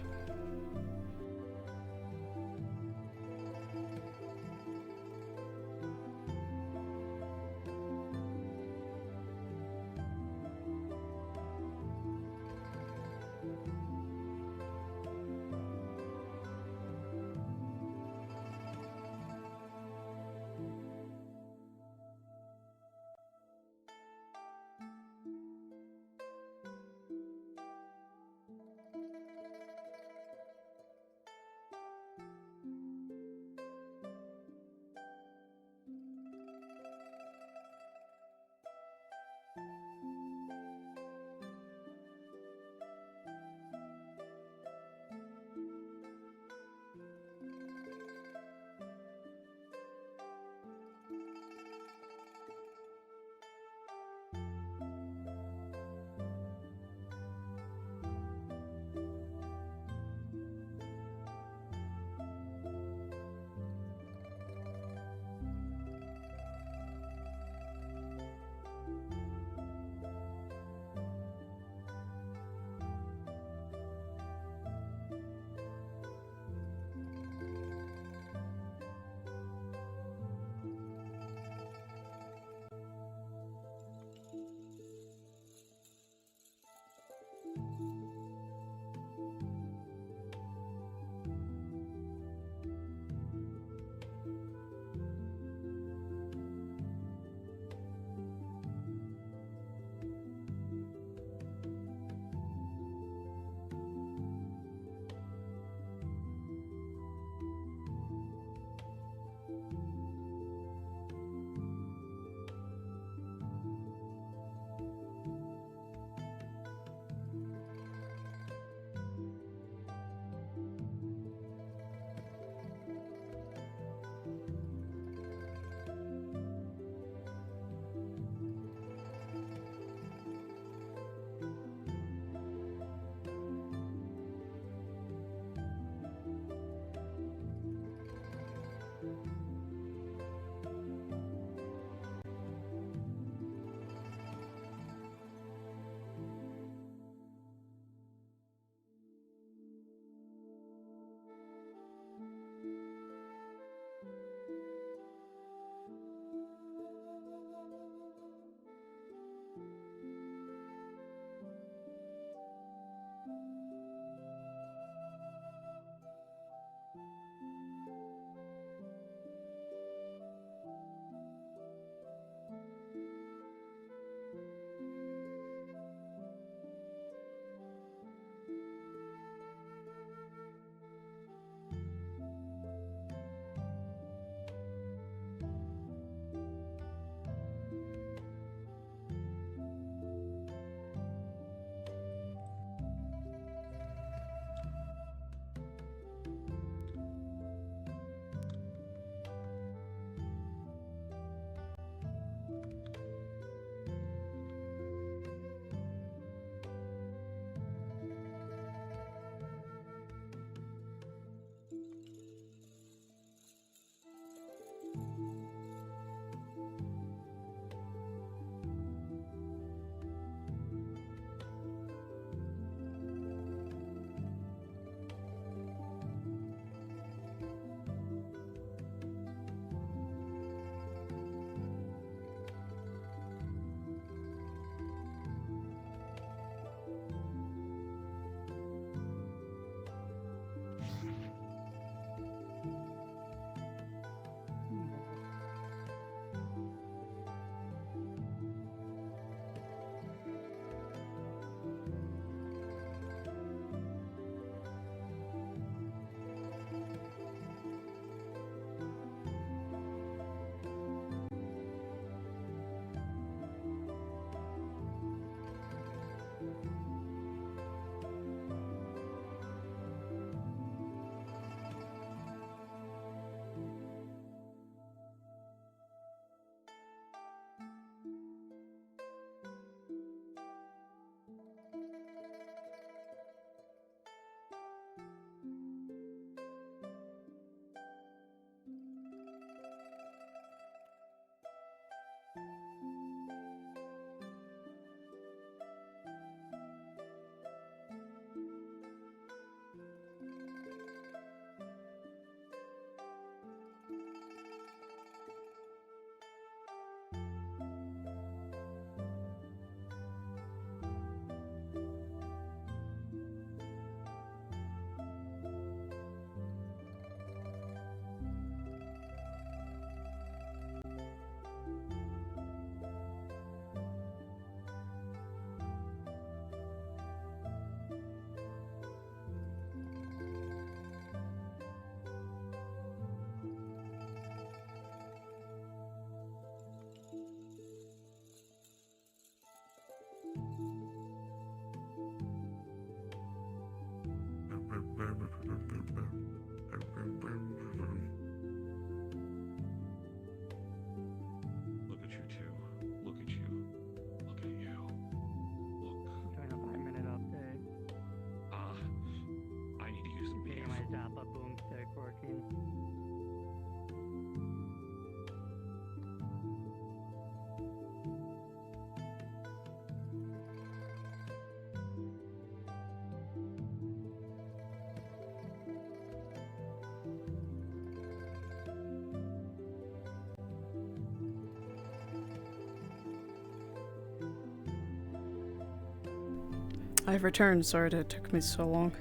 I've returned. Sorry that it took me so long.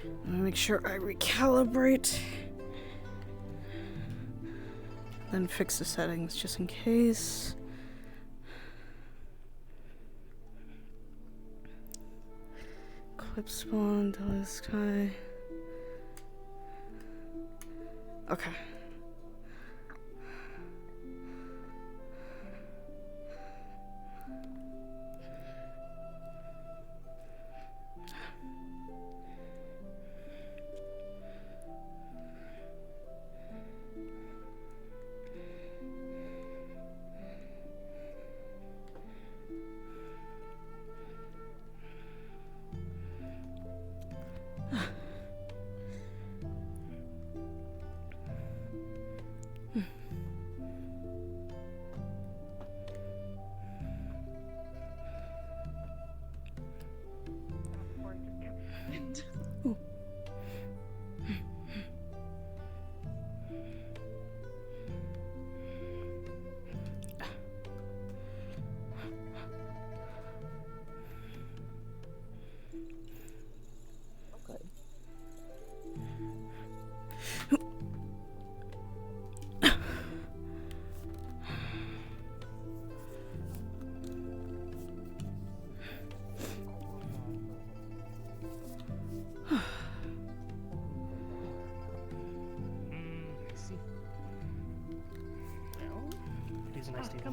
Let me make sure I recalibrate. Then fix the settings just in case. Clip spawn, delete sky. Okay.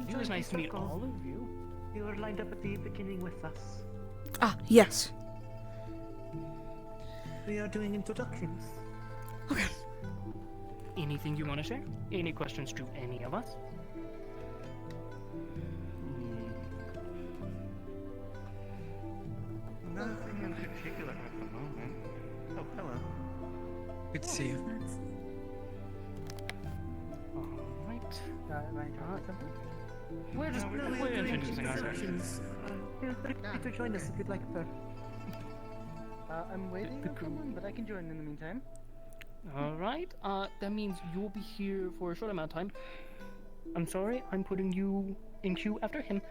It was nice to meet all of you. You were lined up at the beginning with us. Ah, yes. We are doing introductions. Okay. Anything you want to share? Any questions to any of us? Nothing in particular at the moment. Oh, hello. Good to see you. Alright. We're just we're introducing ourselves. Feel free to join us if you'd like, sir. I'm waiting for someone, but I can join in the meantime. Alright, that means you'll be here for a short amount of time. I'm sorry, I'm putting you in queue after him.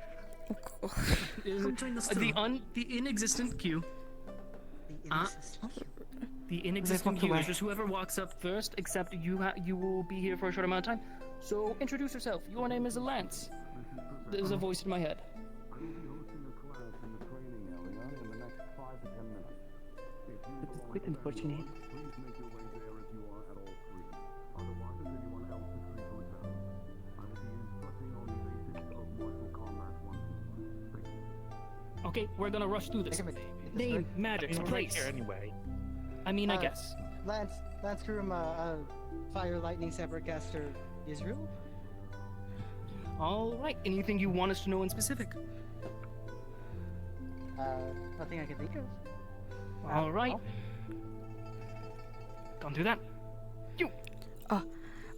The inexistent queue. The inexistent queue is just whoever walks up first, except you will be here for a short amount of time. So introduce yourself. Your name is Lance. There's a voice in my head. It's quite unfortunate. Okay, we're gonna rush through this. Name, magic, place. Here anyway. I mean, I guess. Lance Kurum, Fire Lightning Sabercaster Israel? Alright, anything you want us to know in specific? Nothing I can think of. Alright. Don't do that. You!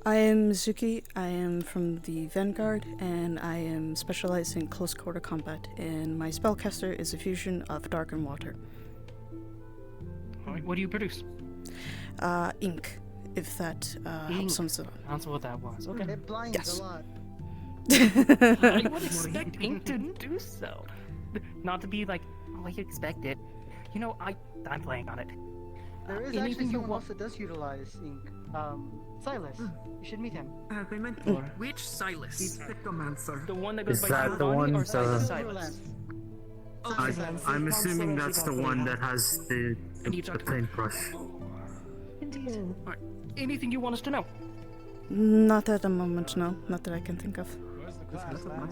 I am Muzuki. I am from the Vanguard, and I am specialized in close quarter combat, and my spellcaster is a fusion of dark and water. Alright, what do you produce? Ink, if that helps some sort. That's what that was. Okay. It blinds a lot. I would expect Ink to do so. Not to be like, oh, you expect it. You know, I'm playing on it. There is actually someone else that does utilize ink. Silas. You should meet him. My mentor. Which Silas? He's Pictomancer. The one that goes Is by that the one, or Silas? I'm assuming that's the one that has the paintbrush. Indeed. Alright. Anything you want us to know? Not at the moment, no. Not that I can think of.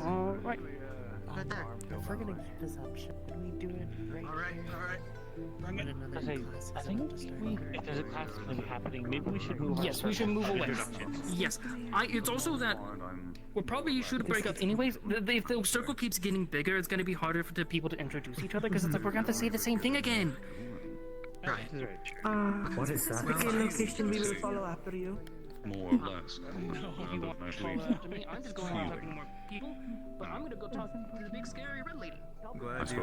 Alright. If we're gonna keep this up, should we do it right here? Alright. I think if there's a class going to be happening, maybe we should move on. Yes, we should move away. Yes. It's also that we probably should break up anyways. If the circle keeps getting bigger, it's going to be harder for the people to introduce each other because it's like we're going to have to say the same thing again. Right. What is that? Pick a location, we will follow after you. More or less. I'm just going around talking to more people, but I'm going to go talk to the big scary red lady. Glad you,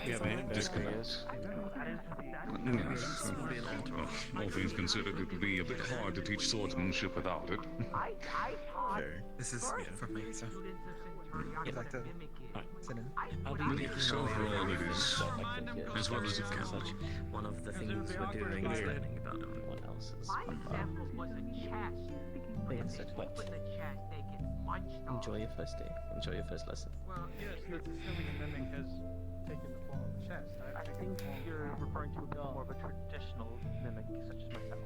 we have a disconnect. Yes. Well, all things considered, it would be a bit hard to teach swordsmanship without it. This is for me, so I'd like to sit in. So overall, it is as well as it can. One of the things we're doing is learning about everyone else's. Enjoy your first day. Enjoy your first lesson. Well, yes, the Sicilian mimic has taken the form of a chest. I think you're referring to more of a traditional mimic, such as myself.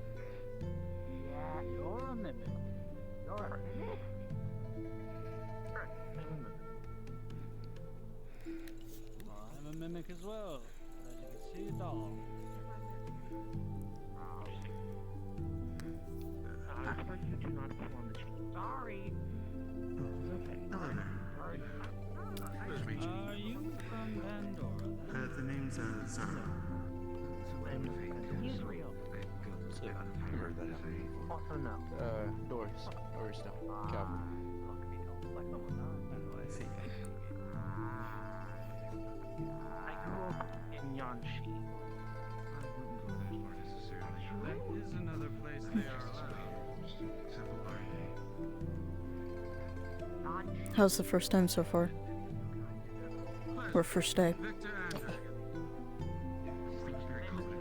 Yeah, you're a mimic. You're a mimic? Correct. I'm a mimic. Well, I'm a mimic as well. As you can see, a dog. I prefer you to not perform the change. Sorry. Are you from Pandora? The name's Zara. Israel. I heard that happen. Also no. Doris. Doris, no. Calvin. I see. I grew up in Yanshi. That is another place they are allowed. How's the first time so far? Or first day?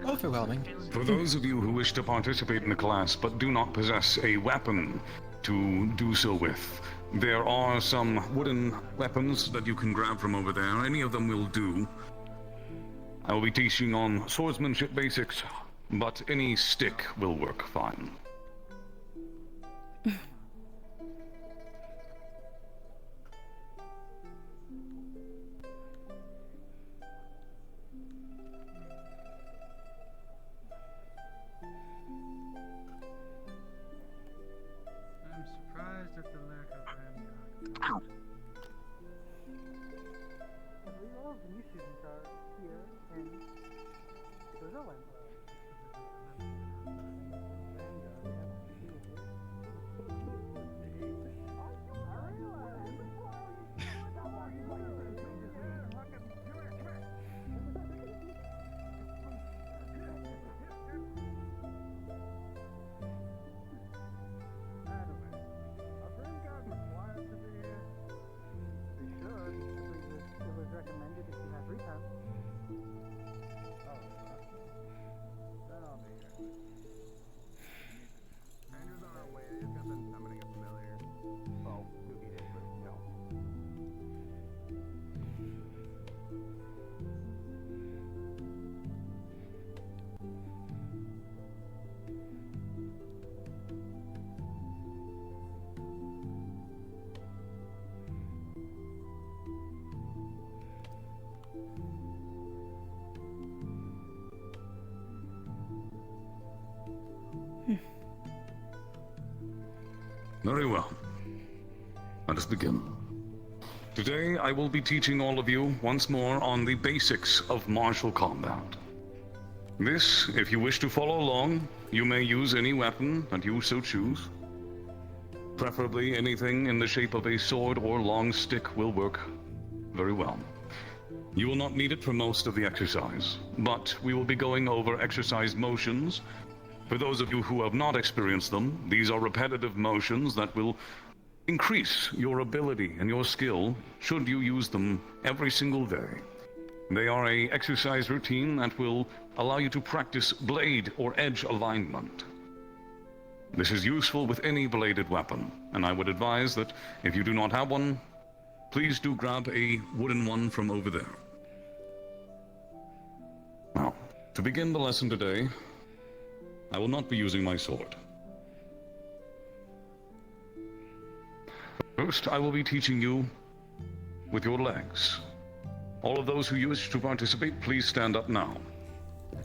Overwhelming. For those of you who wish to participate in the class but do not possess a weapon to do so with, there are some wooden weapons that you can grab from over there. Any of them will do. I will be teaching on swordsmanship basics, but any stick will work fine. I'm surprised at the lack of handguns. All of the new students are here in Switzerland. Recommended if you have free time. Then I'll be here. Andrew's on our way. I just got done summoning a familiar. Well, who he did, but no. Very well. Let us begin. Today, I will be teaching all of you once more on the basics of martial combat. This, if you wish to follow along, you may use any weapon that you so choose. Preferably anything in the shape of a sword or long stick will work very well. You will not need it for most of the exercise, but we will be going over exercise motions. For those of you who have not experienced them, these are repetitive motions that will increase your ability and your skill should you use them every single day. They are an exercise routine that will allow you to practice blade or edge alignment. This is useful with any bladed weapon, and I would advise that if you do not have one, please do grab a wooden one from over there. Now, to begin the lesson today, I will not be using my sword. First, I will be teaching you with your legs. All of those who wish to participate, please stand up now.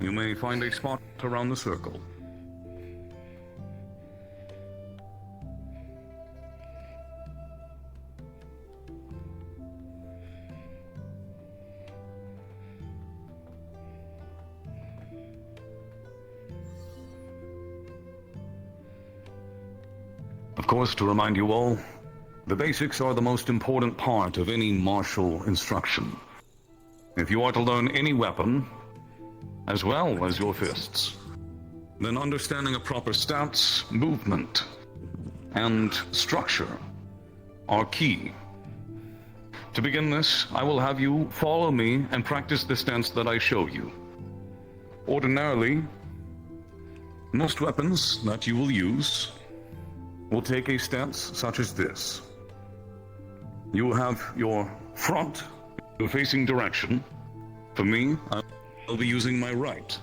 You may find a spot around the circle. Of course, to remind you all, the basics are the most important part of any martial instruction. If you are to learn any weapon, as well as your fists, then understanding a proper stance, movement, and structure are key. To begin this, I will have you follow me and practice the stance that I show you. Ordinarily, most weapons that you will use will take a stance such as this. You will have your front, your facing direction. For me, I'll be using my right.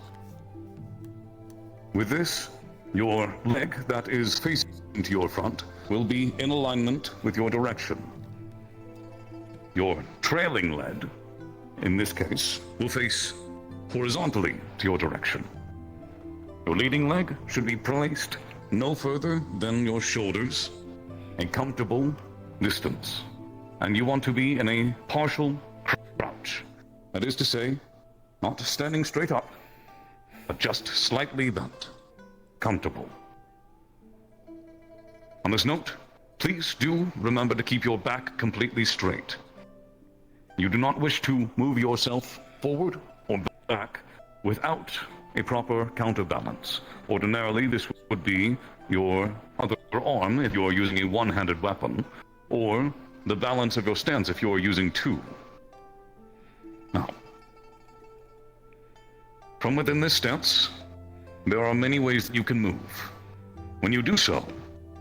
With this, your leg that is facing to your front will be in alignment with your direction. Your trailing leg, in this case, will face horizontally to your direction. Your leading leg should be placed no further than your shoulders, a comfortable distance. And you want to be in a partial crouch. That is to say, not standing straight up, but just slightly bent. Comfortable. On this note, please do remember to keep your back completely straight. You do not wish to move yourself forward or back without a proper counterbalance. Ordinarily, this would be your other arm if you are using a one-handed weapon, or the balance of your stance if you are using two. Now, from within this stance, there are many ways that you can move. When you do so,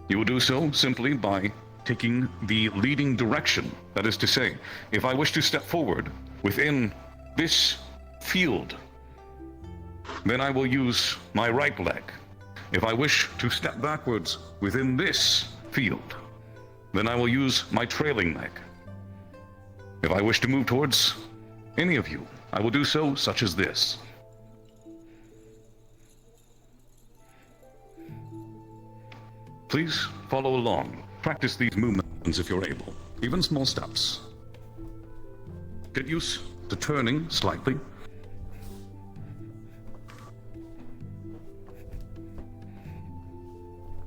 you will do so simply by taking the leading direction. That is to say, if I wish to step forward within this field, then I will use my right leg. If I wish to step backwards within this field, then I will use my trailing leg. If I wish to move towards any of you, I will do so such as this. Please follow along. Practice these movements if you're able, even small steps. Get used to turning slightly.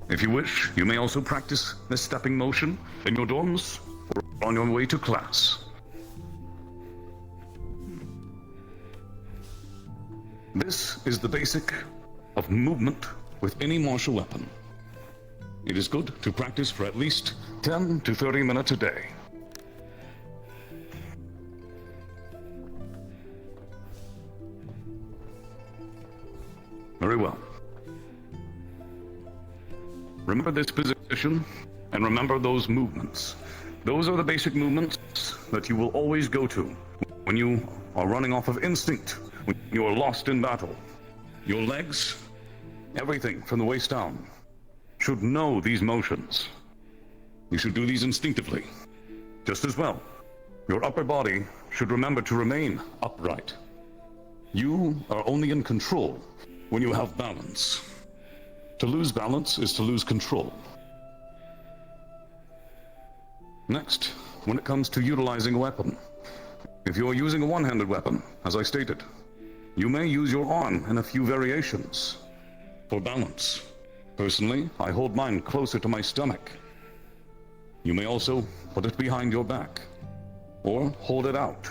If you wish, you may also practice this stepping motion in your dorms or on your way to class. This is the basic of movement with any martial weapon. It is good to practice for at least 10 to 30 minutes a day. Very well. Remember this position, and remember those movements. Those are the basic movements that you will always go to when you are running off of instinct, when you are lost in battle. Your legs, everything from the waist down, should know these motions. You should do these instinctively. Just as well, your upper body should remember to remain upright. You are only in control when you have balance. To lose balance is to lose control. Next, when it comes to utilizing a weapon, if you are using a one-handed weapon, as I stated, you may use your arm in a few variations for balance. Personally, I hold mine closer to my stomach. You may also put it behind your back, or hold it out.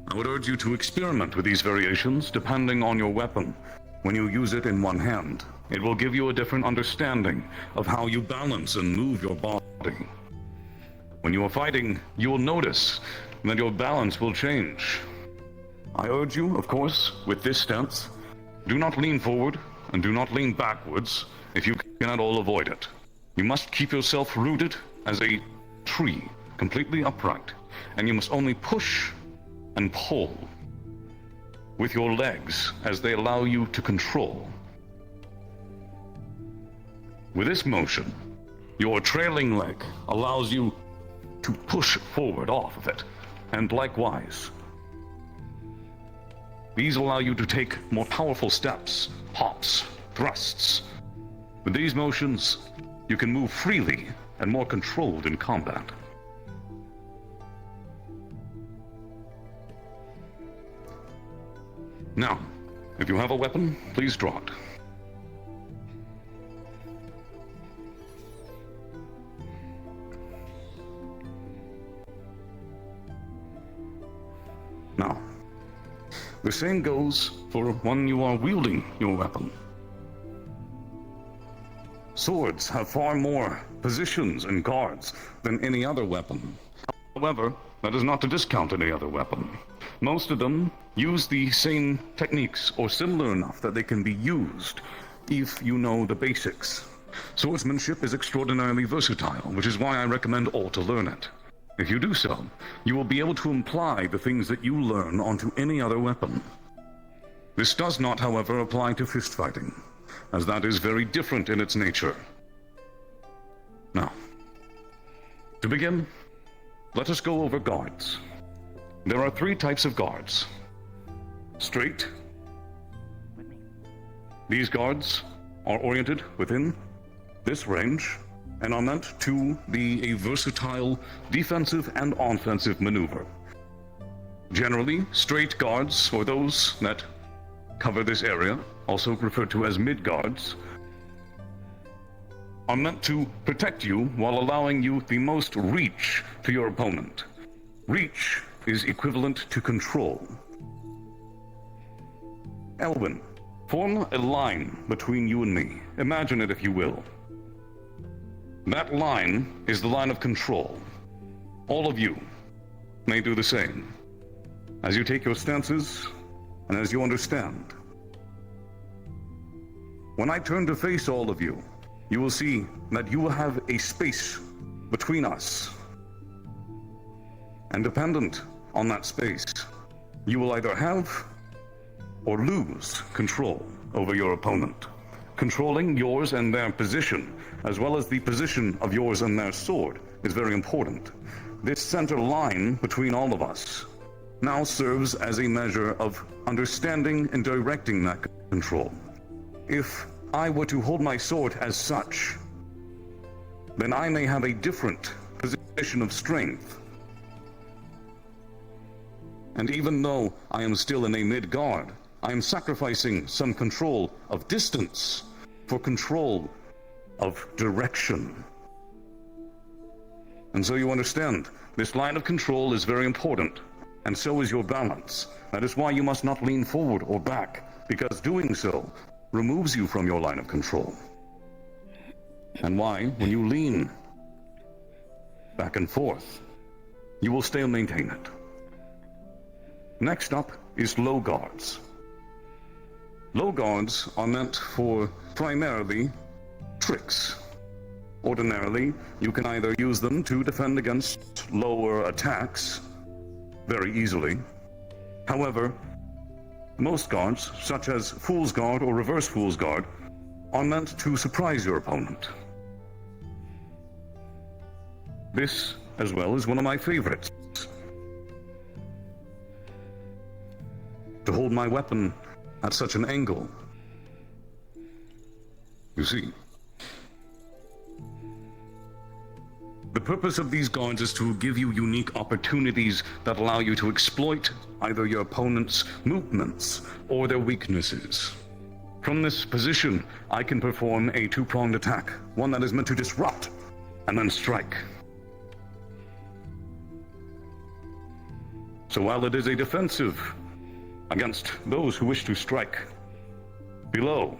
I would urge you to experiment with these variations depending on your weapon. When you use it in one hand, it will give you a different understanding of how you balance and move your body. When you are fighting, you will notice that your balance will change. I urge you, of course, with this stance, do not lean forward and do not lean backwards if you cannot all avoid it. You must keep yourself rooted as a tree, completely upright, and you must only push and pull with your legs as they allow you to control. With this motion, your trailing leg allows you to push forward off of it, and likewise. These allow you to take more powerful steps, hops, thrusts. With these motions, you can move freely and more controlled in combat. Now, if you have a weapon, please draw it. Now, the same goes for when you are wielding your weapon. Swords have far more positions and guards than any other weapon. However, that is not to discount any other weapon. Most of them use the same techniques or similar enough that they can be used if you know the basics. Swordsmanship is extraordinarily versatile, which is why I recommend all to learn it. If you do so, you will be able to apply the things that you learn onto any other weapon. This does not, however, apply to fist fighting, as that is very different in its nature. Now, to begin, let us go over guards. There are 3 types of guards. Straight. These guards are oriented within this range and are meant to be a versatile defensive and offensive maneuver. Generally, straight guards, or those that cover this area, also referred to as mid-guards, are meant to protect you while allowing you the most reach to your opponent. Reach is equivalent to control. Elwin, form a line between you and me. Imagine it if you will. That line is the line of control. All of you may do the same. As you take your stances, and as you understand. When I turn to face all of you, you will see that you will have a space between us. And dependent on that space, you will either have or lose control over your opponent. Controlling yours and their position, as well as the position of yours and their sword, is very important. This center line between all of us now serves as a measure of understanding and directing that control. If I were to hold my sword as such, then I may have a different position of strength. And even though I am still in a mid-guard, I am sacrificing some control of distance for control of direction. And so you understand, this line of control is very important, and so is your balance. That is why you must not lean forward or back, because doing so removes you from your line of control. And why, when you lean back and forth, you will still maintain it. Next up is low guards. Low guards are meant for primarily tricks. Ordinarily, you can either use them to defend against lower attacks very easily. However, most guards, such as Fool's Guard or Reverse Fool's Guard, are meant to surprise your opponent. This, as well, is one of my favorites. To hold my weapon at such an angle. You see, the purpose of these guards is to give you unique opportunities that allow you to exploit either your opponent's movements or their weaknesses. From this position, I can perform a 2-pronged attack, one that is meant to disrupt and then strike. So while it is a defensive against those who wish to strike below,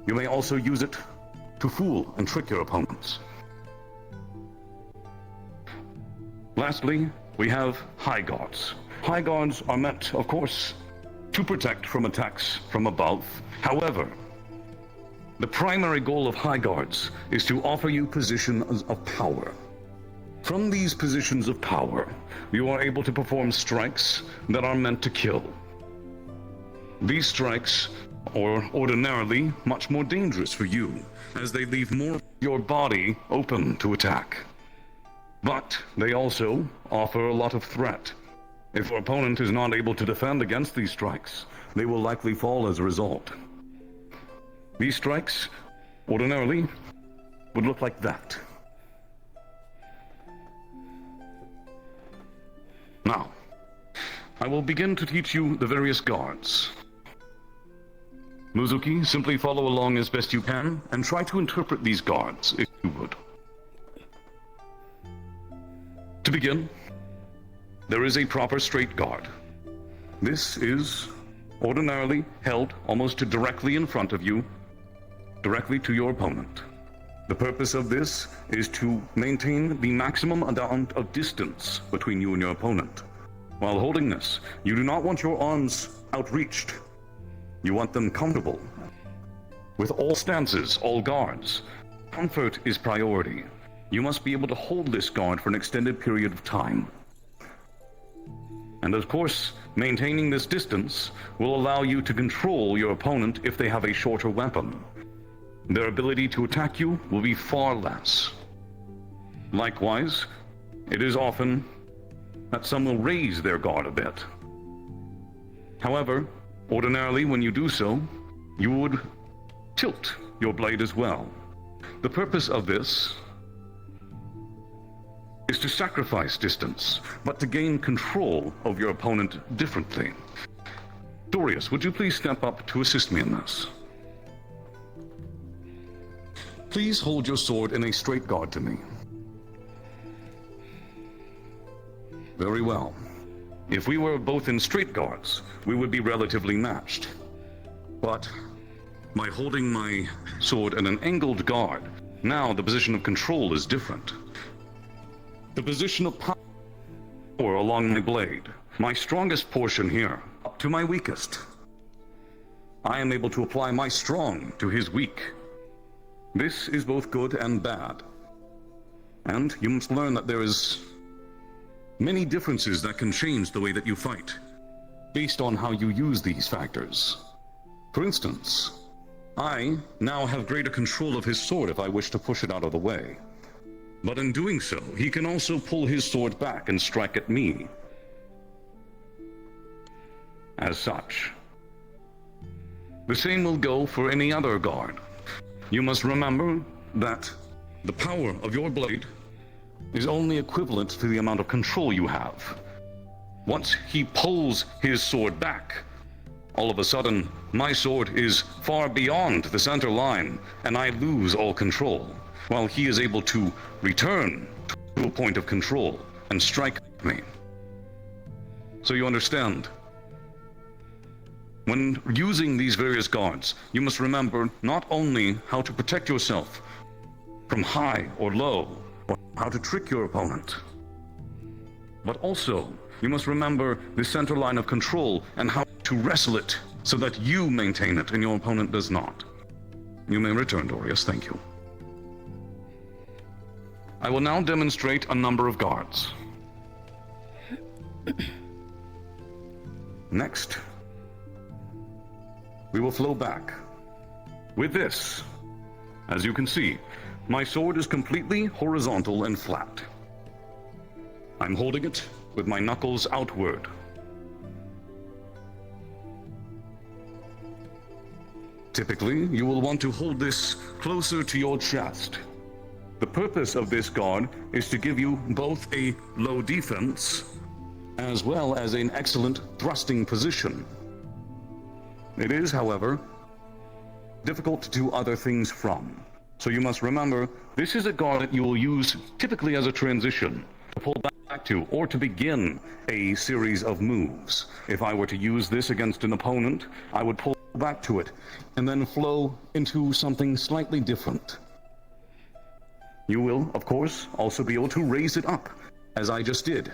you may also use it to fool and trick your opponents. Lastly, we have high guards. High guards are meant, of course, to protect from attacks from above. However, the primary goal of high guards is to offer you positions of power. From these positions of power, you are able to perform strikes that are meant to kill. These strikes are ordinarily much more dangerous for you, as they leave more of your body open to attack. But they also offer a lot of threat. If your opponent is not able to defend against these strikes, they will likely fall as a result. These strikes, ordinarily, would look like that. Now, I will begin to teach you the various guards. Muzuki, simply follow along as best you can, and try to interpret these guards, if you would. To begin, there is a proper straight guard. This is ordinarily held almost directly in front of you, directly to your opponent. The purpose of this is to maintain the maximum amount of distance between you and your opponent. While holding this, you do not want your arms outreached. You want them comfortable. With all stances, all guards, comfort is priority. You must be able to hold this guard for an extended period of time. And of course, maintaining this distance will allow you to control your opponent if they have a shorter weapon. Their ability to attack you will be far less. Likewise, it is often that some will raise their guard a bit. However, ordinarily when you do so, you would tilt your blade as well. The purpose of this is to sacrifice distance, but to gain control of your opponent differently. Dorius, would you please step up to assist me in this? Please hold your sword in a straight guard to me. Very well. If we were both in straight guards, we would be relatively matched. But by holding my sword in an angled guard, now the position of control is different. The position of power along my blade, my strongest portion here, up to my weakest. I am able to apply my strong to his weak. This is both good and bad. And you must learn that there is many differences that can change the way that you fight, based on how you use these factors. For instance, I now have greater control of his sword if I wish to push it out of the way. But in doing so, he can also pull his sword back and strike at me. As such. The same will go for any other guard. You must remember that the power of your blade is only equivalent to the amount of control you have. Once he pulls his sword back, all of a sudden, my sword is far beyond the center line, and I lose all control, while he is able to return to a point of control and strike me. So you understand? When using these various guards, you must remember not only how to protect yourself from high or low, or how to trick your opponent, but also you must remember the center line of control and how to wrestle it so that you maintain it and your opponent does not. You may return, Dorius. Thank you. I will now demonstrate a number of guards. Next, we will flow back. With this, as you can see, my sword is completely horizontal and flat. I'm holding it with my knuckles outward. Typically, you will want to hold this closer to your chest. The purpose of this guard is to give you both a low defense as well as an excellent thrusting position. It is, however, difficult to do other things from. So you must remember, this is a guard that you will use typically as a transition, to pull back to, or to begin a series of moves. If I were to use this against an opponent, I would pull back to it, and then flow into something slightly different. You will, of course, also be able to raise it up, as I just did.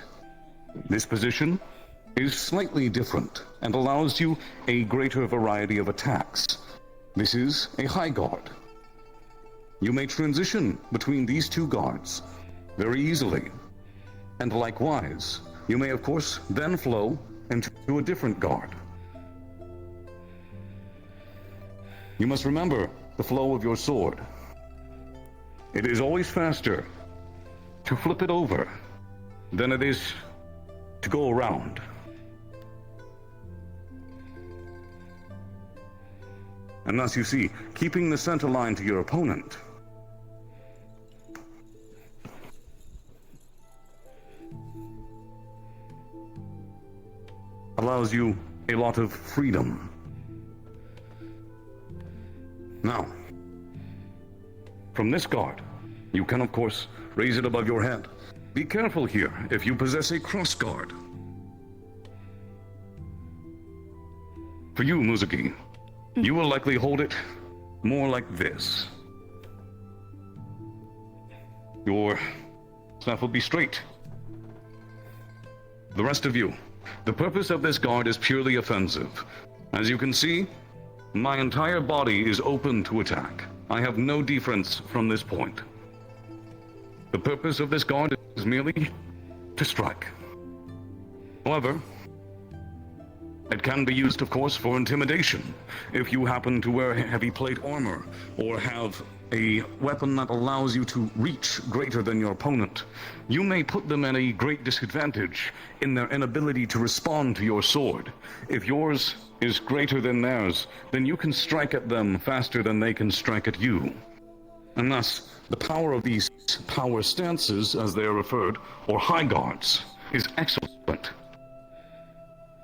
This position is slightly different, and allows you a greater variety of attacks. This is a high guard. You may transition between these two guards very easily. And likewise, you may of course then flow into a different guard. You must remember the flow of your sword. It is always faster to flip it over than it is to go around. And thus you see, keeping the center line to your opponent allows you a lot of freedom. Now, from this guard, you can of course raise it above your head. Be careful here if you possess a cross guard. For you, Muzuki, you will likely hold it more like this. Your staff will be straight. The rest of you, the purpose of this guard is purely offensive. As you can see, my entire body is open to attack. I have no defense from this point. The purpose of this guard is merely to strike. However, it can be used, of course, for intimidation. If you happen to wear heavy plate armor, or have a weapon that allows you to reach greater than your opponent, you may put them at a great disadvantage in their inability to respond to your sword. If yours is greater than theirs, then you can strike at them faster than they can strike at you. And thus, the power of these power stances, as they are referred, or high guards, is excellent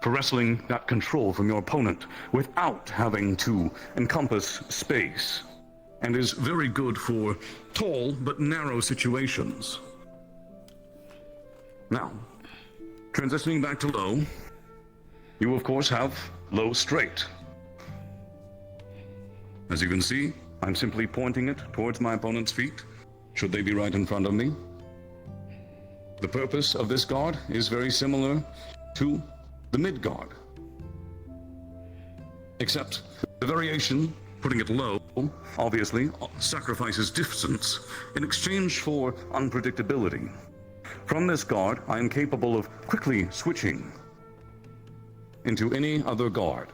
for wresting that control from your opponent without having to encompass space, and is very good for tall but narrow situations. Now, transitioning back to low, you of course have low straight. As you can see, I'm simply pointing it towards my opponent's feet, should they be right in front of me. The purpose of this guard is very similar to the mid guard, except the variation, putting it low, obviously sacrifices distance in exchange for unpredictability. From this guard, I am capable of quickly switching into any other guard.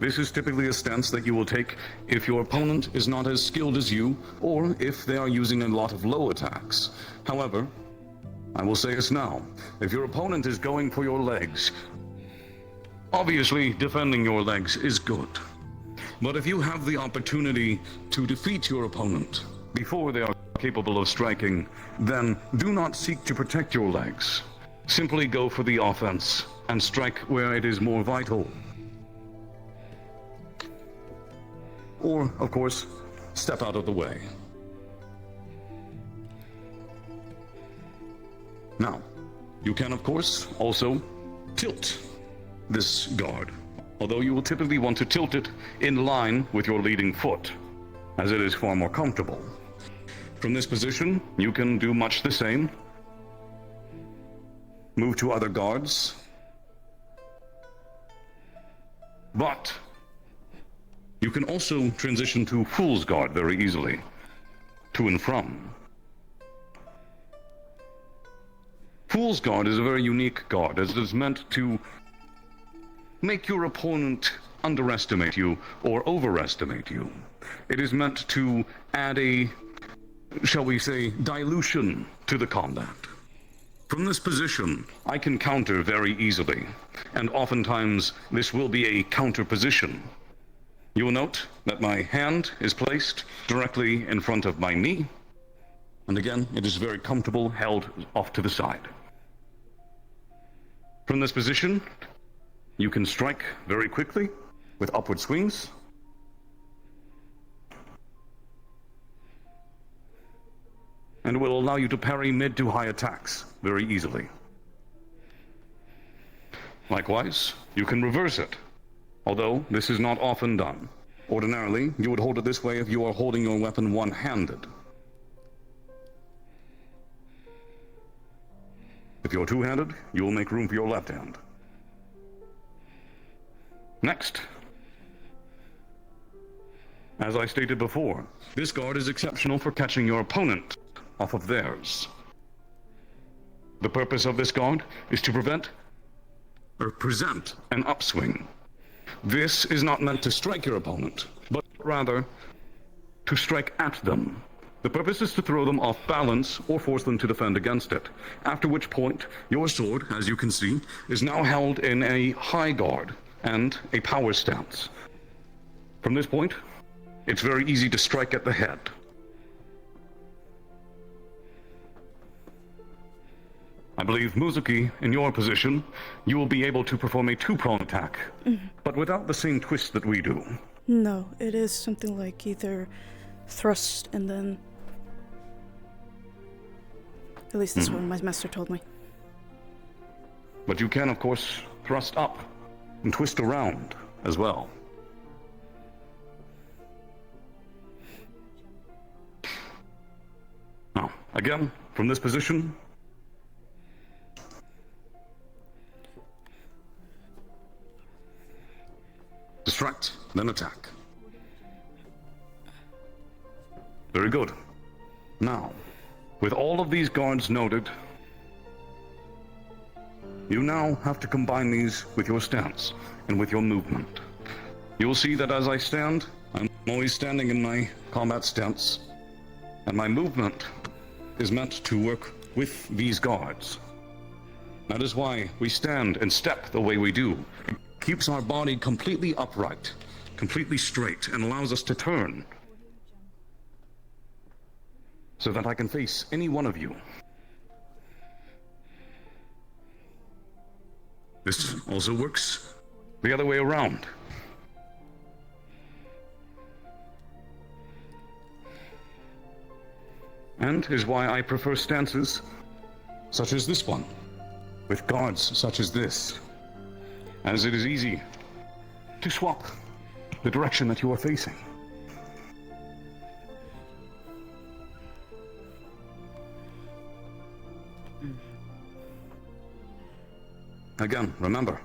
This is typically a stance that you will take if your opponent is not as skilled as you, or if they are using a lot of low attacks. However, I will say this now, if your opponent is going for your legs, obviously defending your legs is good. But if you have the opportunity to defeat your opponent before they are capable of striking, then do not seek to protect your legs. Simply go for the offense and strike where it is more vital. Or, of course, step out of the way. Now, you can, of course, also tilt this guard, although you will typically want to tilt it in line with your leading foot, as it is far more comfortable. From this position, you can do much the same. Move to other guards. But you can also transition to Fool's Guard very easily, to and from. Fool's Guard is a very unique guard, as it is meant to make your opponent underestimate you or overestimate you. It is meant to add a, shall we say, dilution to the combat. From this position, I can counter very easily, and oftentimes this will be a counter position. You will note that my hand is placed directly in front of my knee, and again, it is very comfortable, held off to the side. From this position, you can strike very quickly with upward swings. And it will allow you to parry mid to high attacks very easily. Likewise, you can reverse it, although this is not often done. Ordinarily, you would hold it this way if you are holding your weapon one-handed. If you're two-handed, you will make room for your left hand. Next, as I stated before, this guard is exceptional for catching your opponent off of theirs. The purpose of this guard is to present an upswing. This is not meant to strike your opponent, but rather to strike at them. The purpose is to throw them off balance or force them to defend against it, after which point your sword, as you can see, is now held in a high guard and a power stance. From this point, it's very easy to strike at the head. I believe, Muzuki, in your position, you will be able to perform a two-prong attack, but without the same twist that we do. No, it is something like either thrust and then At least that's what my master told me. But you can, of course, thrust up and twist around as well. Now, again, from this position, distract, then attack. Very good. Now, with all of these guards noted, you now have to combine these with your stance and with your movement. You'll see that as I stand, I'm always standing in my combat stance, and my movement is meant to work with these guards. That is why we stand and step the way we do. It keeps our body completely upright, completely straight, and allows us to turn so that I can face any one of you. This also works the other way around. And is why I prefer stances such as this one, with guards such as this, as it is easy to swap the direction that you are facing. Again, remember,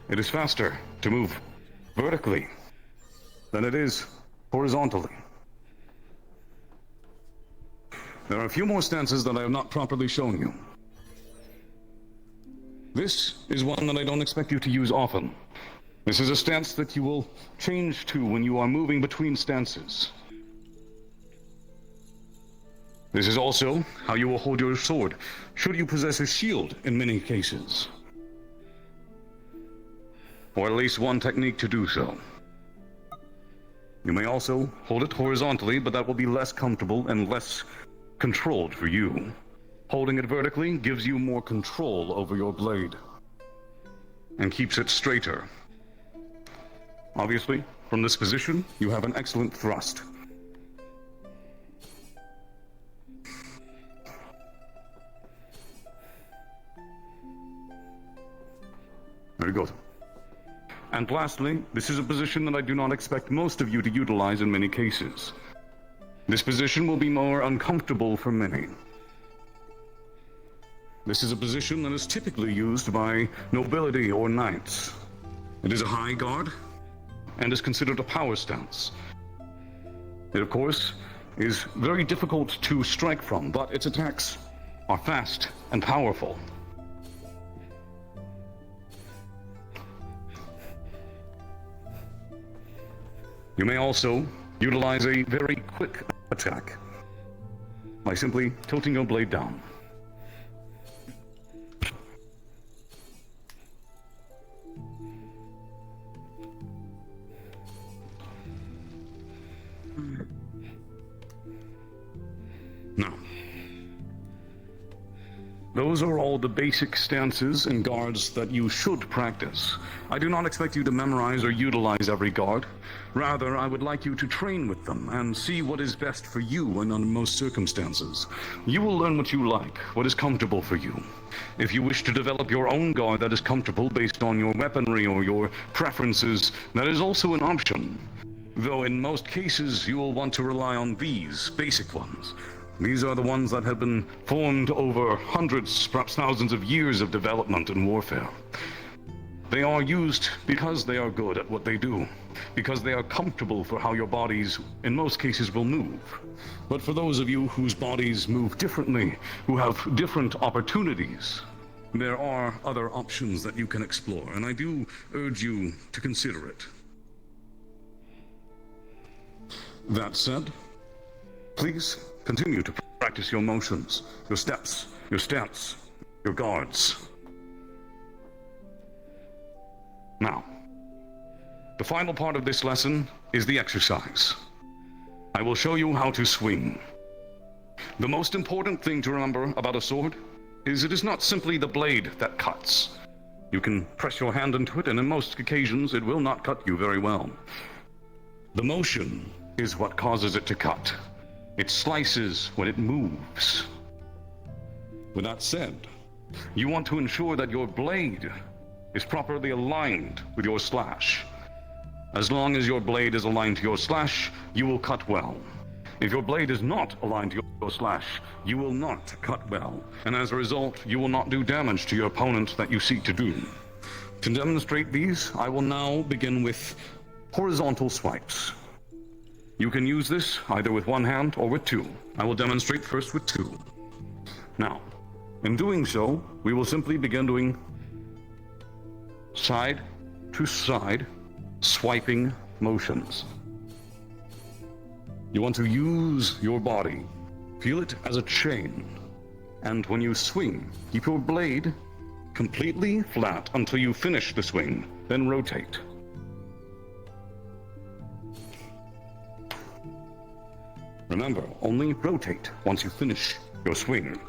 it is faster to move vertically than it is horizontally. There are a few more stances that I have not properly shown you. This is one that I don't expect you to use often. This is a stance that you will change to when you are moving between stances. This is also how you will hold your sword, should you possess a shield in many cases. Or at least one technique to do so. You may also hold it horizontally, but that will be less comfortable and less controlled for you. Holding it vertically gives you more control over your blade and keeps it straighter. Obviously, from this position, you have an excellent thrust. Very good. And lastly, this is a position that I do not expect most of you to utilize in many cases. This position will be more uncomfortable for many. This is a position that is typically used by nobility or knights. It is a high guard and is considered a power stance. It, of course, is very difficult to strike from, but its attacks are fast and powerful. You may also utilize a very quick attack by simply tilting your blade down. Now, those are all the basic stances and guards that you should practice. I do not expect you to memorize or utilize every guard. Rather, I would like you to train with them and see what is best for you and under most circumstances. You will learn what you like, what is comfortable for you. If you wish to develop your own guard that is comfortable based on your weaponry or your preferences, that is also an option. Though in most cases, you will want to rely on these basic ones. These are the ones that have been formed over hundreds, perhaps thousands of years of development in warfare. They are used because they are good at what they do, because they are comfortable for how your bodies, in most cases, will move. But for those of you whose bodies move differently, who have different opportunities, there are other options that you can explore, and I do urge you to consider it. That said, please continue to practice your motions, your steps, your stance, your guards. Now, the final part of this lesson is the exercise. I will show you how to swing. The most important thing to remember about a sword is it is not simply the blade that cuts. You can press your hand into it, and in most occasions it will not cut you very well. The motion is what causes it to cut. It slices when it moves. With that said, you want to ensure that your blade is properly aligned with your slash. As long as your blade is aligned to your slash, you will cut well. If your blade is not aligned to your slash, you will not cut well, and as a result, you will not do damage to your opponent that you seek to do. To demonstrate these, I will now begin with horizontal swipes. You can use this either with one hand or with two. I will demonstrate first with two. Now, in doing so, we will simply begin doing side to side swiping motions. You want to use your body, feel it as a chain, and when you swing, keep your blade completely flat until you finish the swing, then rotate. Remember, only rotate once you finish your swing.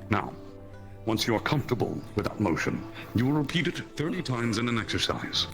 Now, once you are comfortable with that motion, you will repeat it 30 times in an exercise.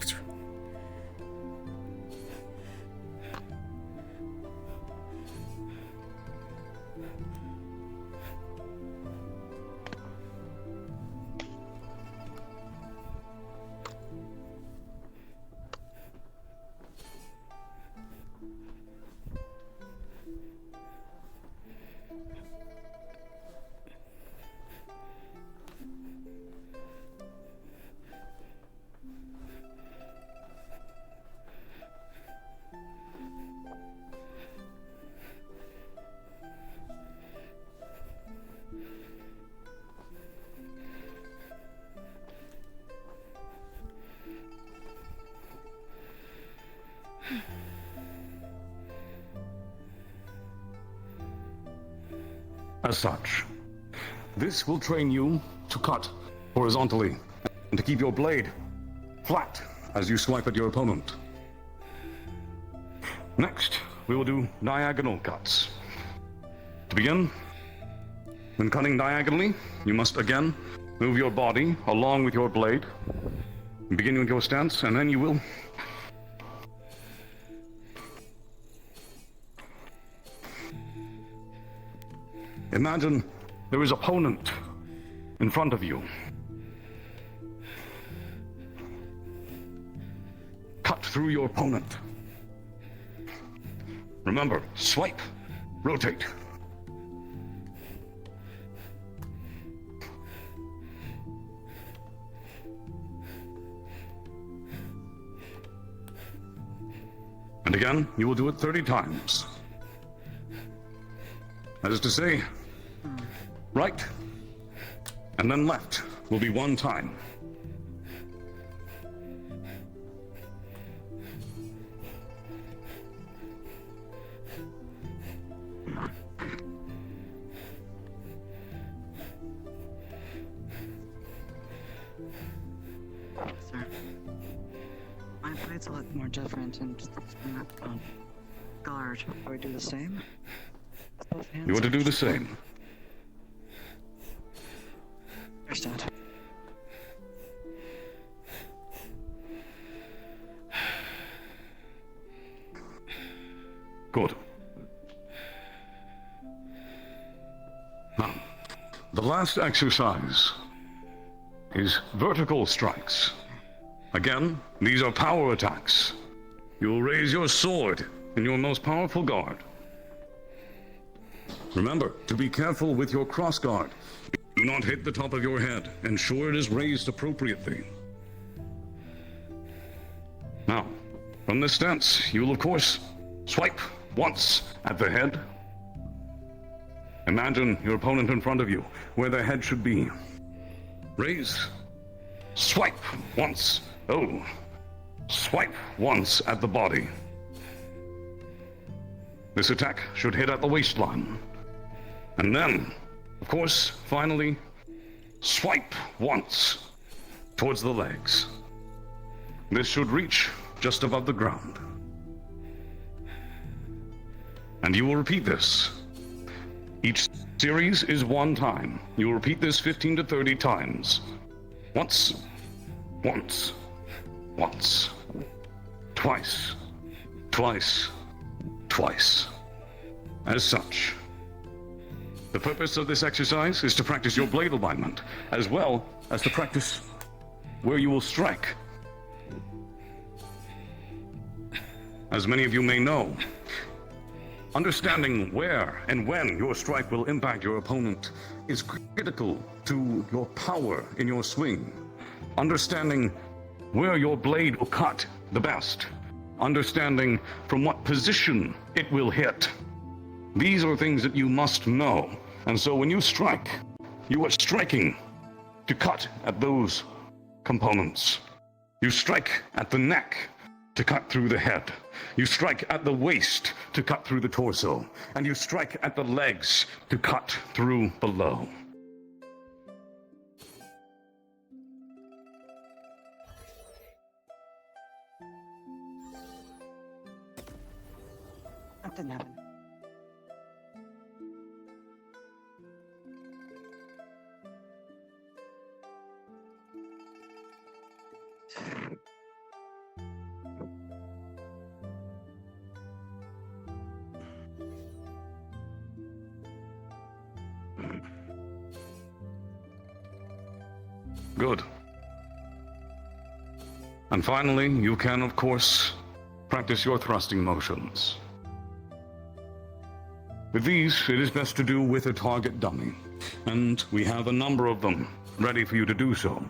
As such, this will train you to cut horizontally and to keep your blade flat as you swipe at your opponent. Next, we will do diagonal cuts. To begin, when cutting diagonally, you must again move your body along with your blade, beginning with your stance, and then you will imagine there is an opponent in front of you. Cut through your opponent. Remember, swipe, rotate. And again, you will do it 30 times. That is to say, right and then left will be one time. Sir, my blade's a lot more different and guard. Do I do the same? You want to do the same. Understand. Good. Now, the last exercise is vertical strikes. Again, these are power attacks. You will raise your sword in your most powerful guard. Remember to be careful with your cross guard. Do not hit the top of your head. Ensure it is raised appropriately. Now, from this stance, you will of course swipe once at the head. Imagine your opponent in front of you, where their head should be. Raise. Swipe once. Oh. Swipe once at the body. This attack should hit at the waistline. And then, of course, finally, swipe once towards the legs. This should reach just above the ground. And you will repeat this. Each series is one time. You will repeat this 15 to 30 times. Once, once, once, twice, twice, twice. As such, the purpose of this exercise is to practice your blade alignment, as well as to practice where you will strike. As many of you may know, understanding where and when your strike will impact your opponent is critical to your power in your swing. Understanding where your blade will cut the best. Understanding from what position it will hit. These are things that you must know. And so when you strike, you are striking to cut at those components. You strike at the neck to cut through the head. You strike at the waist to cut through the torso. And you strike at the legs to cut through below. That didn't happen. Good. And finally, you can, of course, practice your thrusting motions. With these, it is best to do with a target dummy, and we have a number of them ready for you to do so.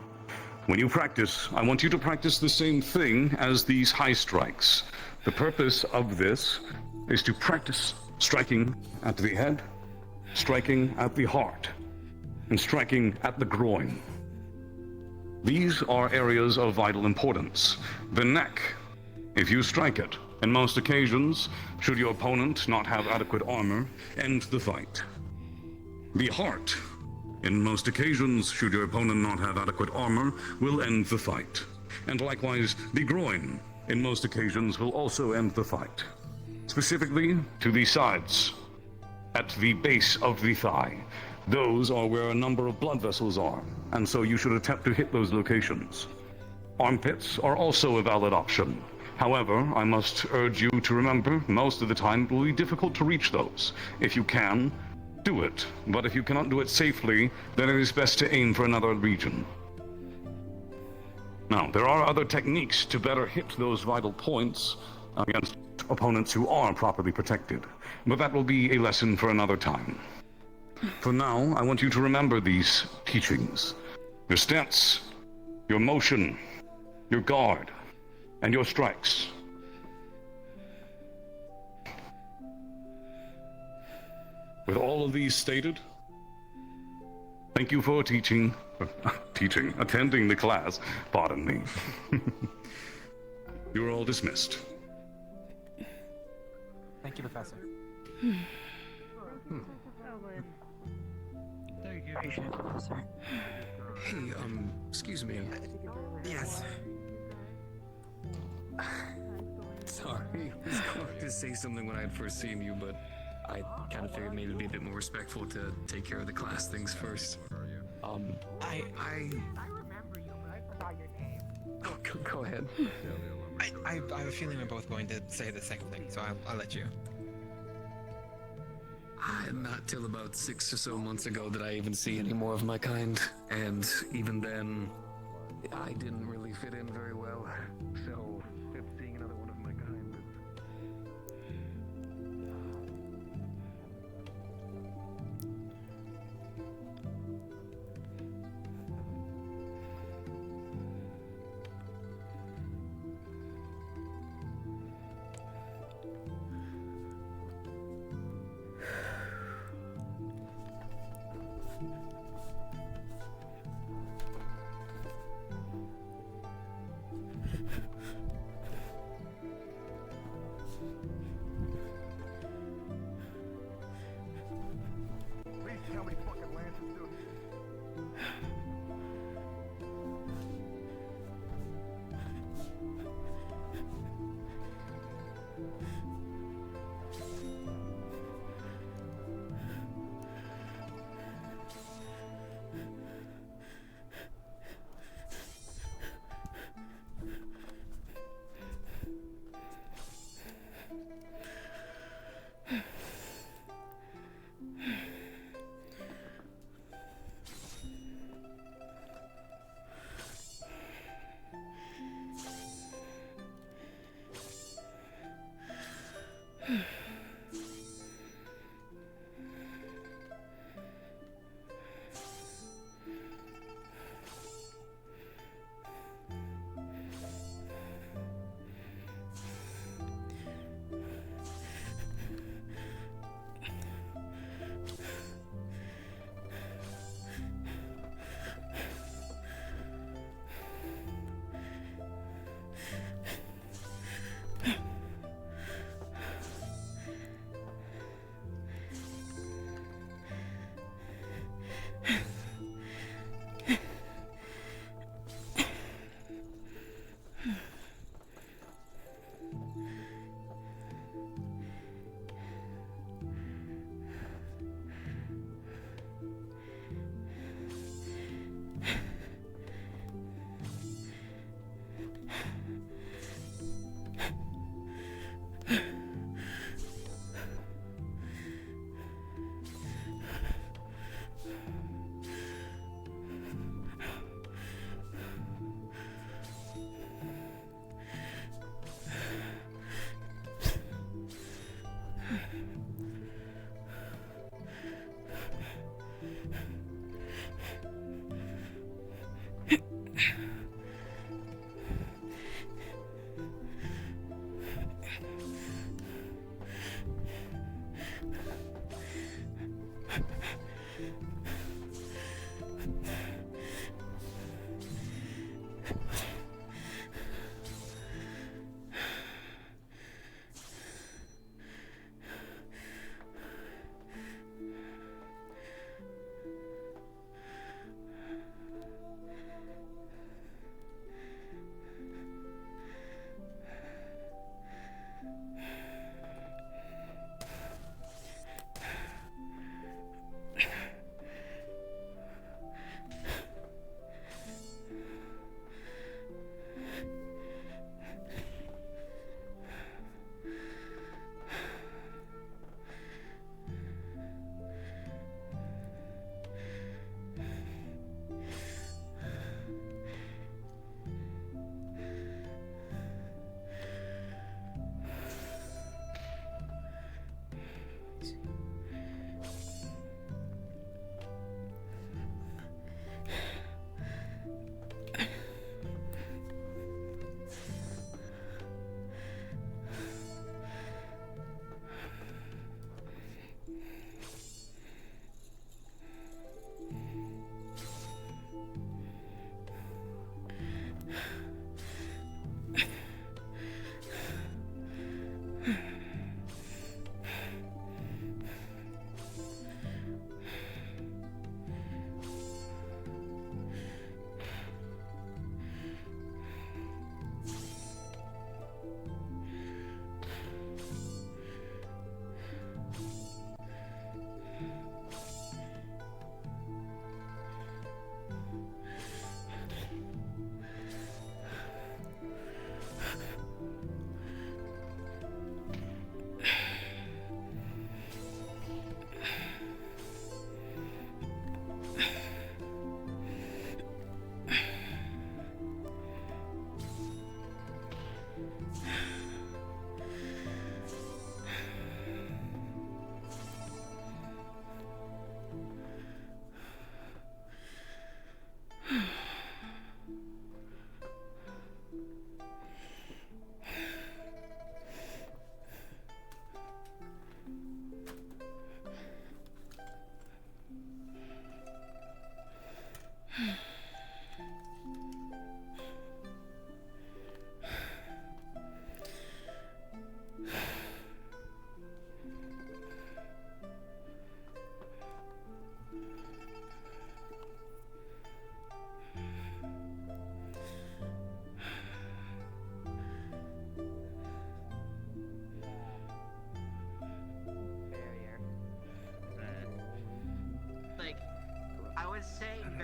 When you practice, I want you to practice the same thing as these high strikes. The purpose of this is to practice striking at the head, striking at the heart, and striking at the groin. These are areas of vital importance. The neck, if you strike it, in most occasions, should your opponent not have adequate armor, end the fight. The heart, in most occasions, should your opponent not have adequate armor, will end the fight. And likewise, the groin, in most occasions, will also end the fight. Specifically, to the sides, at the base of the thigh. Those are where a number of blood vessels are, and so you should attempt to hit those locations. Armpits are also a valid option. However, I must urge you to remember, most of the time it will be difficult to reach those. If you can, do it. But if you cannot do it safely, then it is best to aim for another region. Now, there are other techniques to better hit those vital points against opponents who are properly protected, but that will be a lesson for another time. For now, I want you to remember these teachings. Your stance, your motion, your guard, and your strikes. With all of these stated, thank you for attending the class. Pardon me. You are all dismissed. Thank you, Professor. Thank you. Hey, excuse me. Yes. Sorry, I was going to say something when I had first seen you, but I kind of figured maybe it'd be a bit more respectful to take care of the class things first. I remember you, but I forgot your name. Oh, go ahead. I have a feeling we're both going to say the same thing, so I'll let you. Not till about 6 or so months ago did I even see any more of my kind, and even then, I didn't really fit in very well, so seeing another one of my kind is...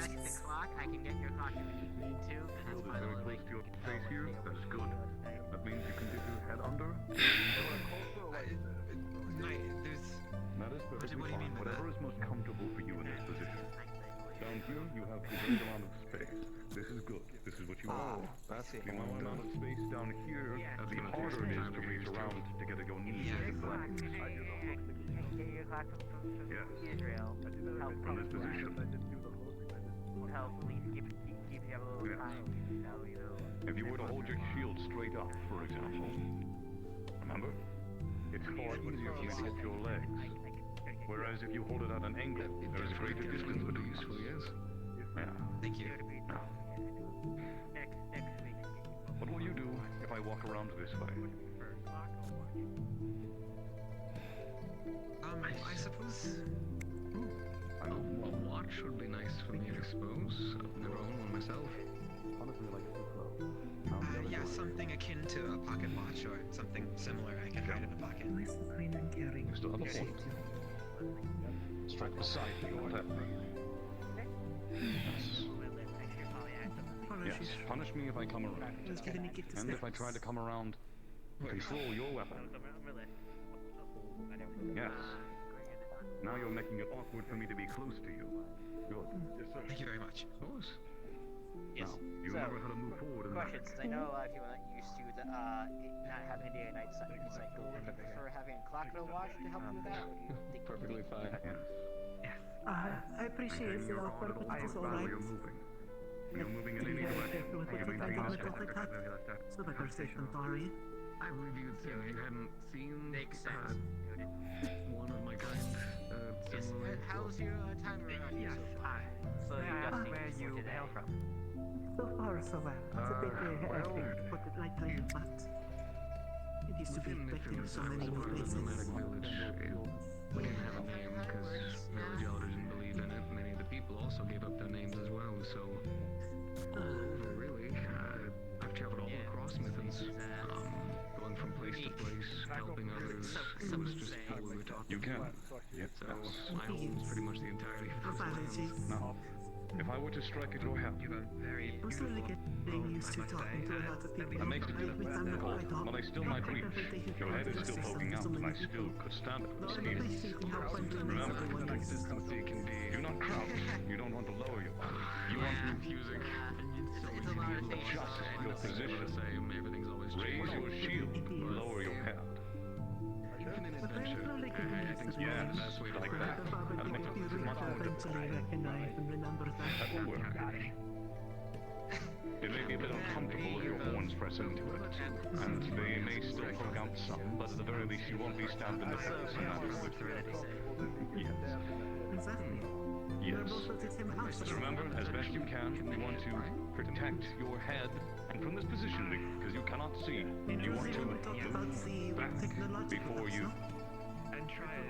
reset the clock. I can get your clock if you need me to. And that's Shield is fine. very close to your face here. That is good. That means you can dip your head under. That is perfectly fine. Whatever is most comfortable for you in this position. Down here, you have the right amount of space. This is good. This is what you want. The more amount of space down here, the harder it is to reach around to get at your knees and legs. Get your clock from Israel. Help From this position. Help at least keep you have a little time. You know. If you were to hold your shield straight up, for example, remember? It's far easier for me to hit your legs. Whereas if you hold it at an angle, there is a greater distance between us. Yeah. Thank you. Next week. What will you do if I walk around this way? I suppose. A watch would be nice for me, I suppose. I've never owned one myself. Yeah, something akin to a pocket watch or something similar I can hide in a pocket. You still have a point. Strike beside me or whatever. Yes. Yes, punish me if I come around. And if I try to come around, control your weapon. Yes. Now you're making it awkward for me to be close to you. Good. Thank you very much. Of course. Yes. Now, you remember how to move forward in Question, that. since I know a lot of people are not used to not having a day and night cycle, would you prefer having a clock or a watch to help you with that? Or do you think Perfectly fine. I appreciate the offer, but it is alright. You're moving. You're moving in any direction. You maintain this focus. So that are safe and sorry. I believe you'd say you hadn't seen one of my kind. Similar. How's your time around here so far? So you just where you hail from? So far, so well. It's a bit hectic, to put it lightly, but it used to be expected in so many more places. Nomadic village. We didn't have a name because village elder didn't believe in it. Many of the people also gave up their names as well. So all over, really. I've traveled all across Mythons, going from place to place, helping others. It was just what we were talking. You can. about. Yes. So I own pretty much the entirety of this land. Now, if I were to strike at your head, I'm slowly getting used to talking to a lot of people. that makes it With them, difficult. I talk. But I still might reach. Your head is still poking out, and I still could stab it with speed. Remember, Consistency can be. do not crouch. You don't want to lower your body. You want to confusing. adjust your position. Everything's always Raise your shield. Lower your head. Even in adventure, I think Yes, like that. That makes it much more difficult. That will work. It may be a bit uncomfortable if your horns press into it, and they may still poke out some, but at the very least you won't be stabbed in the face, and that is the Yes. Yes. Just remember, as best you can, you want to protect your head, and from this position, because you cannot see, you want to move back before you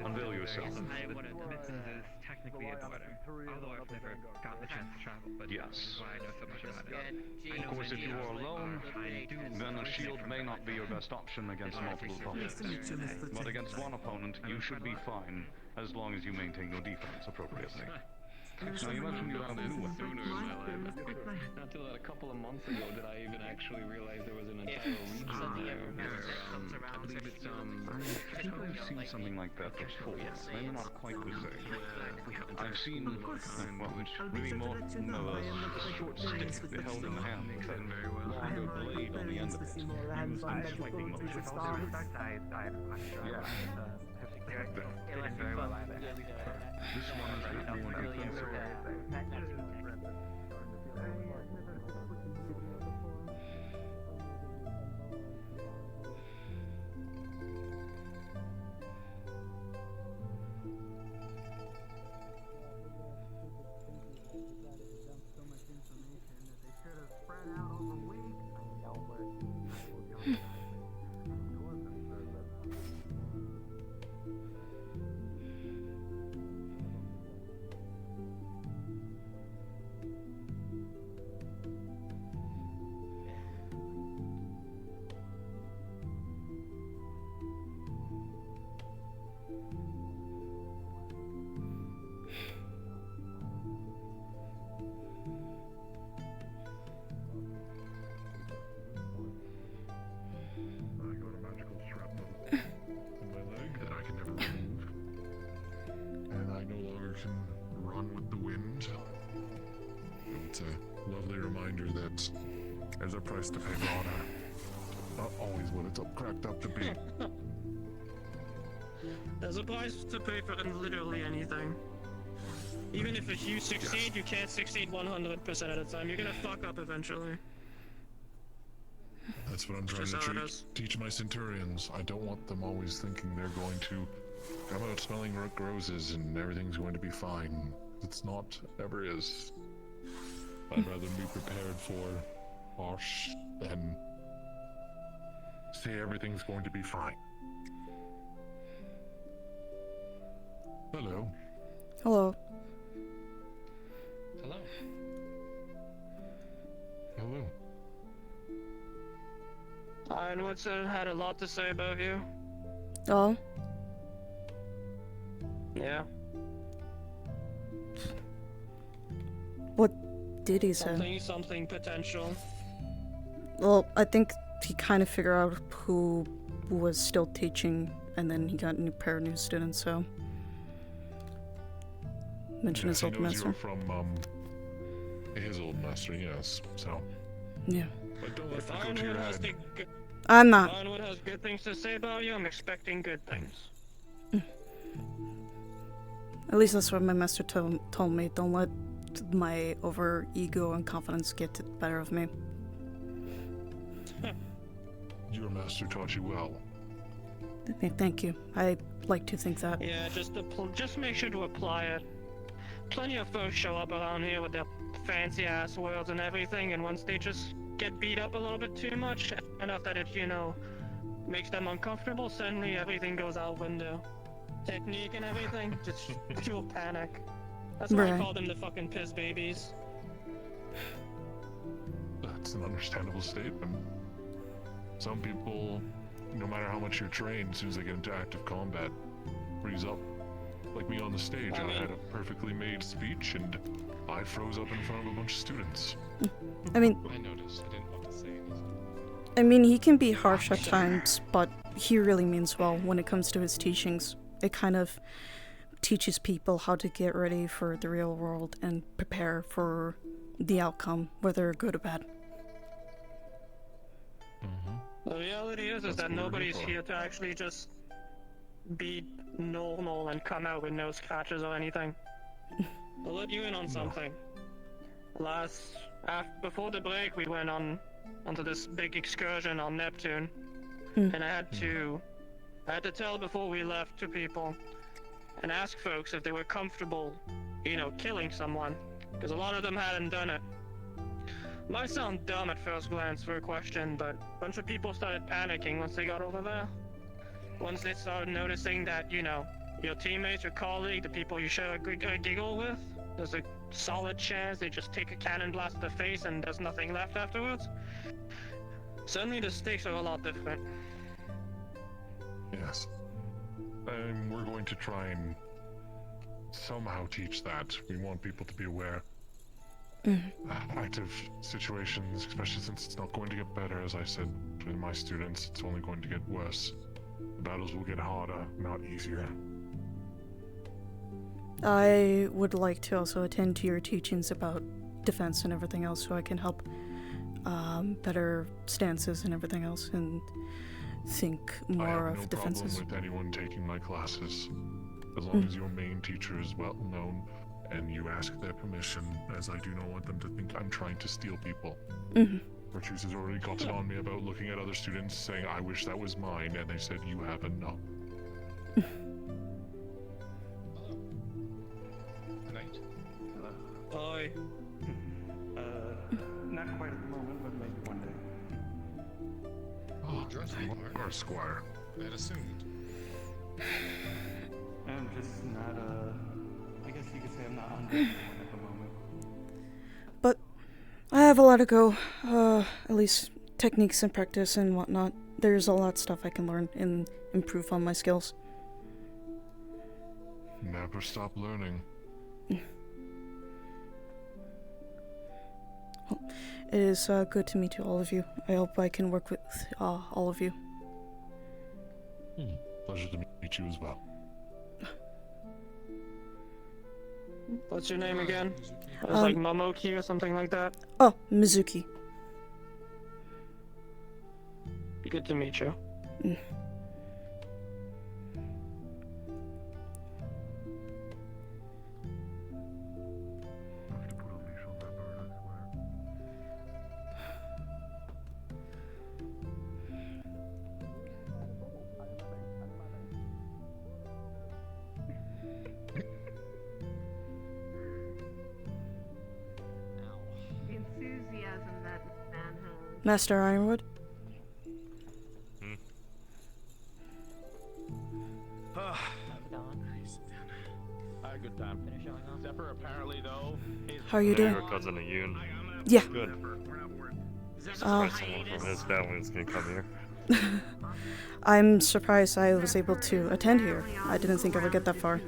unveil yourself. Mythons is technically a daughter, although I've never gotten the chance to travel, but Yes. that's why I know so much about it. Of course, if you are alone, then a shield may not be your best option against multiple opponents. But against one opponent, you should be fine, as long as you maintain your defense appropriately. Now, you mentioned you have a new weapon. Not until a couple of months ago did I even actually realize there was an entire region there. I believe it's I think I've seen something like that before. Maybe not quite the same. I've seen, well, maybe more a short stick held in the hand with a longer blade on the end of it, used in striking motion. Yeah. Very well either. This one is a bit more defensive. price to pay for honor. Not always what it's cracked up to be. There's a price to pay for literally anything. Even if you succeed, you can't succeed 100% of the time. You're gonna fuck up eventually. That's what I'm trying to teach my centurions. I don't want them always thinking they're going to come out smelling roses and everything's going to be fine. It's not, ever is. I'd rather be prepared for harsh than say everything's going to be fine. Hello. Hello. Hello. Hello. Ironwood had a lot to say about you. Oh? Yeah. What did he say? Something potential. Well, I think he kind of figured out who was still teaching, and then he got a pair of new students, so... Mention his old master. You were from, his old master, yes, so... Yeah. But don't let that go to your head. I'm not. If Ironwood has good things to say about you, I'm expecting good things. At least that's what my master told me. Don't let my over ego and confidence get the better of me. Your master taught you well. Thank you. I like to think that. Yeah, just make sure to apply it. Plenty of folks show up around here with their fancy ass words and everything, and once they just get beat up a little bit too much, enough that it, makes them uncomfortable, suddenly everything goes out window. Technique and everything, just pure panic. That's why I call them the fucking piss babies. That's an understandable statement. Some people, no matter how much you're trained, as soon as they get into active combat, freeze up. Like me on the stage, I had a perfectly made speech and I froze up in front of a bunch of students. I mean... I noticed. I didn't want to say anything. I mean, he can be harsh at times, but he really means well when it comes to his teachings. It kind of teaches people how to get ready for the real world and prepare for the outcome, whether good or bad. The reality is that nobody's here to actually just be normal and come out with no scratches or anything. I'll let you in on something. Before the break, we went onto this big excursion on Neptune, and I had to tell before we left to people and ask folks if they were comfortable, killing someone, because a lot of them hadn't done it. Might sound dumb at first glance for a question, but a bunch of people started panicking once they got over there. Once they started noticing that, your teammates, your colleague, the people you share a giggle with, there's a solid chance they just take a cannon blast to the face and there's nothing left afterwards. Suddenly the stakes are a lot different. Yes. And we're going to try and somehow teach that. We want people to be aware. Active situations, especially since it's not going to get better, as I said with my students, it's only going to get worse. The battles will get harder, not easier. I would like to also attend to your teachings about defense and everything else so I can help better stances and everything else and think more of defenses. I have no problem with anyone taking my classes, as long as your main teacher is well known and you ask their permission, as I do not want them to think I'm trying to steal people. Virtues has already got it on me about looking at other students saying, I wish that was mine, and they said, you have enough. Good night. Hi. Not quite at the moment, but maybe one day. Oh, our squire. I had assumed. I'm just not, I guess you could say I'm not on one at the moment. But I have a lot to go, at least techniques and practice and whatnot. There's a lot of stuff I can learn and improve on my skills. Never stop learning. Well, it is good to meet all of you. I hope I can work with all of you. Pleasure to meet you as well. What's your name again? It was like Momoki or something like that. Oh, Muzuki. Good to meet you. The enthusiasm that man has. Master Ironwood? I had a good time. Zephyr apparently though is How are you doing? Your cousin of Yoon. Yeah. Good. Uh, Surprised someone from his family is gonna come here. I'm surprised I was able to attend here. I didn't think I would get that far.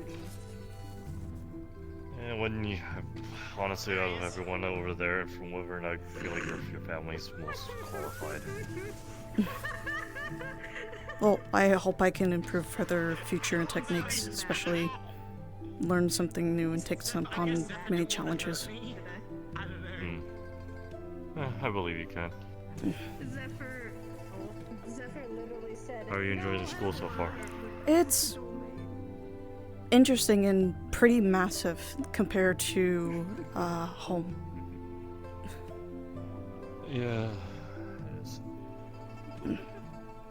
And when you have, honestly, out of everyone over there from Wyvern, I feel like your family's most qualified. Well, I hope I can improve further future techniques, especially learn something new and take some upon many challenges. I believe you can. Zephyr literally said. How are you enjoying the school so far? It's interesting and pretty massive compared to home. Yeah, it is.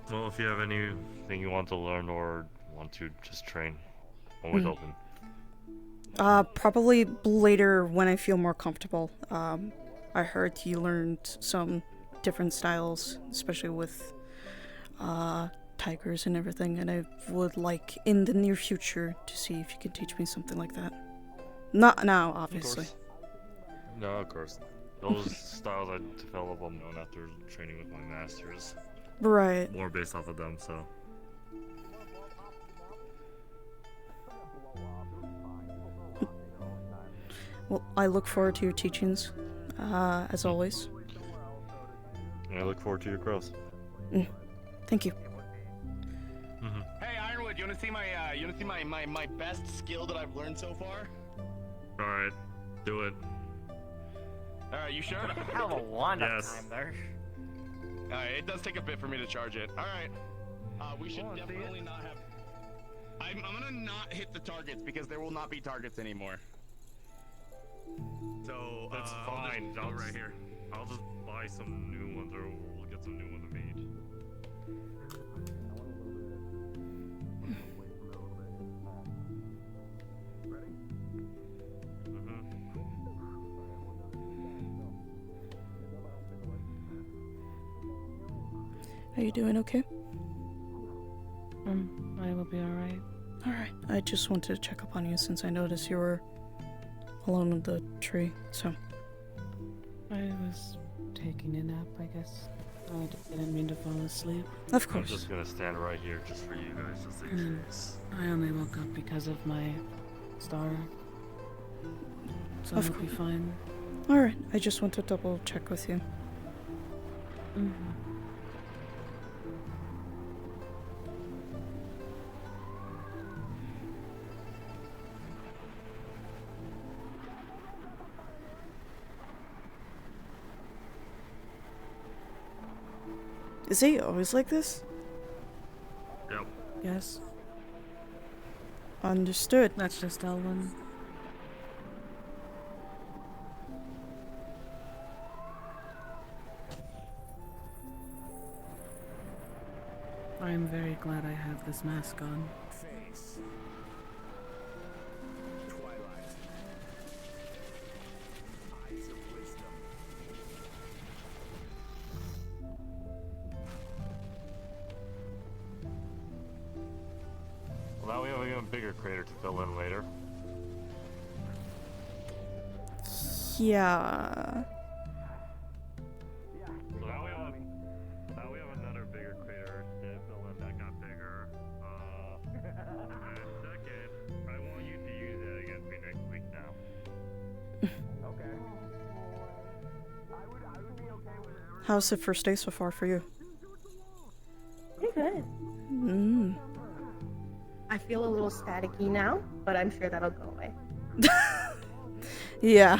Well, if you have anything you want to learn or want to just train, always open. Probably later when I feel more comfortable. I heard you learned some different styles, especially with tigers and everything, and I would like in the near future to see if you can teach me something like that. Not now, obviously. No, of course. Those styles I develop on my own after training with my masters. Right. More based off of them, so. Well, I look forward to your teachings, as always. And I look forward to your growth. Thank you. Hey Ironwood, you wanna see my best skill that I've learned so far? Alright, do it. Alright, you sure? Hell of a wand Yes. time there. Alright, it does take a bit for me to charge it. Alright. We should definitely not have... I'm gonna not hit the targets because there will not be targets anymore. So, That's fine. I'll just right here. I'll just buy some new ones, or we'll get some new ones made. Are you doing okay? I will be alright. Alright, I just wanted to check up on you since I noticed you were alone in the tree, so. I was taking a nap, I guess. I didn't mean to fall asleep. Of I'm just gonna stand right here just for you guys, just in case. I only woke up because of my star. So Of I'll be course. fine. Alright, I just want to double check with you. Is he always like this? Yep. Yes, Understood. that's just L1. I am very glad I have this mask on. Face. Twilight. Eyes of wisdom. Well, now we have an even bigger crater to fill in later. Yeah. So now we have another bigger crater to fill in that got bigger. And second, I want you to use that against me next week now. Okay. I would be okay with it. How's the first day so far for you? Pretty good. I feel a little staticky now, but I'm sure that'll go away. Yeah.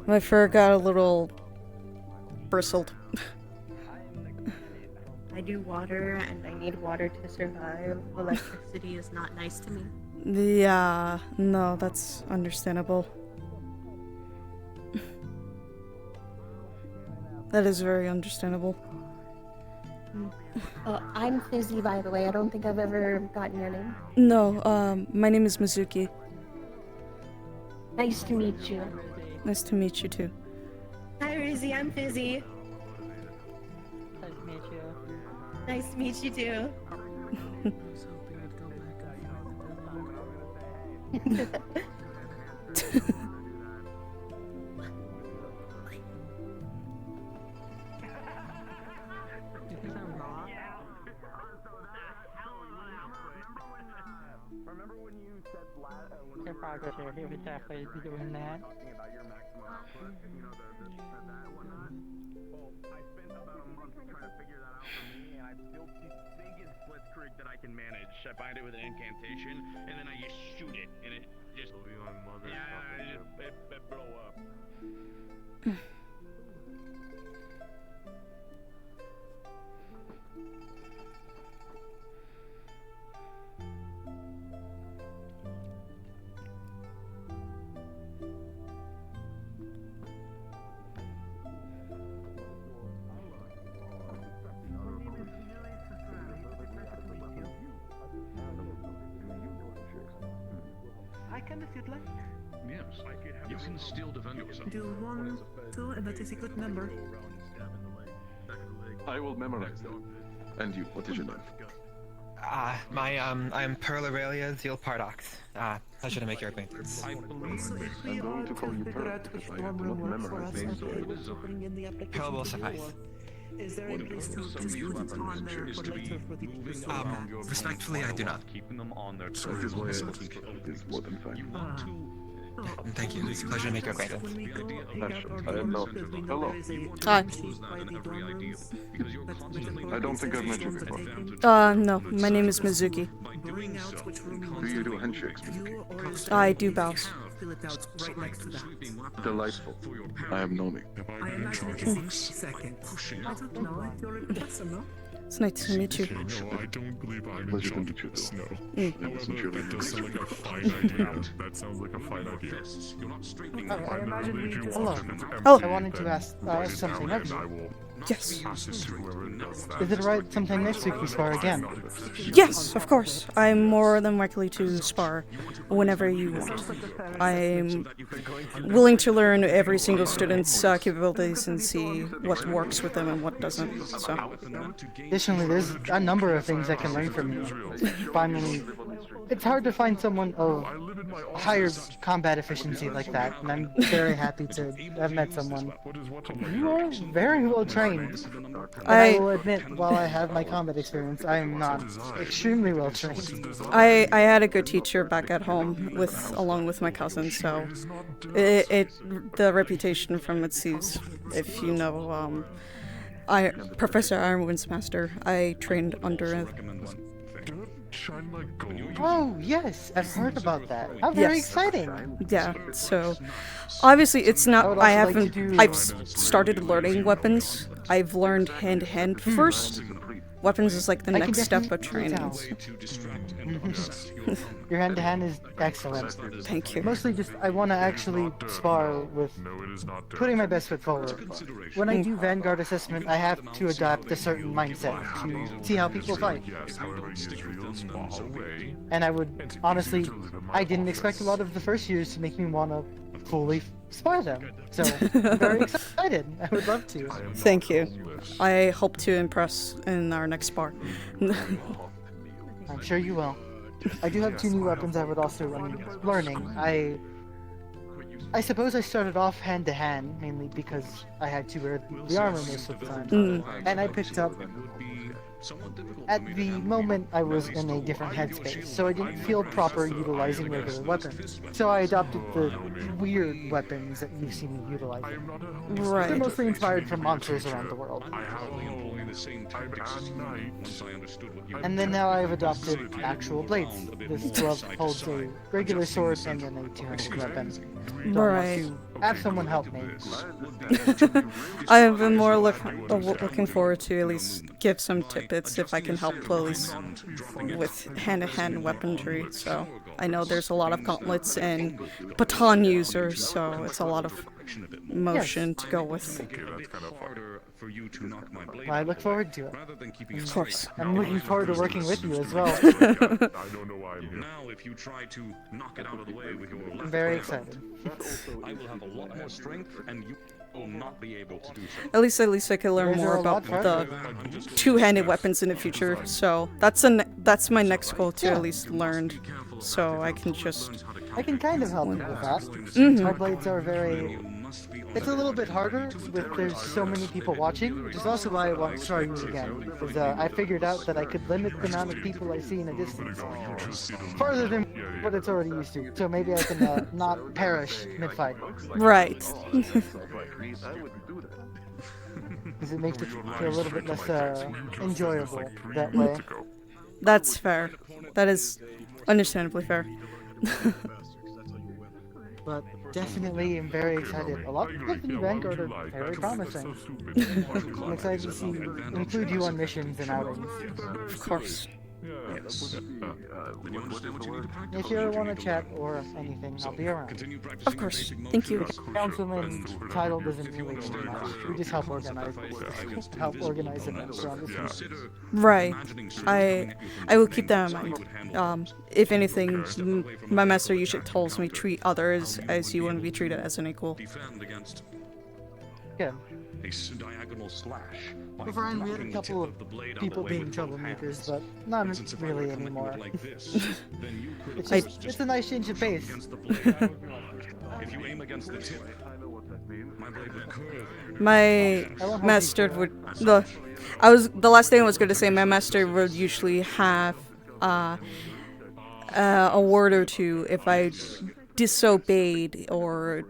My fur got a little bristled. I I do water and I need water to survive. Electricity is not nice to me. Yeah, no, that's understandable. That is very understandable. I'm Fizzy, by the way. I don't think I've ever gotten your name. No, my name is Muzuki. Nice to meet you. Nice to meet you too. Hi, Rizzy. I'm Fizzy. Nice to meet you. Nice to meet you too. Remember when you said Your progress here, he would definitely be doing that. talking about your maximum output, you know, that and whatnot? Well, I spent about a month trying to figure that out for me, and I built the biggest blitzkrieg that I can manage. I bind it with an incantation, and then I just shoot it, and it just... it blow up. I can if you'd like. Yes, you can still defend yourself. Do 1, 2, and that is a good number. I will memorize them. And you, what is your name? I'm Pearl Aurelia Zeal Paradox. Pleasure to make your acquaintance. So if we are to figure out which one will work for us and we're able to bring in the application Pearl will to suffice. you, is there a place to just put it on there for later for the Respectfully, I do not. Keeping them on their So his way is more than fine. Thank you. It's a pleasure to make your acquaintance. Hello. Hi. I don't think I've met you before. No, my name is Muzuki. Do you do handshakes? I do bows. fill it out right next to that. Delightful. I am Nomi. I imagine it is second. I don't know if you're in person, no? It's nice to meet you. No, I don't believe I'm in Pleasure to charge meet you, of this, no. However, That does sound like a fine idea. That sounds like a fine idea. I imagine we just... Hello. Oh. I wanted to ask something of you. Yes. Is it right sometime next week we spar again? Yes, of course. I'm more than likely to spar whenever you want. I'm willing to learn every single student's capabilities and see what works with them and what doesn't. So. Additionally, there's a number of things I can learn from you. Finally, it's hard to find someone of higher combat efficiency like that, and I'm very happy to have met someone. You are very well trained. And I will admit, while I have my combat experience, I am not extremely well trained. I had a good teacher back at home along with my cousin, so the reputation from it sees, if you know, Professor Ironwind's master. I trained under him. Oh yes, I've heard about that. How very exciting! Yeah, so obviously it's not. I've started learning weapons. I've learned hand to hand first. Weapons is like the next step of training. Your hand to hand is excellent. Thank you. Mostly just I want to actually spar with putting my best foot forward. When I do Vanguard assessment, I have to adopt a certain mindset to see how people fight. And I would honestly, I didn't expect a lot of the first years to make me want to fully spar them. So I'm very excited. I would love to. Thank you. I hope to impress in our next spar. I'm sure you will. I do have 2 new weapons I would also learning. I suppose I started off hand to hand mainly because I had to wear the armor most of the time. And I picked up at the moment I was in a different headspace, so I didn't feel proper utilizing regular weapons. So I adopted the weird weapons that you see me utilizing. Right. They're mostly inspired from monsters around the world. the same tactics as you once I understood what you were And then now I've adopted actual blades. This glove holds a regular sword and then a two-handed weapon. So I Right. want to have someone help me. I have been more looking forward to at least give some tidbits if I can help at least with hand-to-hand weaponry. So I know there's a lot of gauntlets and baton users, so it's a lot of motion to go with. Well, I look forward to it. Of course. I'm looking forward to working with you as well. Now, if you try to knock it out of the way with your left I'm very foot, excited. I will have a lot more strength, and you will not be able to do so. At least I can learn more about the two-handed weapons in the future. So that's my next goal to at least learn, so I can just. I can kind of help you with that. Mhm. My blades are very. It's a little bit harder with there's so many people watching, which is also why I want to try you again. Because I figured out that I could limit the amount of people I see in a distance farther than what it's already used to. So maybe I can not perish mid-fight. Right. Because it makes it feel a little bit less enjoyable that way. That's fair. That is understandably fair. But definitely am very excited. A lot of the new Vanguard are very promising. I'm excited to see include you on missions and outings. Of course. If you ever want to chat or anything, I'll be around. Of course. Thank you. Councilman title doesn't really do much. We just help organize events around this one. Right. I will keep that in mind. If anything, my master usually tells me treat others as you want to be treated as an equal. Good. A diagonal slash. Before I we had a couple of people being troublemakers, but not really anymore. It's a nice change of pace. If you aim against the tip, my blade would curve. My master would the last thing I was going to say. My master would usually have a word or two if I disobeyed or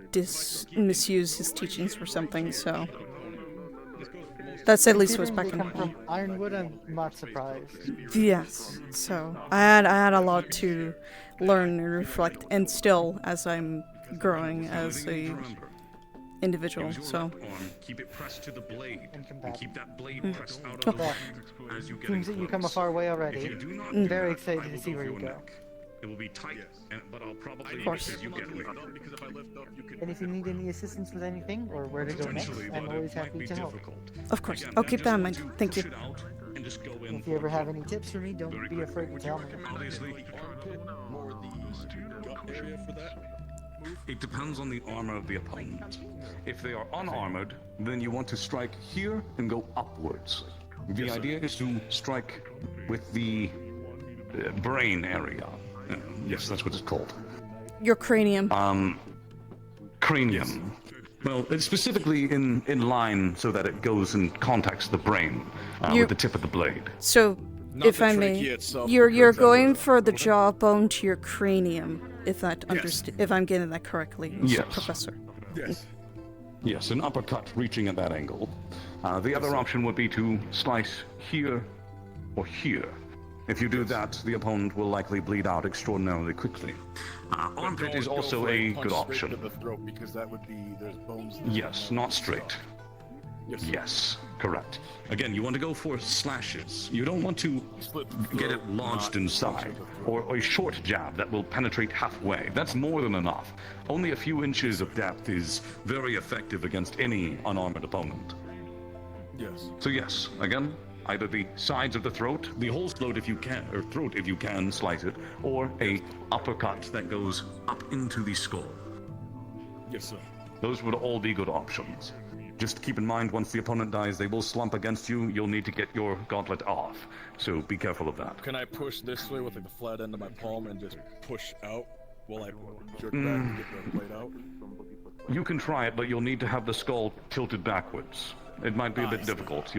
misused his teachings for something. So. That's at least what's back in come from Ironwood, I'm not surprised. Yes, so I had a lot to learn and reflect, and still as I'm growing as a individual. So. Keep it pressed to the blade, and keep that blade pressed out Oh. of the way as you get Seems that you come a far way already. I'm very excited to see where you go. It will be tight, but I'll probably Of course. you get me. And if you need any assistance with anything or where to go next, I'm always happy to help. Of course, I'll keep that in mind. Thank you. If you ever have any tips for me, don't be afraid to tell me. It depends on the armor of the opponent. If they are unarmored, then you want to strike here and go upwards. The idea is to strike with the brain area. Yes, that's what it's called. Your cranium. Cranium. Well, it's specifically in line so that it goes and contacts the brain with the tip of the blade. So, if I may, you're going for the jawbone to your cranium, if if I'm getting that correctly, Yes. Professor. Yes. Yes, an uppercut reaching at that angle. The other option would be to slice here or here. If you do that, the opponent will likely bleed out extraordinarily quickly. Armpit is also a good option. The throat, because that would be there's bones. Yes, not straight. Yes, correct. Again, you want to go for slashes. You don't want to get it lodged inside. Or a short jab that will penetrate halfway. That's more than enough. Only a few inches of depth is very effective against any unarmored opponent. Yes. So yes, again, either the sides of the throat, the whole throat if you can, or throat if you can slice it, or a uppercut that goes up into the skull. Yes, sir. Those would all be good options. Just keep in mind, once the opponent dies, they will slump against you. You'll need to get your gauntlet off, so be careful of that. Can I push this way with like the flat end of my palm and just push out while I jerk back and get the blade out? You can try it, but you'll need to have the skull tilted backwards. It might be a bit difficult.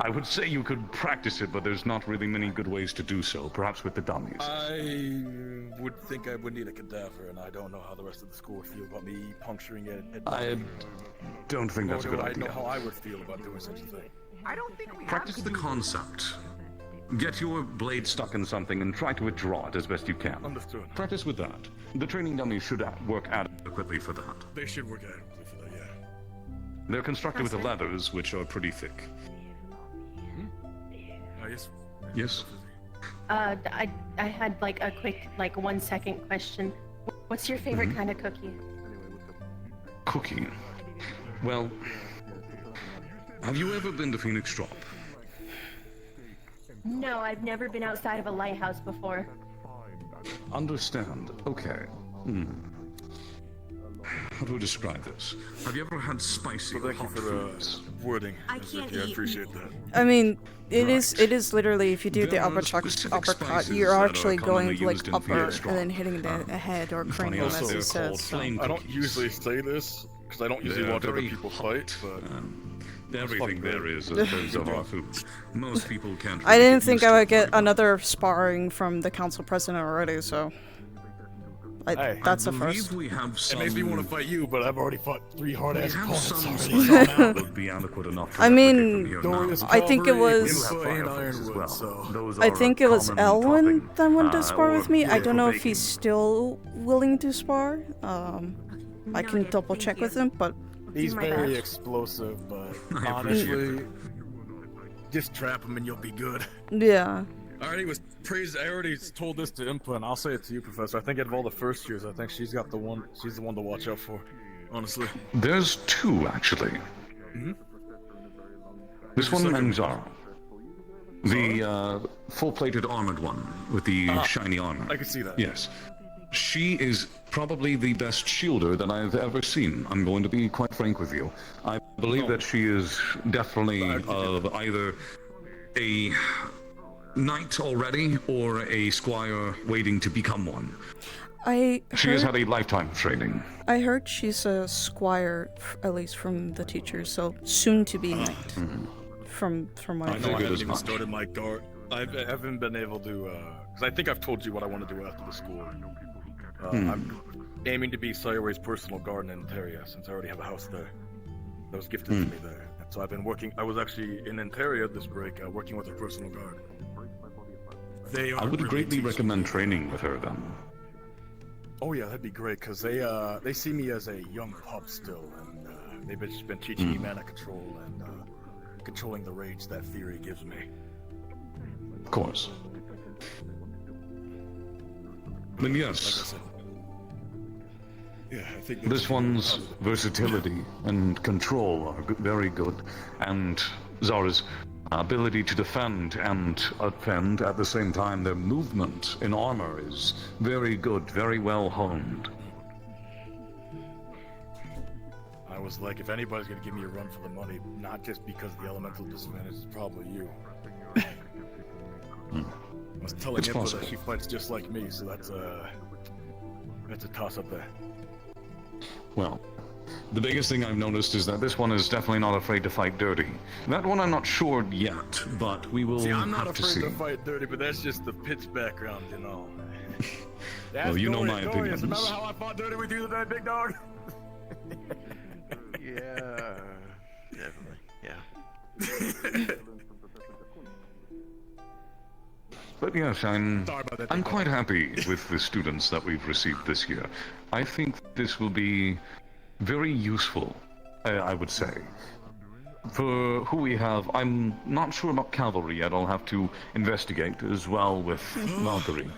I would say you could practice it, but there's not really many good ways to do so, perhaps with the dummies. I would think I would need a cadaver, and I don't know how the rest of the school would feel about me puncturing it. I don't think that's a good I idea. know how I would feel about doing such a thing. I don't think we Practice the concept. Get your blade stuck in something and try to withdraw it as best you can. Understood. Practice with that. The training dummies should work adequately for that. They should work adequately for that, yeah. They're constructed with the leathers, which are pretty thick. Yes. Yes. I had like a quick, like 1 second question. What's your favorite kind of cookie? Cookie. Well, have you ever been to Phoenix Drop? No, I've never been outside of a lighthouse before. Understand. Okay. How do I describe this? Have you ever had spicy Thank you hot for foods? the wording. I can't I eat. appreciate that. I mean, it is literally, if you do the There are uppercut, specific spices you're that are actually commonly going used like in upper Phoenix and Drop. then hitting the head or Funny cranium, also, as he they're says. called So. flame I don't cookies. usually say this because I don't usually They're watch other very people hot. fight, but Everything there is those are our foods. Most people can't. I really didn't get think used I to would get another sparring from the council president already, so. Hey, that's I a first. believe we have some. it makes me want to fight you, but I've already fought 3 hard-ass We have opponents some already. spices that would be adequate enough. To I mean, replicate them here now. I think it was. You have firefox as well. Those I are think a it was common Elwin topping, that wanted to spar or with me. I fuel don't for know if baking. he's still willing to spar. I can double check with him, but. He's my very best. explosive, but I appreciate honestly, just trap him and you'll be good. Yeah. I already was praised. I already told this to Impa, and I'll say it to you, Professor. I think out of all the first years, I think she's the one to watch out for. Honestly. There's 2 actually. This one and Zara. The full-plated armored one with the shiny armor. I can see that. Yes. She is probably the best shielder that I've ever seen. I'm going to be quite frank with you. I believe that she is definitely either a knight already or a squire waiting to become one. She has had a lifetime of training. I heard she's a squire, at least from the teachers, so soon to be knight. From what I I know. haven't even started my guard. I haven't been able to, because I think I've told you what I want to do after the school. I'm aiming to be Sayori's personal guard in Interia, since I already have a house there. That was gifted to me there. And so I've been working, I was actually in Interia this break, working with her personal guard. I would greatly recommend training with her then. Oh yeah, that'd be great, because they see me as a young pup still, and they've just been teaching me mana control and controlling the rage that theory gives me. Of course. Then Like I yes, said, yeah, I think this one's versatility and control are very good, and Zara's ability to defend and offend at the same time, their movement in armor is very good, very well honed. I was like, if anybody's gonna give me a run for the money, not just because the elemental disadvantage is probably you. I was telling It's Impa possible. that she fights just like me, so that's a toss up there. Well, the biggest thing I've noticed is that this one is definitely not afraid to fight dirty. That one I'm not sure yet, but we will See, I'm not have to afraid see. to fight dirty, but that's just the pitch background, you know. Well, you know my Dorian, opinions. remember how I fought dirty with you today, big dog? Yeah, definitely. Yeah. But yes, I'm quite happy with the students that we've received this year. I think this will be very useful, I would say. For who we have, I'm not sure about cavalry yet. I'll have to investigate as well with Valkyrie.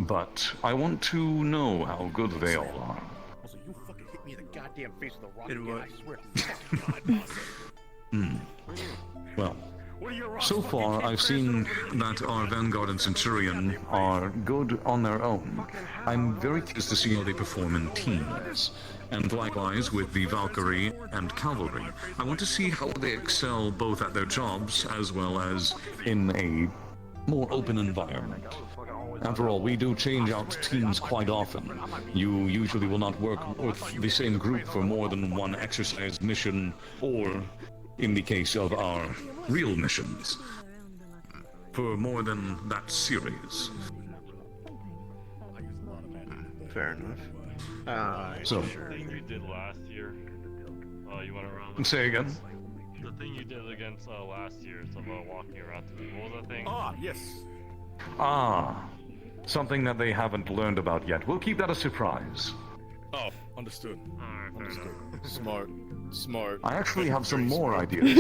But I want to know how good they all are. Also, you fucking hit me in the goddamn face with a rock In again, what? I swear to fucking God, Well, so far I've seen that our Vanguard and Centurion are good on their own. I'm very curious to see how they perform in teams. And likewise with the Valkyrie and Cavalry. I want to see how they excel both at their jobs as well as in a more open environment. After all, we do change out teams quite often. You usually will not work with the same group for more than one exercise mission, or, in the case of our real missions, for more than that series. Fair enough. So, I think you did last year. You went around. say again? The thing you did against last year, some walking around. What was that thing? Ah, yes. Ah, something that they haven't learned about yet. We'll keep that a surprise. Oh, understood. Understood. Smart. Smart. I actually have some more Smart. ideas.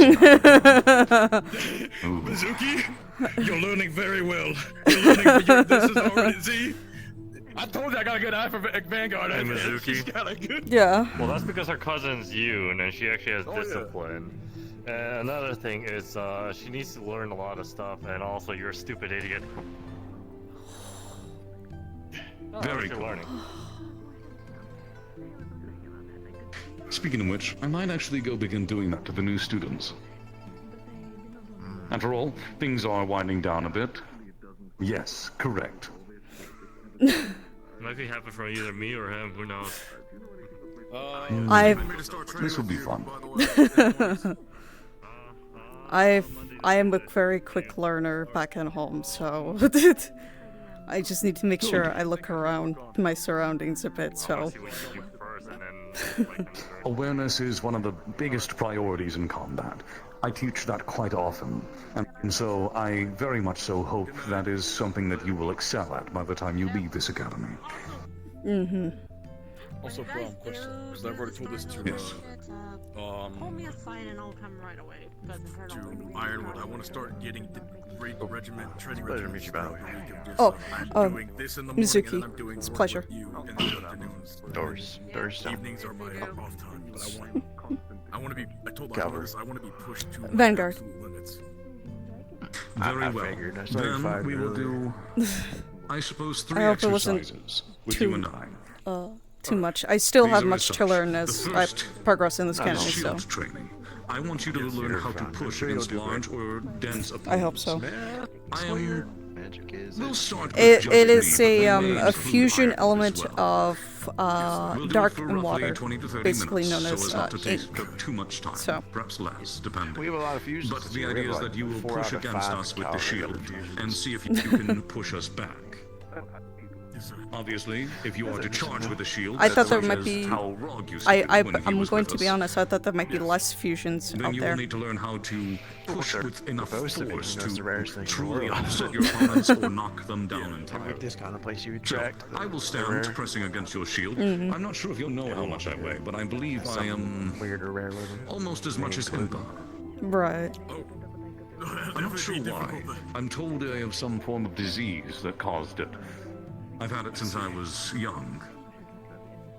Muzuki, you're learning very well. You're learning. This is already. See, I told you I got a good eye for Vanguard. Hey, Muzuki. She's got a good. Yeah. Well, that's because her cousin's you, and then she actually has discipline. And another thing is, she needs to learn a lot of stuff, and also you're a stupid idiot. Very you're cool. learning. Speaking of which, I might actually go begin doing that to the new students. After all, things are winding down a bit. Yes, correct. Might be happen for either me or him. Who knows? This will be fun. I am a very quick learner back at home, so I just need to make sure I look around my surroundings a bit. So Awareness is one of the biggest priorities in combat. I teach that quite often, and so I very much so hope that is something that you will excel at by the time you leave this academy. Mm-hmm. Also, Brom, question, because I've already told this to Pull me aside and I'll come right away. to Ironwood. I want to start getting the regiment, training regiment. Oh, doing this in the morning, and then I'm Mizuki, doing it's a work pleasure. with you in the afternoons. Doors down. Evenings are my off time, but I want to be. I told Cover. Ironwood I want to be pushed to my Vanguard. absolute limits. Very I well. figured. I saw you Then fired we will earlier. do, I suppose, 3 I hope it wasn't exercises with too- you and I. too much. I still These have are much as to such. learn The as I first progress in this is canon. So shield training. I want you to learn how to push against large or dense opponents. I hope so. I am. We'll start with it just is me, a but we may a include fusion iron as element well. of We'll do it dark for and roughly water, 20 to 30 basically minutes, known so as as not to take ink. up too much time, So. perhaps less, depending. We have a lot of fusions. But this the year. We idea have is like that you will 4 push out of against 5 us with the caliber shield fusions. and see if you can push us back. Obviously, if you are to charge with a shield, I thought there such might as be. how Rog used to do when he I'm was going with to be us, honest. I thought there might be less fusions then out you there. will need to learn how to push with enough most of it, force you know, it's the rarest to thing in the truly world. upset your opponents or knock them down entirely. This kind of place you would So, track. I will stand pressing against your shield. Mhm. I'm not sure if you'll know how much I weigh, but I believe I am weird or rare living. almost as much as Impa. Right. I'm not sure why. I'm told I have some form of disease that caused it. I've had it since I was young.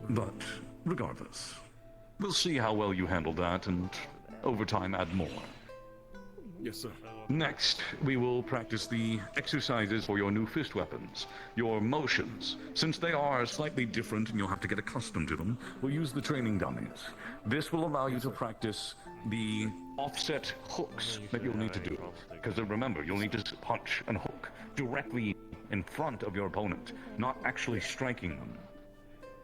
But, regardless, we'll see how well you handle that and, over time, add more. Yes, sir. Next, we will practice the exercises for your new fist weapons, your motions. Since they are slightly different and you'll have to get accustomed to them, we'll use the training dummies. This will allow you to practice the offset hooks that you'll need to do. Because remember, you'll need to punch and hook directly in front of your opponent, not actually striking them.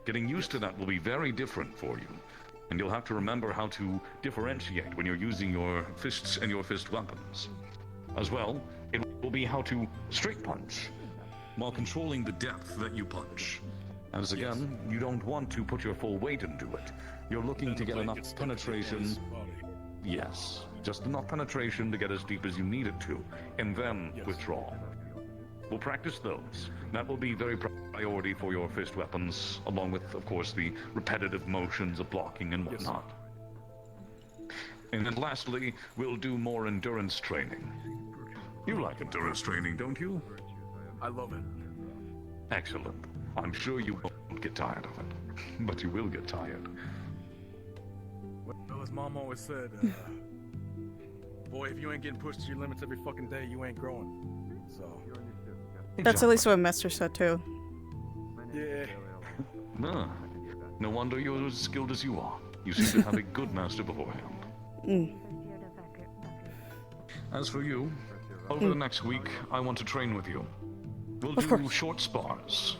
Getting used to that will be very different for you. And you'll have to remember how to differentiate when you're using your fists and your fist weapons. As well, it will be how to straight punch, while controlling the depth that you punch. As again, you don't want to put your full weight into it. You're looking to get enough penetration. Yes, just enough penetration to get as deep as you need it to, and then withdraw. We'll practice those. That will be very priority for your fist weapons, along with, of course, the repetitive motions of blocking and whatnot. And then lastly, we'll do more endurance training. You like endurance training, don't you? I love it. Excellent. I'm sure you won't get tired of it, but you will get tired. Well, as Mom always said, boy, if you ain't getting pushed to your limits every fucking day, you ain't growing. So. That's at least what Master said too. Yeah. Ah, no wonder you're as skilled as you are. You seem to have a good master beforehand. Mm. As for you, over the next week, I want to train with you. We'll Of do course. short spars,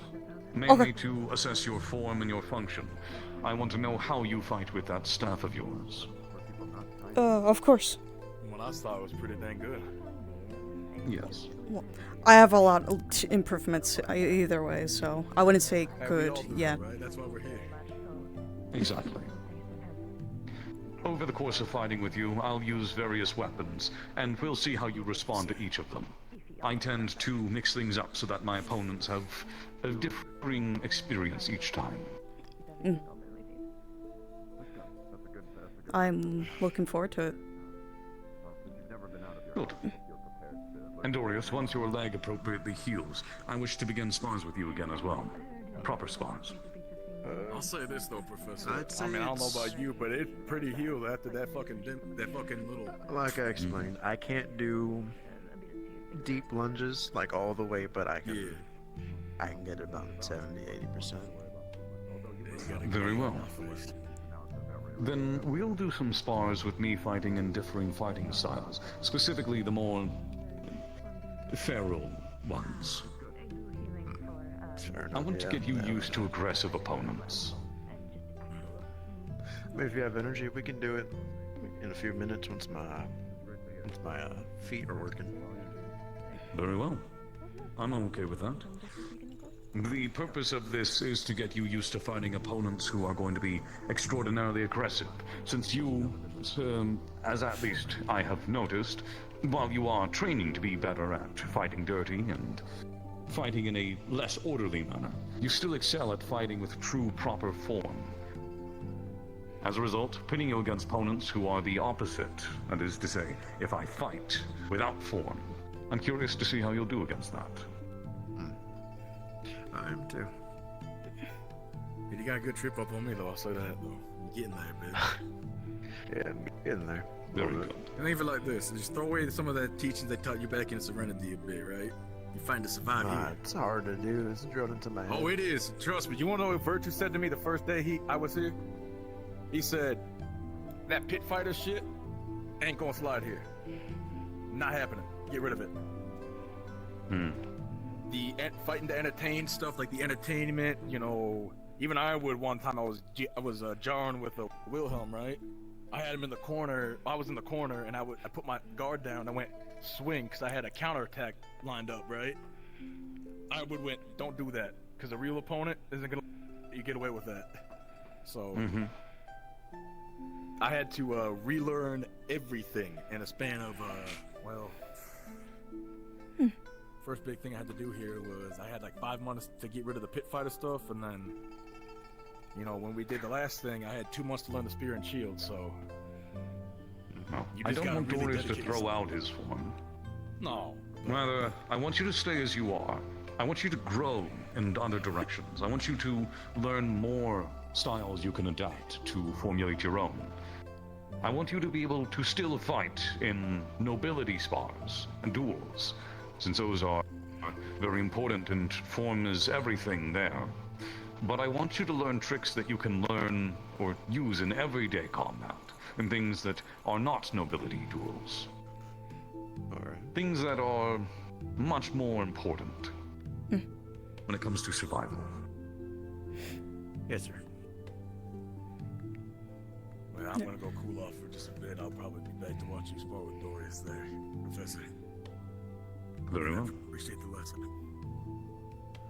mainly Okay. to assess your form and your function. I want to know how you fight with that staff of yours. Of course. When I saw it was pretty dang good. Yes. Well, I have a lot of improvements either way, so I wouldn't say Hey, we good all do, yet. Right? That's why we're here. Exactly. Over the course of fighting with you, I'll use various weapons, and we'll see how you respond to each of them. I tend to mix things up so that my opponents have a differing experience each time. I'm looking forward to it. Good. And Dorius, once your leg appropriately heals, I wish to begin spars with you again as well. Proper spars. I'll say this though, Professor. I'd say I mean, I don't know it's- about you, but it's pretty healed after that fucking little. Like I explained, I can't do deep lunges like all the way, but I can. I can get about 70-80%. Very well. Then we'll do some spars with me fighting in differing fighting styles, specifically the more feral ones. I want to get you used to aggressive opponents. I mean, if you have energy, we can do it in a few minutes once my feet are working. Very well. I'm okay with that. The purpose of this is to get you used to fighting opponents who are going to be extraordinarily aggressive, since you, as at least I have noticed, while you are training to be better at fighting dirty and fighting in a less orderly manner, you still excel at fighting with true proper form. As a result, pitting you against opponents who are the opposite, that is to say, if I fight without form, I'm curious to see how you'll do against that. I am too. You got a good trip up on me though, I'll say that though. I'm getting there, bitch. Yeah, I'm getting there. Very good. And even like this, just throw away some of that teachings they taught you back in Serenity a bit, right? You find to survive here. It's hard to do. It's drilled into my head. Oh, it is. Trust me. You want to know what Virtue said to me the first day I was here? He said, that pit fighter shit ain't gonna slide here. Not happening. Get rid of it. The fighting to entertain stuff, like the entertainment, you know, even I would one time I was jarring with a Wilhelm, right? I had him in the corner. I was in the corner, and I put my guard down. I went swing because I had a counterattack lined up, right? I went, don't do that, because a real opponent isn't gonna let you get away with that. So I had to relearn everything in a span of first big thing I had to do here was I had like 5 months to get rid of the pit fighter stuff, and then, you know, when we did the last thing, I had 2 months to learn the spear and shield. So I don't want Dorius to throw out his form. No. Rather, I want you to stay as you are. I want you to grow in other directions. I want you to learn more styles you can adapt to formulate your own. I want you to be able to still fight in nobility spars and duels, since those are very important and form is everything there. But I want you to learn tricks that you can learn or use in everyday combat, and things that are not nobility duels. Things that are much more important when it comes to survival. Yes, sir. Well, I'm gonna go cool off for just a bit. I'll probably be back to watch you spar with Dorius there, Professor. Very well. Appreciate the lesson.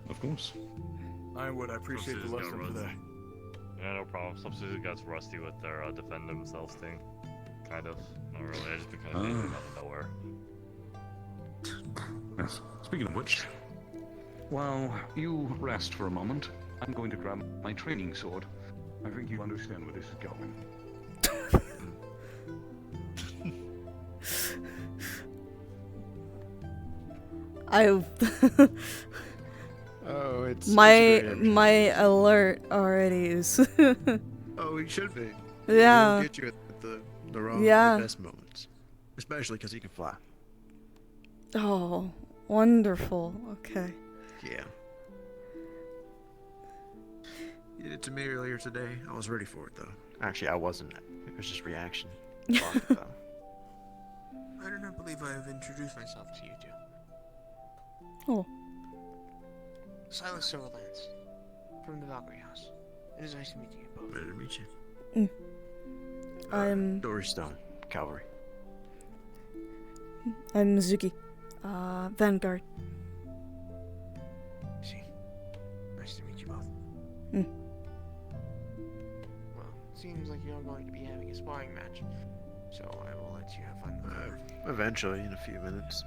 Of course. I appreciate the lesson for that. Yeah, no problem. Substitute got rusty with their defend themselves thing. Kind of. Not really. I just been kind of making them out of nowhere. Yes. Speaking of which, while you rest for a moment, I'm going to grab my training sword. I think you understand where this is going. Oh, it's my alert already is. Oh, he should be. Yeah. He'll get you at the best moments, especially because he can fly. Oh, wonderful. Okay. Yeah. You did it to me earlier today. I was ready for it though. Actually, I wasn't. It was just reaction. Fuck, though. I do not believe I have introduced myself to you two. Oh. Silas Silverlance, from the Valkyrie House. It is nice to meet you both. Better to meet you. I'm Dory Stone, Cavalry. Muzuki. Vanguard. See. Nice to meet you both. Mm. Well, seems like you're going to be having a sparring match. So I will let you have fun with that. Eventually, in a few minutes.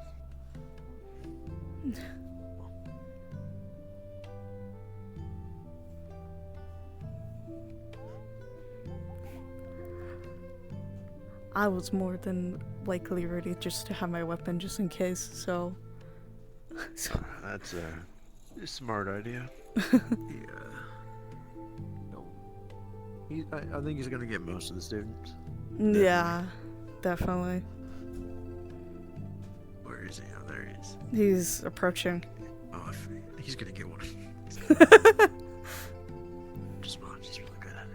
I was more than likely ready just to have my weapon just in case, so... That's a smart idea. I think he's gonna get most of the students. Yeah, definitely. Where is he? Oh, there he is. He's approaching. Oh, he's gonna get one. Just watch, he's really good at it.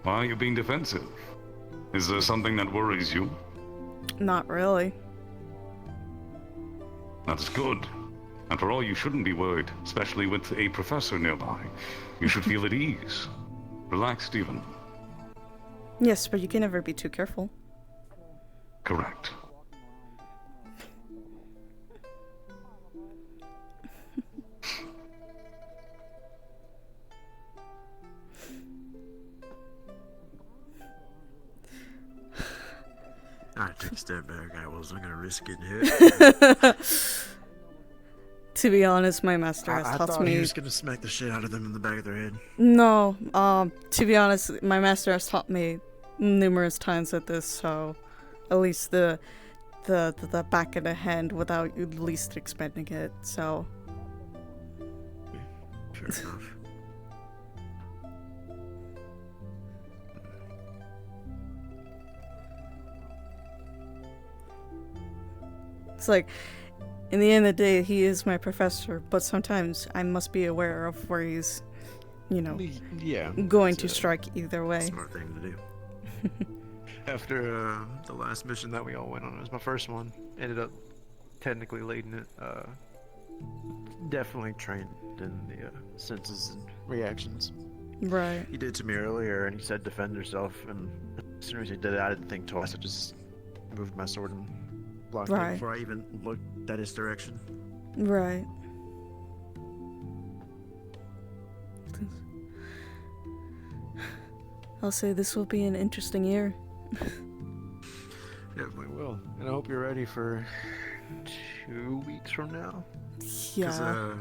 Why are you being defensive? Is there something that worries you? Not really. That's good. After all, you shouldn't be worried, especially with a professor nearby. You should feel at ease. Relax, Stephen. Yes, but you can never be too careful. Correct. I took a step back. I wasn't gonna risk getting hit. To be honest, my master has I taught thought me... he was gonna smack the shit out of them in the back of their head. No, to be honest, my master has taught me numerous times at this, so at least the back of the hand without you least expecting it, so... Fair enough. It's like, in the end of the day, he is my professor, but sometimes I must be aware of where he's, you know, going to strike either way. Smart thing to do. After the last mission that we all went on, it was my first one. Ended up technically leading it. Definitely trained in the senses and reactions. Right. He did to me earlier, and he said defend yourself, and as soon as he did it, I didn't think twice. I just moved my sword and blocked it Right. before I even looked at his direction. Right. I'll say this will be an interesting year. Definitely will. And I hope you're ready for 2 weeks from now. 'Cause, Yeah.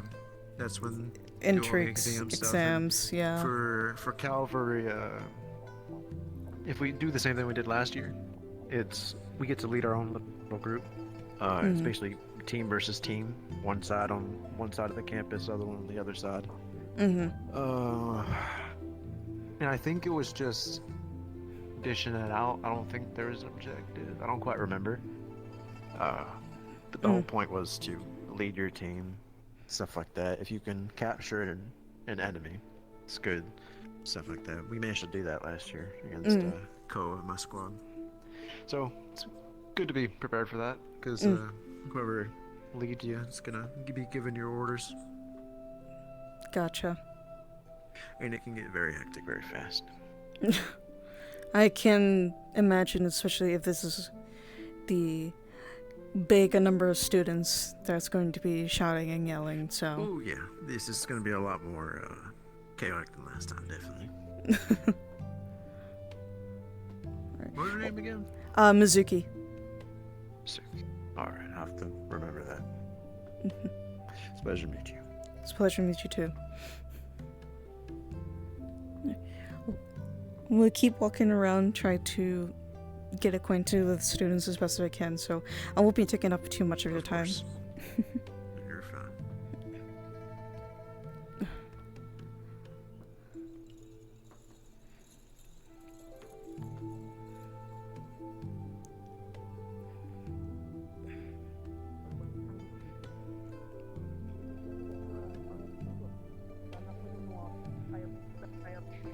that's when Intrigues, exam stuff, exams, and yeah. For cavalry, if we do the same thing we did last year, we get to lead our own little group. It's Mhm. basically team versus team. One side on one side of the campus, other one on the other side. Mhm. And I think it was just dishing it out. I don't think there was an objective. I don't quite remember. But the whole point was to lead your team, stuff like that. If you can capture an enemy, it's good. Stuff like that. We managed to do that last year against Ko of my squad. So it's good to be prepared for that, because whoever leads you is gonna be given your orders. Gotcha. And it can get very hectic very fast. I can imagine, especially if this is the big a number of students that's going to be shouting and yelling, so... Oh yeah, this is gonna be a lot more chaotic than last time, definitely. What was her name again? Muzuki. Alright, I'll have to remember that. It's a pleasure to meet you. It's a pleasure to meet you too. We'll keep walking around, try to get acquainted with the students as best as I can, so I won't be taking up too much of your time. You're fine.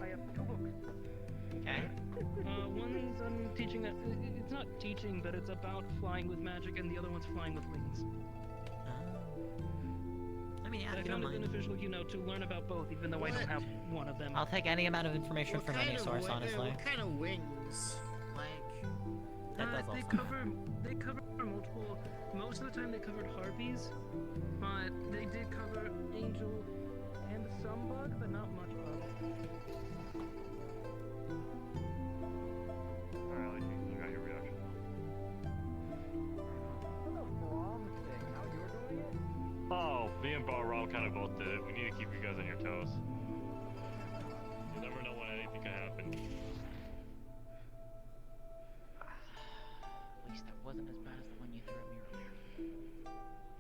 I have 2 books. Okay. One's teaching that it's not teaching, but it's about flying with magic, and the other one's flying with wings. mean, yeah, I if you don't found it mind. beneficial, to learn about both, even though I don't have one of them. I'll take any amount of information from any source, honestly. What kind of wings? Like... That does They also. cover multiple. Most of the time they covered harpies, but they did cover angel and some bug, but not much bug. Alright, you got your reaction. Oh, me and Balram kind of both did it. We need to keep you guys on your toes. You never know when anything can happen. At least that wasn't as bad as the one you threw at me earlier.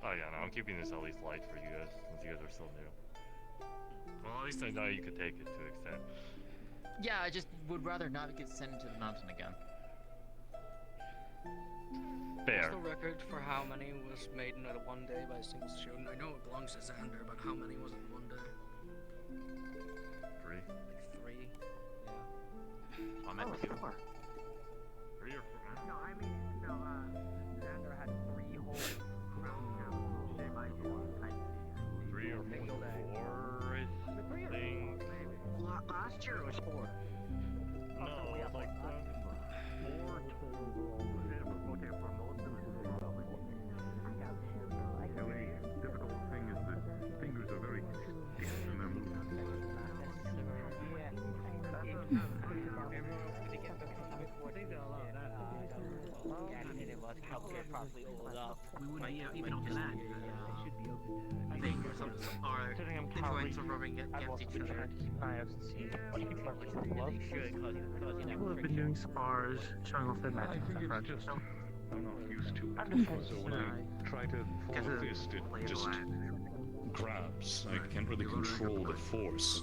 Oh yeah, no, I'm keeping this at least light for you guys, since you guys are still new. Well, at least I know you could take it to an extent. Yeah, I just would rather not get sent into the mountain again. Fair. What's the record for how many was made in one day by a single student? I know it belongs to Xander, but how many was it in one day? 3. Like 3? Yeah. I'm at 2. 3 or 4? No, I mean, Xander had 3 whole rounds day by day. 3 or 4, I think. Last year it was 4. No, it was like 4 total. Okay, for most of the The only difficult thing is that fingers are very stiff and they're moving. We wouldn't be even to that. I think some are influence of rubbing against each other. People have been doing spars, showing off their magic. I'm not used to it. So when I try to form a fist, it just grabs. I can't really control the force,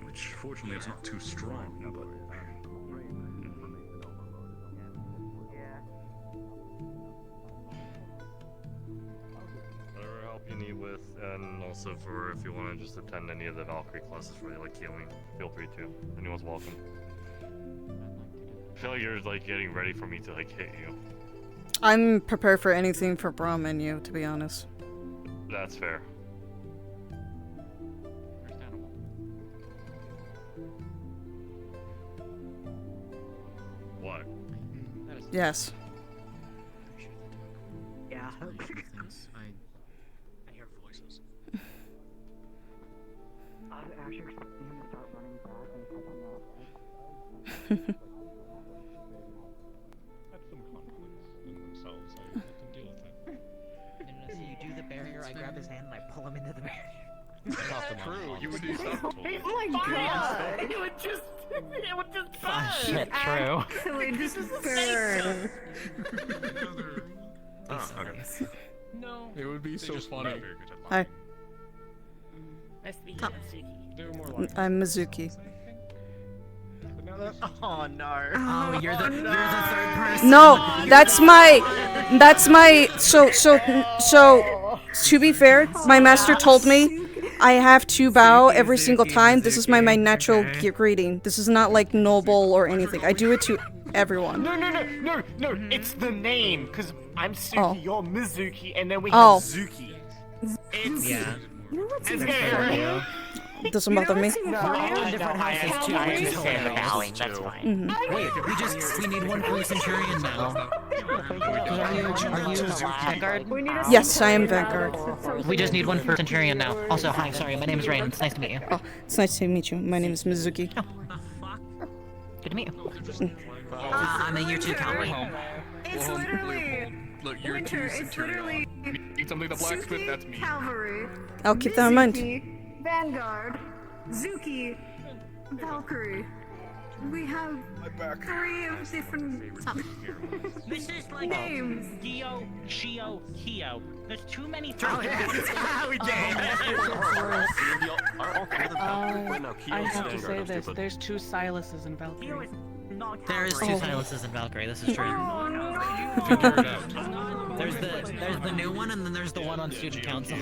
which fortunately is not too strong, but... Whatever help you need with, and also for if you want to just attend any of the Valkyrie classes for like healing, feel free to. Anyone's welcome. I feel like you're like getting ready for me to like hit you. I'm prepared for anything for Brahm and you, to be honest. That's fair. What? Yes. Yeah. I hear voices. I was actually expecting him to start running back and catching up. Have some conflicts in themselves. I can deal with that. So you do the barrier, I grab his hand and I pull him into the barrier. True, you would do something. Oh my god! It would just burn! Shit, true. Actually, just burn. Oh, okay. No. It would be so funny. Hi. Nice to meet you, Top. Muzuki. They're more like I'm Muzuki. Oh no. Oh, you're the third person. No, that's my so to be fair, my master told me I have to bow every single time. This is my natural greeting. This is not like noble or anything. I do it to everyone. No, it's the name, because I'm Suki, Oh. you're Mizuki, and then we Oh. have Zuki. It's... Yeah. It doesn't bother me. No, in different houses too, which is hilarious. that's fine. Mhm. Wait, we need one for the Centurion now. Are you Vanguard? Yes, I am Vanguard. We just need one for Centurion now. Also, hi, sorry, my name is Rain. It's nice to meet you. Oh, it's nice to meet you. My name is Mizuki. Good to meet you. I'm a year 2 cowboy. It's literally Look, you're winter. two It's literally Need something the blacksmith, that's me. Cavalry. I'll keep that in mind. Mizuki, Vanguard, Zuki, Valkyrie. We have 3 of different This is like names. Gio, Shio, Hio. There's too many Oh, yeah. We did. I have to say this. There's 2 Silases in Valkyrie. There is 2 Silases in Valkyrie, this is true. There's the new one and then there's the one on student council.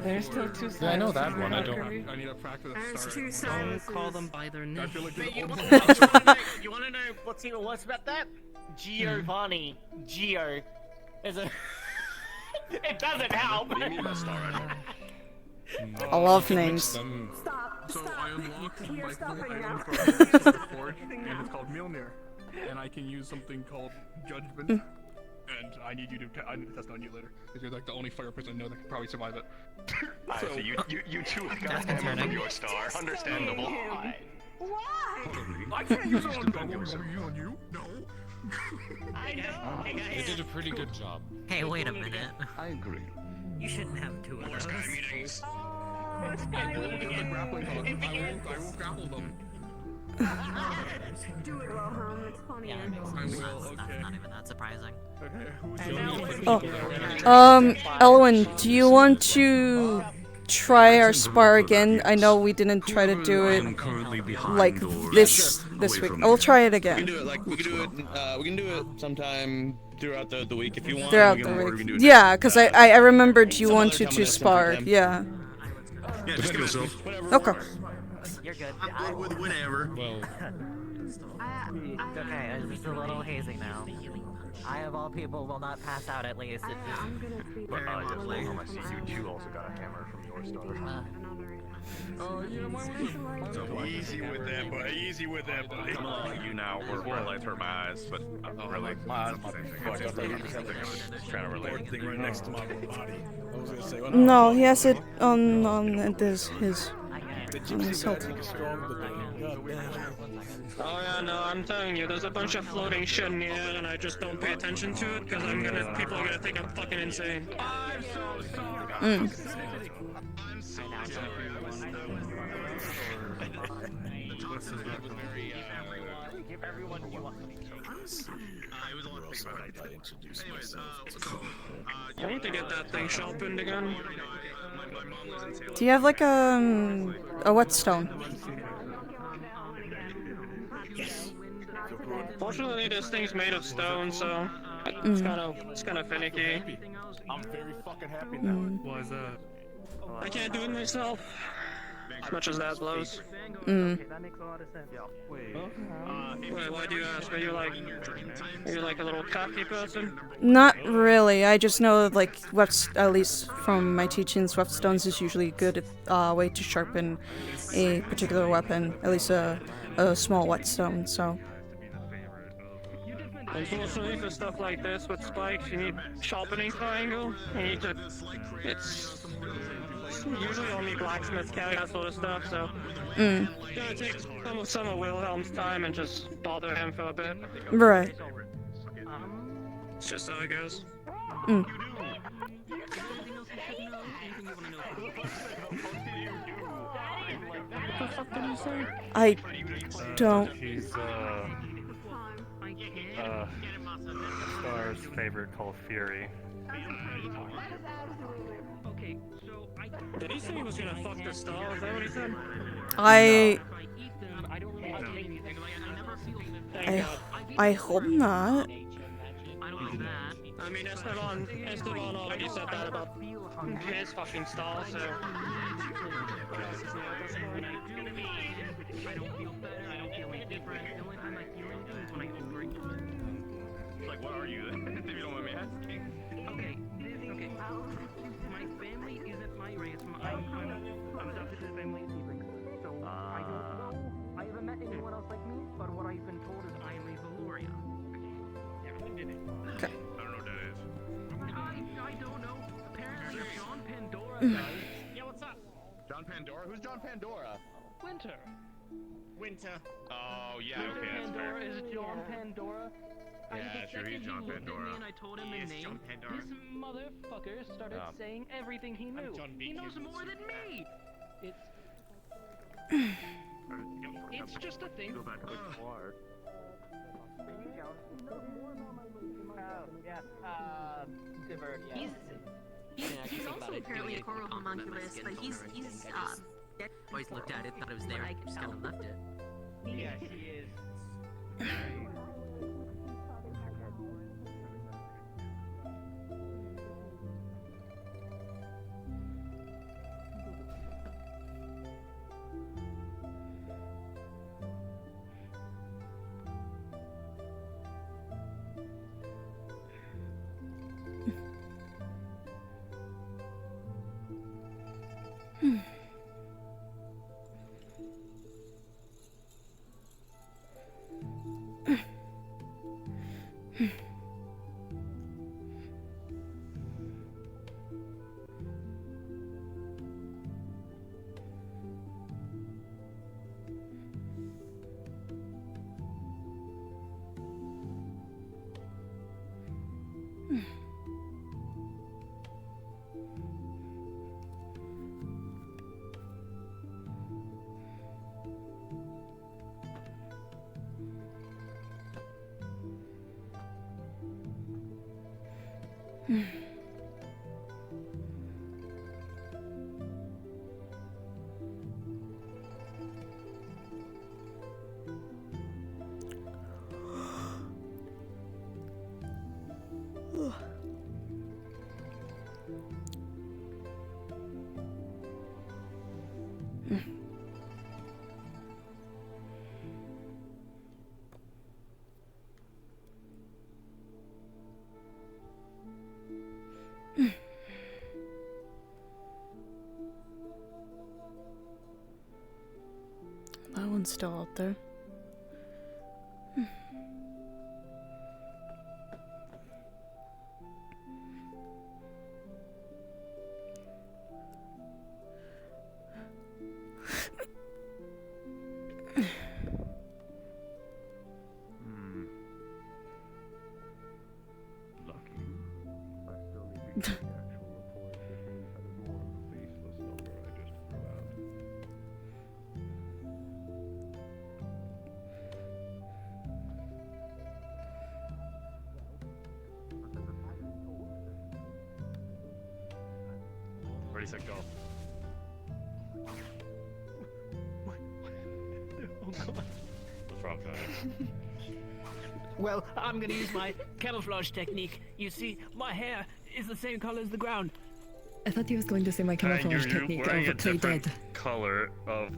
There's still 2 Silases. Yeah, I know that in one. I Valkyrie. don't. I need to practice. There's 2 Don't silences. call them by their name. You wanna know what's even worse about that? Giovanni. Gio. There's a... It doesn't help. What do you mean by star rider? I love Which names. them- So I unlocked my stopping item now. from Sword Forge, and it's called Mjolnir. And I can use something called Judgment. And I need you to I need to test on you later, because you're like the only fire person I know that could probably survive it. So you two got a hammer from your star. Understandable. Why? I can't use it on you. No. They did a pretty good job. Hey, wait a minute. I agree. You shouldn't have two of those. meetings. I will get the grappling hook. I will grapple them. Do it, Wilhelm. It's funnier. Yeah, that makes sense. That's not even that surprising. Elwin, do you want to try our spar again? I know we didn't try to do it like this week. I'll try it We can again. do it like we can do it sometime throughout the week if you want. Throughout We the can- or we can do week. it Yeah, because I remembered you some other wanted time to on some spar. time. Yeah. Yeah, just yourself. Okay. You're good. I'm good with whatever. Well, Okay, it's just a little hazy now. I, of all people, will not pass out at least. It just... But I see you two also got a hammer from your star. Easy with that, buddy. Easy with that, buddy. You now were highlights for my eyes, but really, my eyes might be fucked up. I was trying to relate. Thing right next to my body. I was gonna say, well, No, he has it on his the on his gypsy health. guy is strong, but goddamn. Oh yeah, no, I'm telling you, there's a bunch of floating shit in the air, and I just don't pay attention to it because people are gonna think I'm fucking insane. Mm. I need to get that thing sharpened again. Do you have like a whetstone? Fortunately, this thing's made of stone, so it's kind of finicky. I'm very fucking happy now. Why is that? I can't do it myself. As much as that blows. That makes a lot of sense. Wait, why do you ask? Are you like a little cocky person? Not really. I just know that, like, at least from my teachings, whetstones is usually a good way to sharpen a particular weapon, at least a small whetstone. So. Unfortunately, for stuff like this with spikes, you need sharpening triangle. It's usually only blacksmiths carry that sort of stuff, so Mm. gonna take some of Wilhelm's time and just bother him for a bit. Right. It's just how it goes. Mm. What the fuck did you say? I don't. He's Star's favorite called Fury. Did he say he was gonna fuck the star? Is that what he said? I hope not. I mean, Esteban already said that about his fucking stall, so... Like, what are you? If you don't mind me asking. Okay. My family isn't my race. I'm adopted to the family of siblings. So I don't know. I haven't met anyone else like me, but what I've been told is I am a Valoria. Okay. I don't know what that is. I don't know. Apparently John Pandora does. Yeah, what's up? John Pandora? Who's John Pandora? Winter. Oh, yeah, Winter okay, that's Pandora fair. is John Pandora. Yeah, The sure, he's second John he looked Pandora. At me and I told him the name. John Pandora. This motherfucker started saying everything he knew. He knows more than me. It's just a thing. Go back to the Clark. He's also apparently a coral homunculus, but he's Always looked at it, thought it was there, just kind of left it. Yes, he is. That one's still out there. Lucky. I still need to get the actual report, which means that is more of a baseless number I just threw out. Ready, set, go. What's wrong, guys? Well, I'm gonna use my camouflage technique. You see, my hair is the same color as the ground. I thought he was going to say my camouflage technique wearing a of play different dead. color of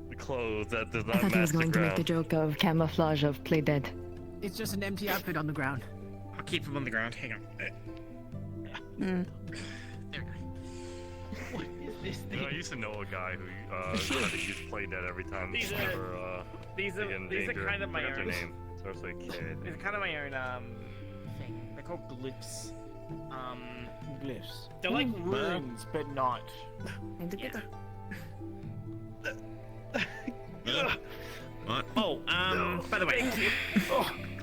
the clothes that does I not thought he was match going the to make the ground. joke of camouflage of play dead. It's just an empty outfit on the ground. I'll keep him on the ground. Hang on. Mm. What is this You know, I thing? used to know a guy who tried to use play dead every time These are- whenever these they are- get in these are danger. kind of my Forgot their own. name. Starts like K. It's kind of my own thing. They're called glyphs. Glyphs. They're like runes, but not. What? Oh, by the way. Thank you.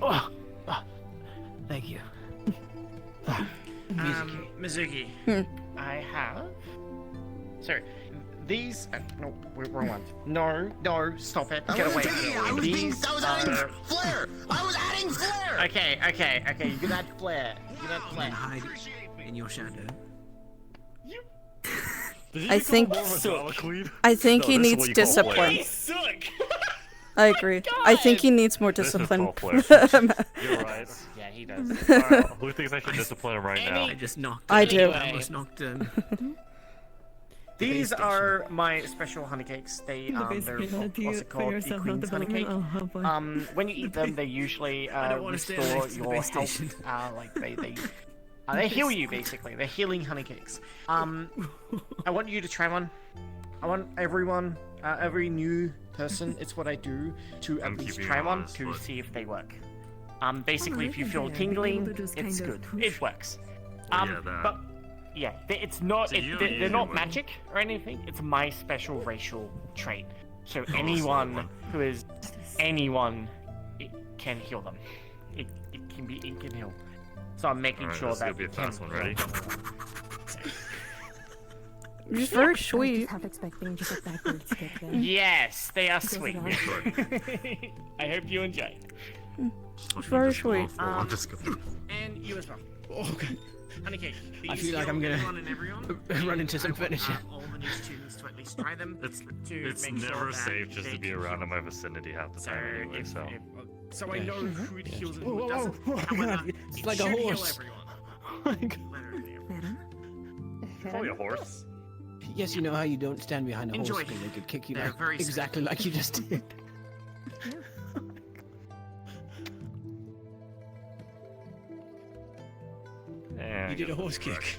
Oh, thank you. Mizuki. I have. Sorry. These. No, wrong one. No, stop it. Get away. I was adding flair. I was adding flair. Okay. You can add flair. Hide in your shadow. I think he needs discipline. I agree. I think he needs more This is discipline. full-fledged. You're right. Yeah, he does. Who thinks I should discipline him right now? I just knocked. I do. I almost knocked him. These are my special honey cakes. They're also called the Queen's honey cake. When you eat them, they usually don't wanna stay restore next to the your base health. station. They heal you basically. They're healing honey cakes. I want you to try one. I want everyone, every new person. It's what I do to at least keeping try you one honest, to but- see if they work. Basically, Oh, if you I feel can being able tingling, to just it's kind good. of push. It works. Well, yeah, that. But yeah, it's not. So you don't They're use not it, magic or anything. It's my special racial trait. So Oh, anyone one. who is anyone, it can heal them. It can heal. So I'm making Alright, sure this is that gonna be a it can fast one. heal Ready? them. Just very I was sweet. just half expecting just a backwards kick then. Yes, they are Goes sweet. around. I hope you enjoy. It's very sweet. I'm just going. And you as well. Oh, okay. Honey cake. I These feel like heal I'm gonna everyone and everyone. run into some I want, furniture. all the new students to at least try them. It's to make never sure that safe just they to be can around heal. in my vicinity half the So time anyway. if, So so I know who it heals and who Whoa, it doesn't. whoa, whoa, However, God, it's it like a should heal horse. everyone. probably a horse. Yes, you know how you don't stand behind a horse Enjoy. because they could kick you They're like, very exactly like you just did. Yeah, You did a horse kick.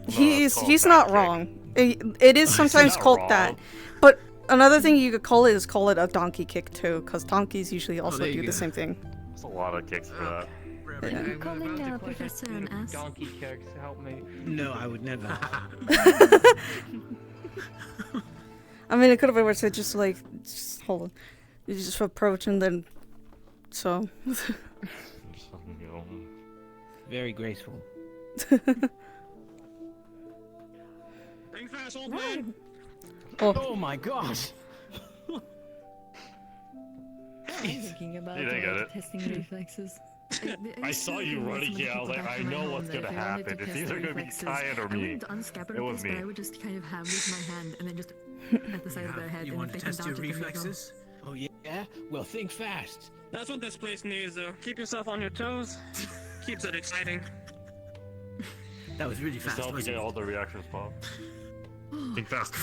He's not wrong. It is sometimes not called wrong. that, but another thing you could call it is call it a donkey kick too, because donkeys usually also there you do the go. same thing. There's a lot of kicks for that. Yeah. You're calling Professor an ass? Donkey kicks, help me. No, I would never. I mean, it could have been worse. Just like, just hold on, you just approach and then, so. Very graceful. Think fast, old man. Oh my gosh. I'm thinking about You didn't get it. testing reflexes. I saw you running here. I was like, I know what's gonna happen. It's either gonna be Kyan or me. It was me. I would just kind of have with my hand and then just at the side of their head. You and want if to they can test your dodge it, then they go. reflexes? Oh yeah? Well, think fast. That's what this place needs, though. Keep yourself on your toes. Keeps it exciting. That was really fast. Just help you get all the reactions, Bob. Think fast.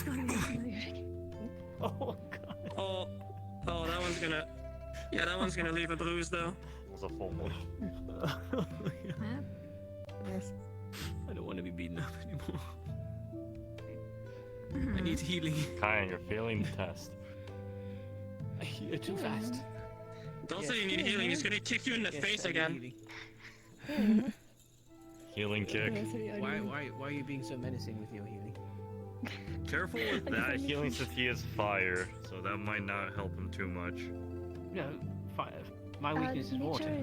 Oh god. Oh, that one's gonna. Yeah, that one's gonna leave a bruise though. It was a full one. Yes. I don't want to be beaten up anymore. I need healing. Kyan, you're failing the test. You're too fast. Don't say you need healing. He's gonna kick you in the face again. Healing kick. Why are you being so menacing with your healing? Careful with that healing since he is fire, so that might not help him too much. No, fire. My weakness is water.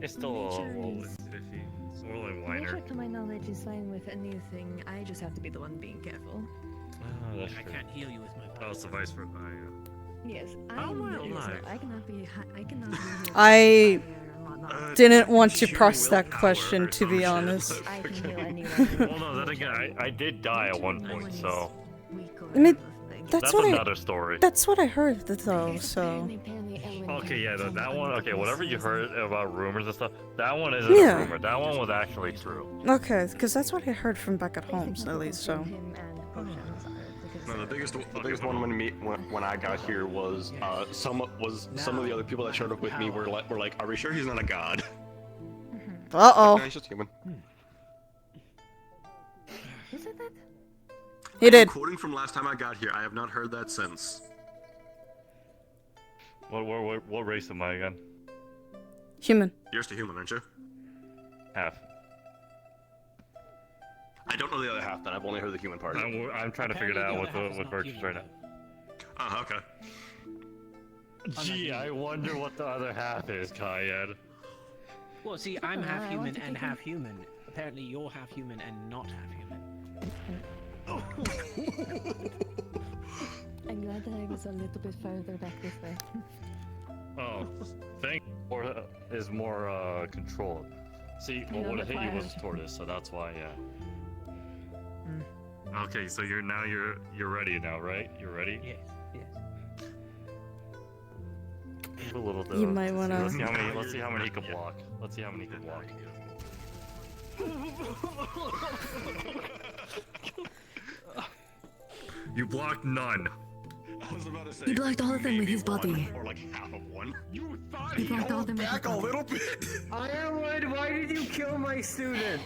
It's still a little iffy. It's more like whiner. Nature, to my knowledge, is fine with anything. I just have to be the one being careful. Oh, that's I true. can't heal you with my Oh, it's the vice versa. Yes, How am I alive? I cannot be. I cannot be. I didn't want to press that question, to be honest. I can heal anyone. Well, no, then again, I did die at one point, so I mean, that's what another story. That's what I heard, though. So. Okay, yeah, that one. Okay, whatever you heard about rumors and stuff, that one isn't Yeah. a rumor. That one was actually true. Okay, because that's what I heard from back at home, at least. So. No, the biggest one when I got here was some of the other people that showed up with me were like, are we sure he's not a god? Uh-oh. No, he's just human. Who said that? He did. Quoting from last time I got here, I have not heard that since. What race am I again? Human. You're still human, aren't you? Half. I don't know the other half. Then I've only heard the human part. I'm trying to figure it out with Virtues right now. Okay. Gee, I wonder what the other half is, Kyan. Well, see, I'm half human and half human. Apparently, you're half human and not half human. I'm glad that I was a little bit further back this way. Oh, thank you. Is more controlled. See, what would have hit you was tortoise, so that's why, yeah. Okay, so you're ready now, right? You're ready? Yes. Give a little You might wanna. Let's see how many he can block. Let's see how many he can block. You blocked none. I was about to say. He blocked all of them with his body. Or like half of one. You thought He blocked all of them with his back a body. little bit. Ironwood, why did you kill my student?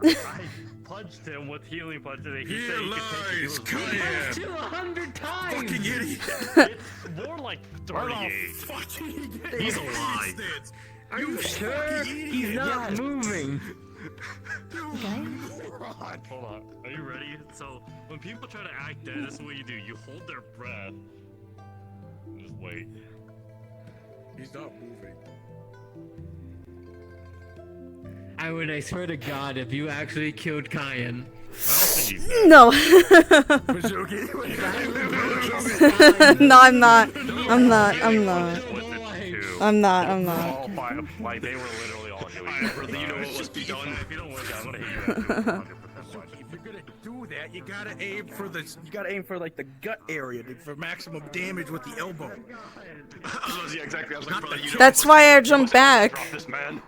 I punched him with healing punches. And he said he lies, could take it. Kyan. To 100 times! Fucking idiot. It's more like 38. He's a lie. Are you sure he's not moving? Hold on. Are you ready? So, when people try to act dead, this is what you do. You hold their breath. And just wait. He's not moving. I swear to God, if you actually killed Kyan. No. Mizuki. No, I'm not. I'm not. Like, they were literally all doing it. You know what must be done. If you don't win, I'm gonna hit you after 100% If you're gonna do that, you gotta aim for like the gut area for maximum damage with the elbow. Yeah, exactly. I was like, brother, you know That's why I jumped back. Drop this man.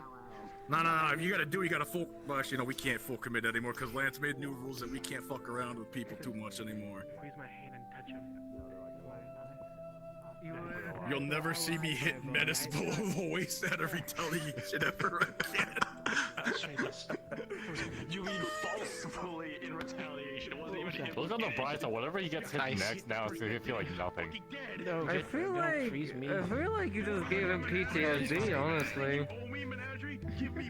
No. If you gotta full. Well, actually, no, we can't full commit anymore because Lance made new rules that we can't fuck around with people too much anymore. Squeeze my hand and touch him. You'll never see me hit Menace below the waist at a retaliation ever again. You mean falsely in retaliation? It wasn't even him. Look on the bright side. Whatever he gets hit next now, it's gonna feel like nothing. No, I feel like you just gave him PTSD, honestly.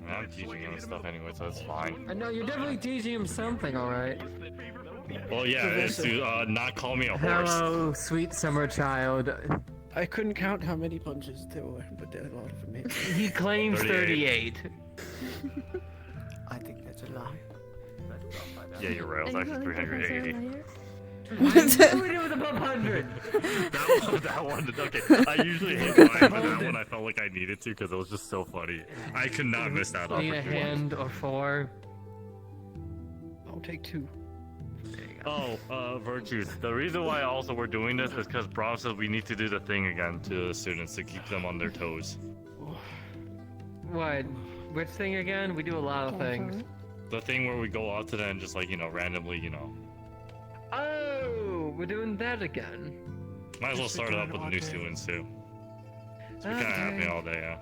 I'm teaching him stuff anyway, so it's fine. I know you're definitely teaching him something, alright. Well, yeah, it's to not call me a horse. Hello, sweet summer child. I couldn't count how many punches there were, but there are a lot of them. He claims 38. I think that's a lie. Yeah, you're right. It was actually 380. I knew it was above 100. that one, okay. I usually hate mine, but that one I felt like I needed to because it was just so funny. I could not miss that Need a opportunity. hand or 4. I'll take 2. Virtues. The reason why also we're doing this is because Brom says we need to do the thing again to the students to keep them on their toes. What? Which thing again? We do a lot of things. The thing where we go out to them and just like, randomly, Oh, we're doing that again. Might as well start it up with the new students too. It's been kind of happening all day, yeah.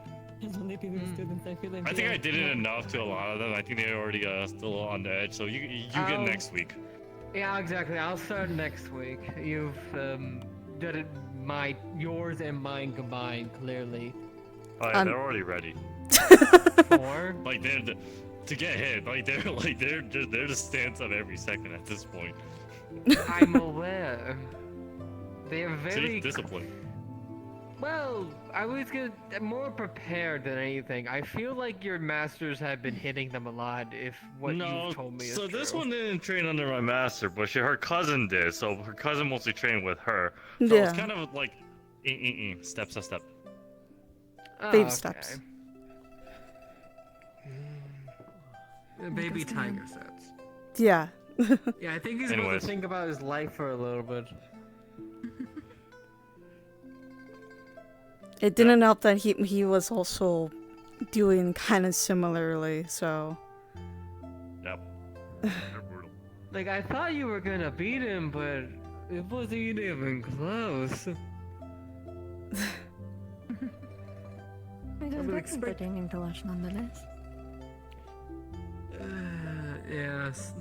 I think I did it enough to a lot of them. I think they're already still on the edge, so you get next week. Yeah, exactly. I'll start next week. You've did it yours and mine combined, clearly. Oh yeah, they're already ready. 4? Like they're to get hit. Like they're just stance up every second at this point. I'm aware. They are very disciplined. Well, I was more prepared than anything. I feel like your masters have been hitting them a lot. If what you've told me is so true. this one didn't train under my master, but her cousin did. So her cousin mostly trained with her. So Yeah. it's kind of like step. Baby steps. Baby tiger steps. Yeah. Yeah, I think he's going to think about his life for a little bit. It didn't help that he was also doing kind of similarly, so. Yep. Like, I thought you were gonna beat him, but it wasn't even close. It was entertaining to watch nonetheless. Yes.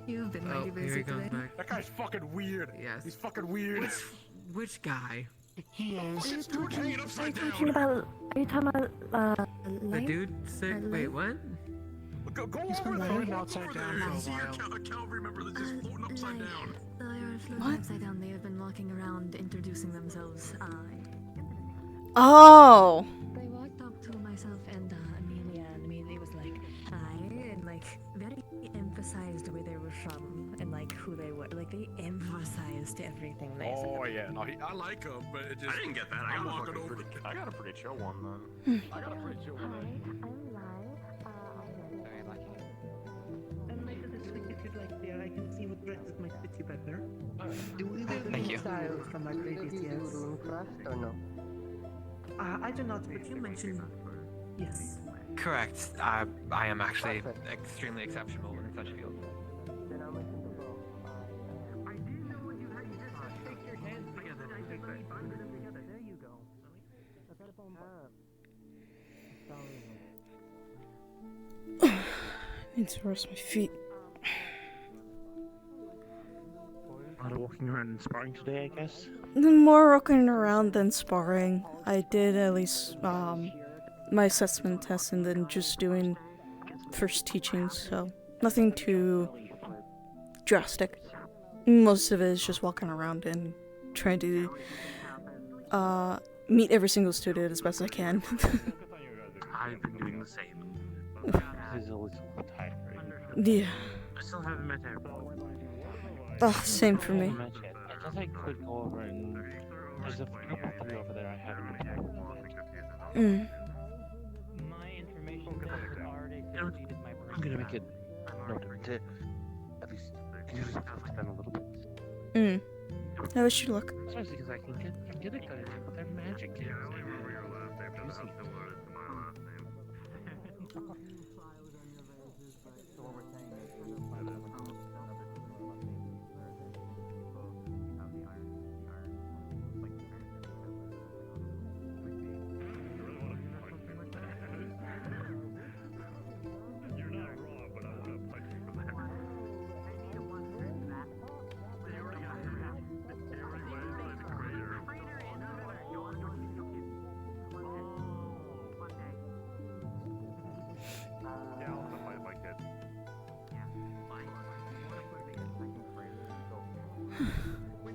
You've been mighty busy Here he comes today. back. That guy's fucking weird. Yes. He's fucking weird. Which guy? He is. Dude hanging upside Are you talking about, The life? dude sick? Wait, what? Go over there. Floating upside down for a while. A Calvary member that's just floating upside down. They are floating upside down. They have been walking around introducing themselves. Oh! They walked up to myself and Amelia, and Amelia was like, hi, and like very emphasized where they were from and like who they were. Like they emphasized everything they said. Oh yeah, no, I like him, but it just. I didn't get that. I'm walking over. I got a pretty chill one then. I got a pretty chill one. I can see what dresses might fit you better. Do either of Thank these you. styles from my previous years? Or no? I do not, but you mentioned yes. Correct. I am actually extremely exceptional in such fields. Need to rest my feet. A lot of walking around and sparring today, I guess. More walking around than sparring. I did at least my assessment test and then just doing first teachings, so nothing too drastic. Most of it is just walking around and trying to meet every single student as best as I can. I've been doing the same. This is always a little tiring. Yeah. I still haven't met everyone. Oh, same for me. I guess I could go over and there's a couple three over there I haven't met. My information is already completed my I'm gonna make it note to at least introduce myself to them a little bit. How wish you luck. Especially because I can get a good idea what their magic is.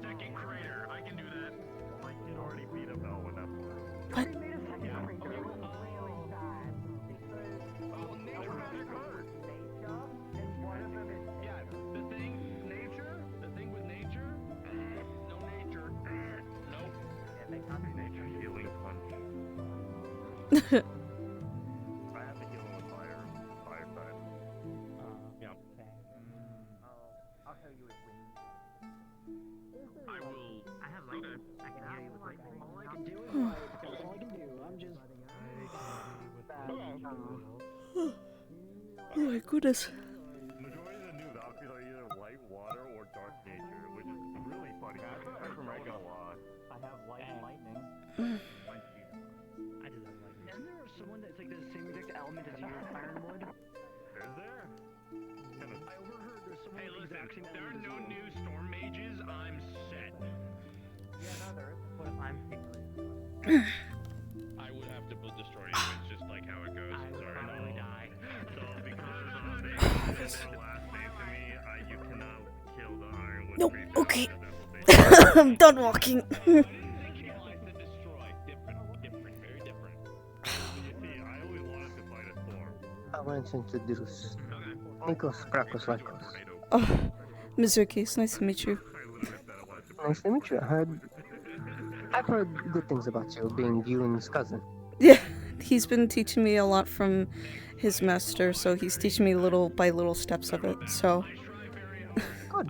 Second crater, I can do that. I can already beat him now when that. What? have to heal him with fire type. Yeah. I'll heal you with wind. I will. I have lightning. I can heal you with lightning. All I can do is like, that's all I can do. I'm just. Oh my goodness. Majority of the new Valkyries are either light water or dark nature, which is really funny. I have light and lightning. I just have lightning. Isn't there someone that's like the same exact element as you, Ironwood? Is there? I overheard there's someone Hey, with the exact listen, same there are element no as you. new storm mages. I'm set. Yeah, no, there is. What if I'm I would have to destroy you. It's just like how it goes. I would Sorry. probably die. So because they did the last phase to me, you cannot kill the Ironwood Nope. creature. Okay. That's what they I'm done walking. Very different. You see, I always wanted to fight a storm. I want to introduce Nikos Krakoslakos. Oh, Muzuki, it's nice to meet you. Nice to meet you. I've heard good things about you, being Yune's cousin. Yeah, he's been teaching me a lot from his master, so he's teaching me little by little steps of it, so... Good.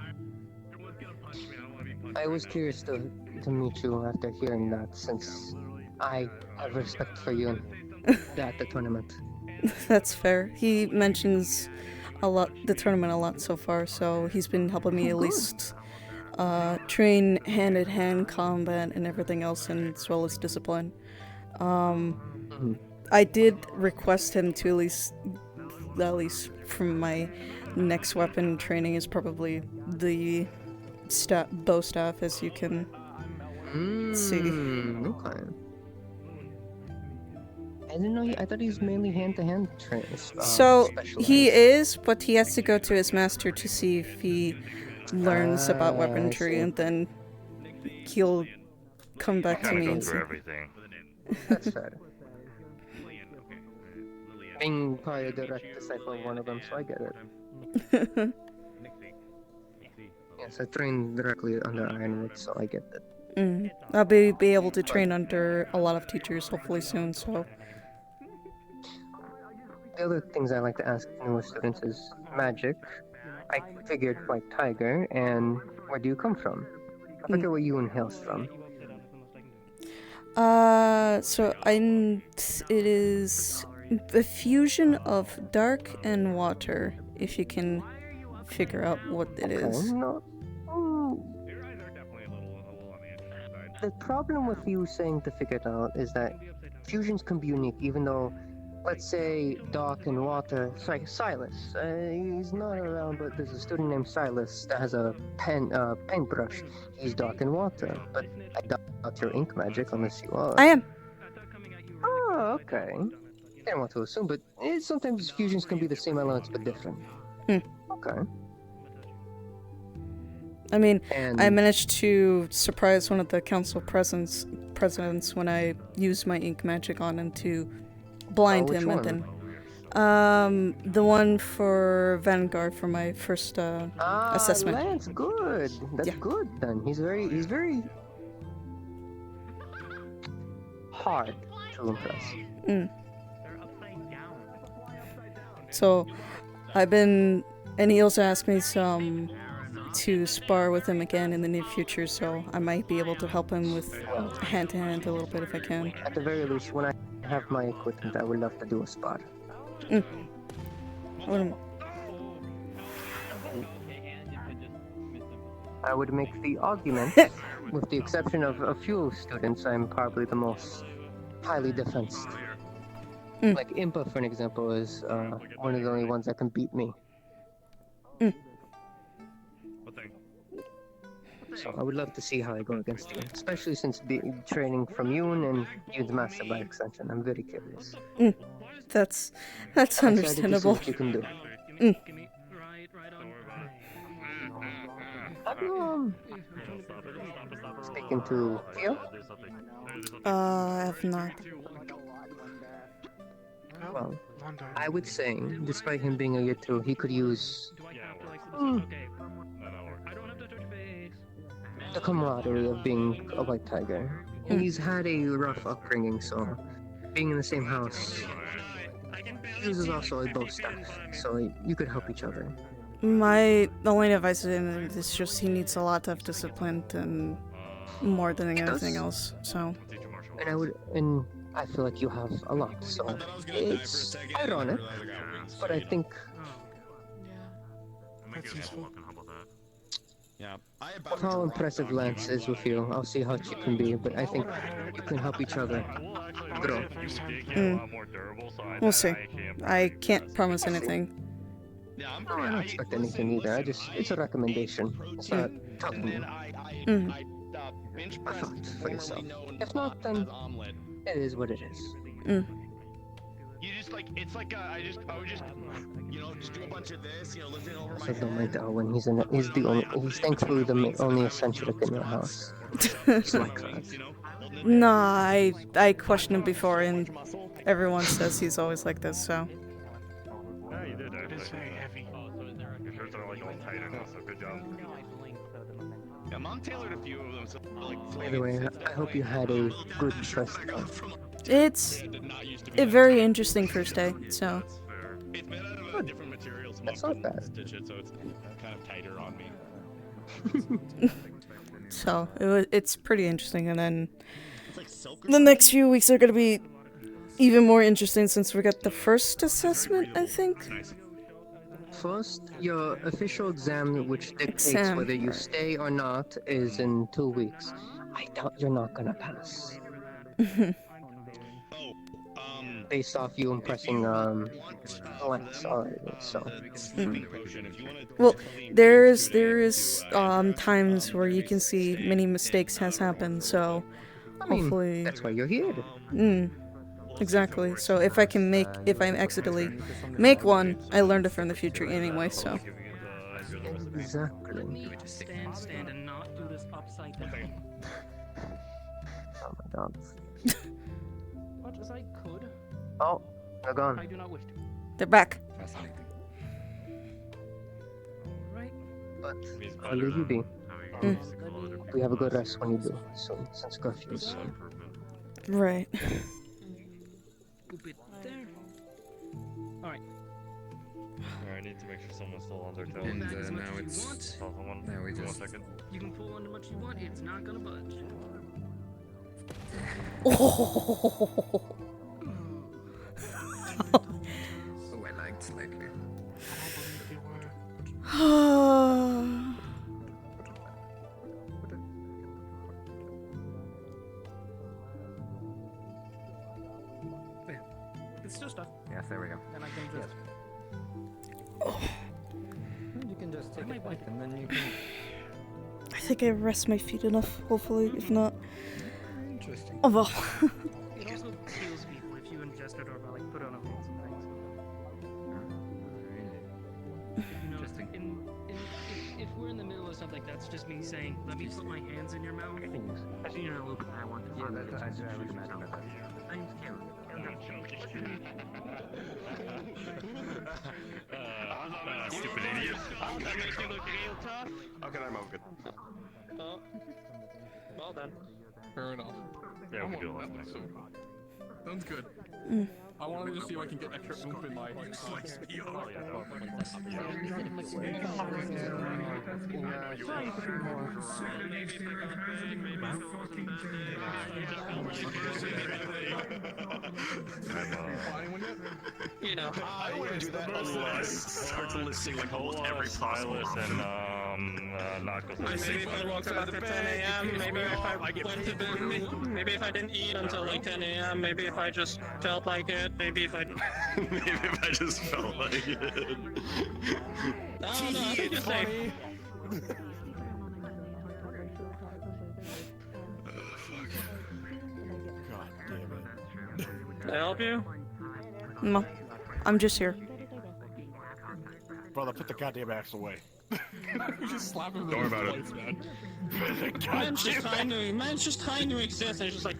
I was curious to meet you after hearing that, since I have respect for Yune at the tournament. That's fair. He mentions the tournament a lot so far, so he's been helping me at least train hand-in-hand combat and everything else, and as well as discipline. I did request him to at least from my next weapon training is probably the bow staff, as you can see. Okay. I didn't know. I thought he was mainly hand-to-hand trained. So he is, but he has to go to his master to see if he learns about weaponry, and then he'll come back to me Go and through say, everything. That's fair. Being probably a direct disciple of one of them, so I get it. Yes, I trained directly under Ironwood, so I get that. I'll be able to train under a lot of teachers hopefully soon, so... The other things I like to ask newer students is magic. I figured White Tiger, and where do you come from? I forget where Yune hails from. So it is a fusion of dark and water, if you can figure out what it is. No. The problem with you saying to figure it out is that fusions can be unique, even though, let's say, dark and water. Sorry, Silas. He's not around, but there's a student named Silas that has a paintbrush. He's dark and water, but I doubt your ink magic unless you are. I am. Oh, okay. I don't want to assume, but sometimes fusions can be the same elements but different. Okay. I mean, I managed to surprise one of the council presidents when I used my ink magic on him to blind him, and then the one for Vanguard for my first assessment. That's good. That's good then. He's very hard to impress. So I've been, and he also asked me to spar with him again in the near future, so I might be able to help him with hand-to-hand a little bit if I can. At the very least, when I have my equipment, I would love to do a spar. I would make the argument, with the exception of a few students, I'm probably the most highly defensed. Like Impa, for an example, is one of the only ones that can beat me. So I would love to see how I go against you, especially since training from Yune and Yune's master by extension. I'm very curious. That's understandable. What you can do. Have you speaking to Theo? I have not. Well, I would say, despite him being a year 2, he could use the camaraderie of being a White Tiger. He's had a rough upbringing, so being in the same house, Fuse is also a bow staff, so you could help each other. My only advice to him is just he needs a lot of discipline and more than anything else. So. And I feel like you have a lot, so it's ironic, but I think. That's useful. Yeah. Of how impressive Lance is with you, I'll see how she can be, but I think you can help each other grow. We'll see. I can't promise anything. I don't expect anything either. It's a recommendation. It's not telling you. A thought for yourself. If not, then it is what it is. You just like, it's like, I would just, just do a bunch of this, lifting over my So head. don't mind Owen. He's thankfully the only eccentric in your house. He's like that. Nah, I questioned him before, and everyone says he's always like this. So. Yeah, you did. It is very heavy. Your shirts are like all tighter now, so good job. Yeah, Mom tailored a few of them, so like. By the way, I hope you had a good first day. It's a very interesting first day, so. It's made out of different materials. That's not bad. Stitch it, so it's kind of tighter on me. So it's pretty interesting, and then the next few weeks are gonna be even more interesting since we got the first assessment, I think. First, your official exam, which dictates whether you stay or not, is in 2 weeks. I doubt you're not gonna pass. Based off you impressing Lance already, so. Well, there is times where you can see many mistakes has happened, so hopefully that's why you're here. Exactly. So if I accidentally make one, I learned it from the future anyway. So. Exactly. You would just stand and not do this upside down. Oh my god. Much as I could. Oh, they're gone. I do not wish to. They're back. Right. But how do you be? We have a good rest when you do, so since curfew is soon. Right. Good bit there. Alright. I need to make sure someone's still on their toes. And now it's. Now we just. 1 second. You can pull on as much as you want. It's not gonna budge. Oh. Oh, I liked slightly. It's still stuff. Yes, there we go. And I can just. You can just take it back and then you can. I think I rest my feet enough. Hopefully, if not. Interesting. Oh well. It also heals people if you ingest it or like put on a fancy things. You know, if we're in the middle of something, that's just me saying, let me put my hands in your mouth. You know, I want to. Yeah, that's I would imagine that. Thanks, Karen. Stupid idiot. That makes you look real tough. Okay, I'm good. Oh. Well done. Fair enough. Yeah, we I'm do on like that, that. so sounds good. I wanted to see if I can get extra oomph in my. You know, I don't want to do that unless starts listing like almost every possible. Silas and Knuckles. maybe if I woke up after 10 a.m., maybe if I went to bed, maybe if I didn't eat until like 10 a.m., maybe if I just felt like it, maybe if I... Maybe if I just felt like it. I don't know, I think you're safe. God damn it. Can I help you? No, I'm just here. Brother, put the goddamn axe away. You just slap him in Don't the worry about face, man. Man's just trying to exist, and it's just like...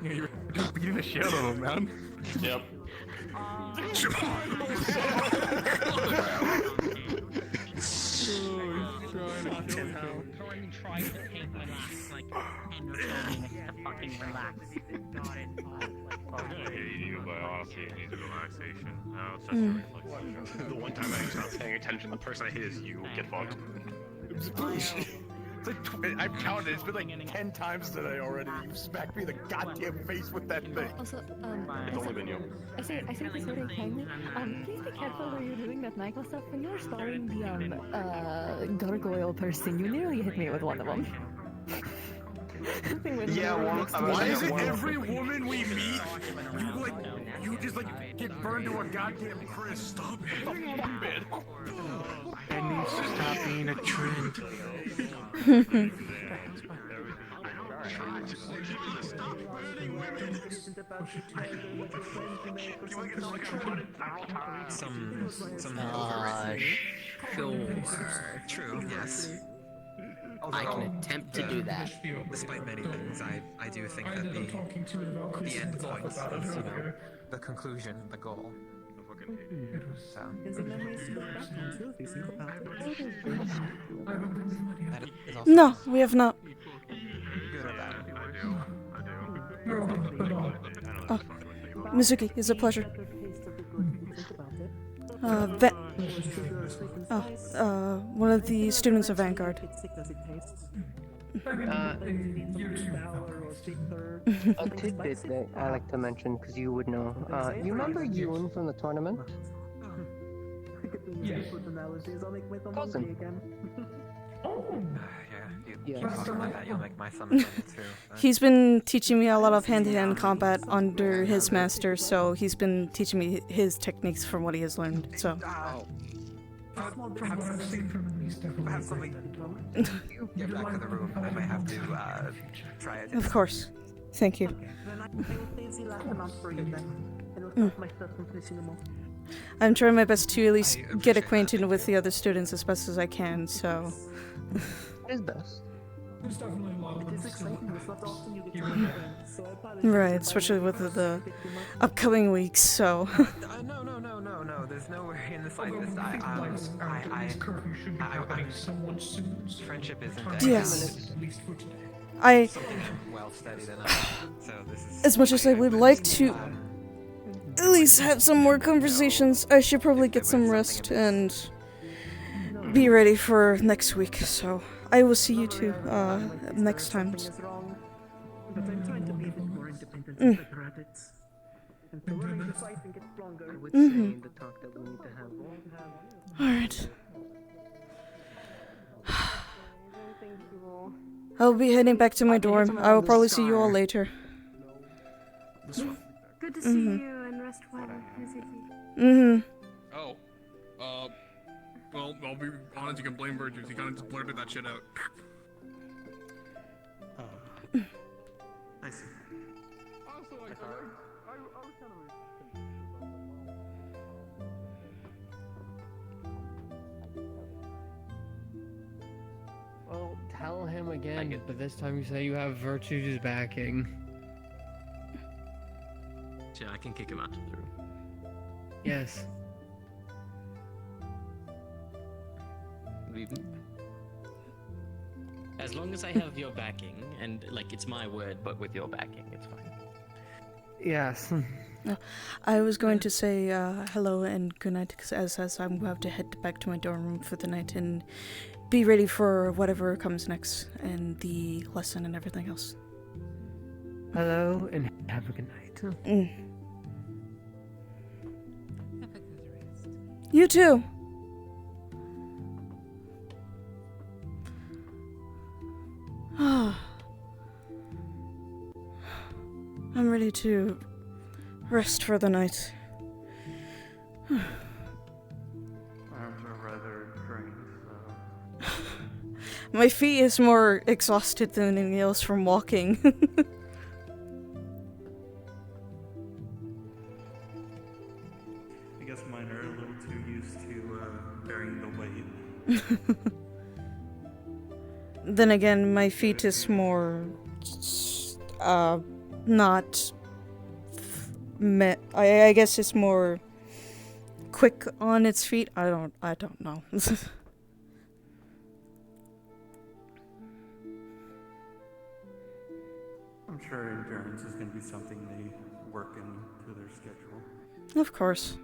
Yeah, you're beating the shit out of him, man. Yep. try to take my last, like, 10 or 12 minutes to fucking relax. I was gonna hate you, but honestly, it needs relaxation. No, it's just a reflex. The one time I stopped paying attention, the person I hate is you. Get fucked. It's like I've counted. It's been like 10 times today already. You smacked me in the goddamn face with that thing. Also, It's only been you. I say this very kindly. Please be careful where you're doing that Michael stuff. When you were sparring the gargoyle person, you nearly hit me with one of them. Yeah, why is it every woman we meet, you just like get burned to a goddamn crisp? Stop hitting on bed. That needs to stop being a trend. Sure. True, yes. I can attempt to do that. Despite many things, I do think that the end point is, you know, the conclusion, the goal. So. No, we have not. Oh, Muzuki, it's a pleasure. One of the students of Vanguard. A tidbit that I like to mention, because you would know. You remember Yoon from the tournament? Yes. Cousin. You'll make my son too. He's been teaching me a lot of hand-to-hand combat under his master, so he's been teaching me his techniques from what he has learned, so. Perhaps something. Get back to the room. I may have to try it. Of course. Thank you. I'm trying my best to at least get acquainted with the other students as best as I can, so. It is best. Right, especially with the upcoming weeks, so. No, there's nowhere in the slightest. Friendship isn't yes. something I'm well studied enough. So this is as much as I would like to at least have some more conversations, I should probably get some rest and be ready for next week, so I will see you two next time. Alright. I'll be heading back to my dorm. I will probably see you all later. Good to see you and rest well, Muzuki. Oh. Well, I'll be honest, you can blame Virtues. He kind of just blurted that shit out. I see. Honestly, like, I was kind of... Well, tell him again, but this time you say you have Virtue's backing. Yeah, I can kick him out of the room. Yes. As long as I have your backing, and like it's my word, but with your backing, it's fine. Yes. I was going to say hello and good night, as I'm going to have to head back to my dorm room for the night and be ready for whatever comes next and the lesson and everything else. Hello and have a good night. You too. I'm ready to rest for the night. I'm rather drained, so... My feet is more exhausted than anything else from walking. I guess mine are a little too used to bearing the weight. Then again, my feet is more not I guess it's more quick on its feet. I don't know. sure endurance is going to be something they work into their schedule. Of course.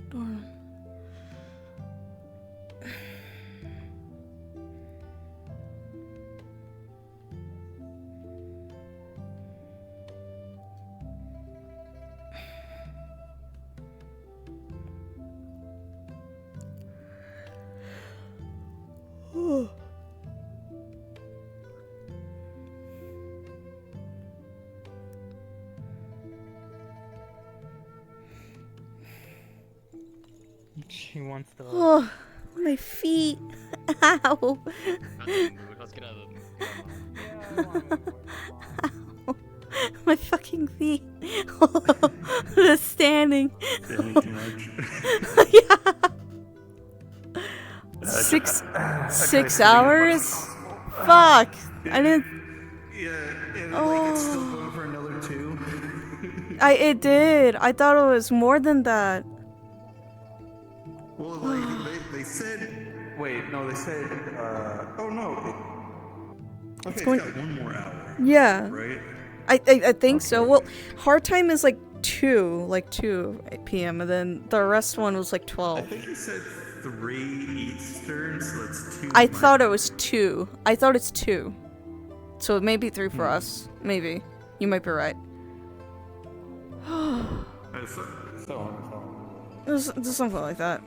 Dorm. She wants to. Oh, my feet. Ow. Let's get out of Ow. My fucking feet. The standing. Standing too much. Yeah. 6 hours? Fuck. I didn't. Yeah, Oh. like it's still going for another 2. It did. I thought it was more than that. Well, like, they said... Wait, no, they said, oh no. It's Okay, going- it's got 1 more hour. Yeah. Right? I think so. Well, hard time is like 2 p.m. and then the rest one was like 12. I think he said 3 Eastern, so that's 2. I thought it was 2. I thought it's 2. So it may be 3 for us. Maybe. You might be right. So Something like that.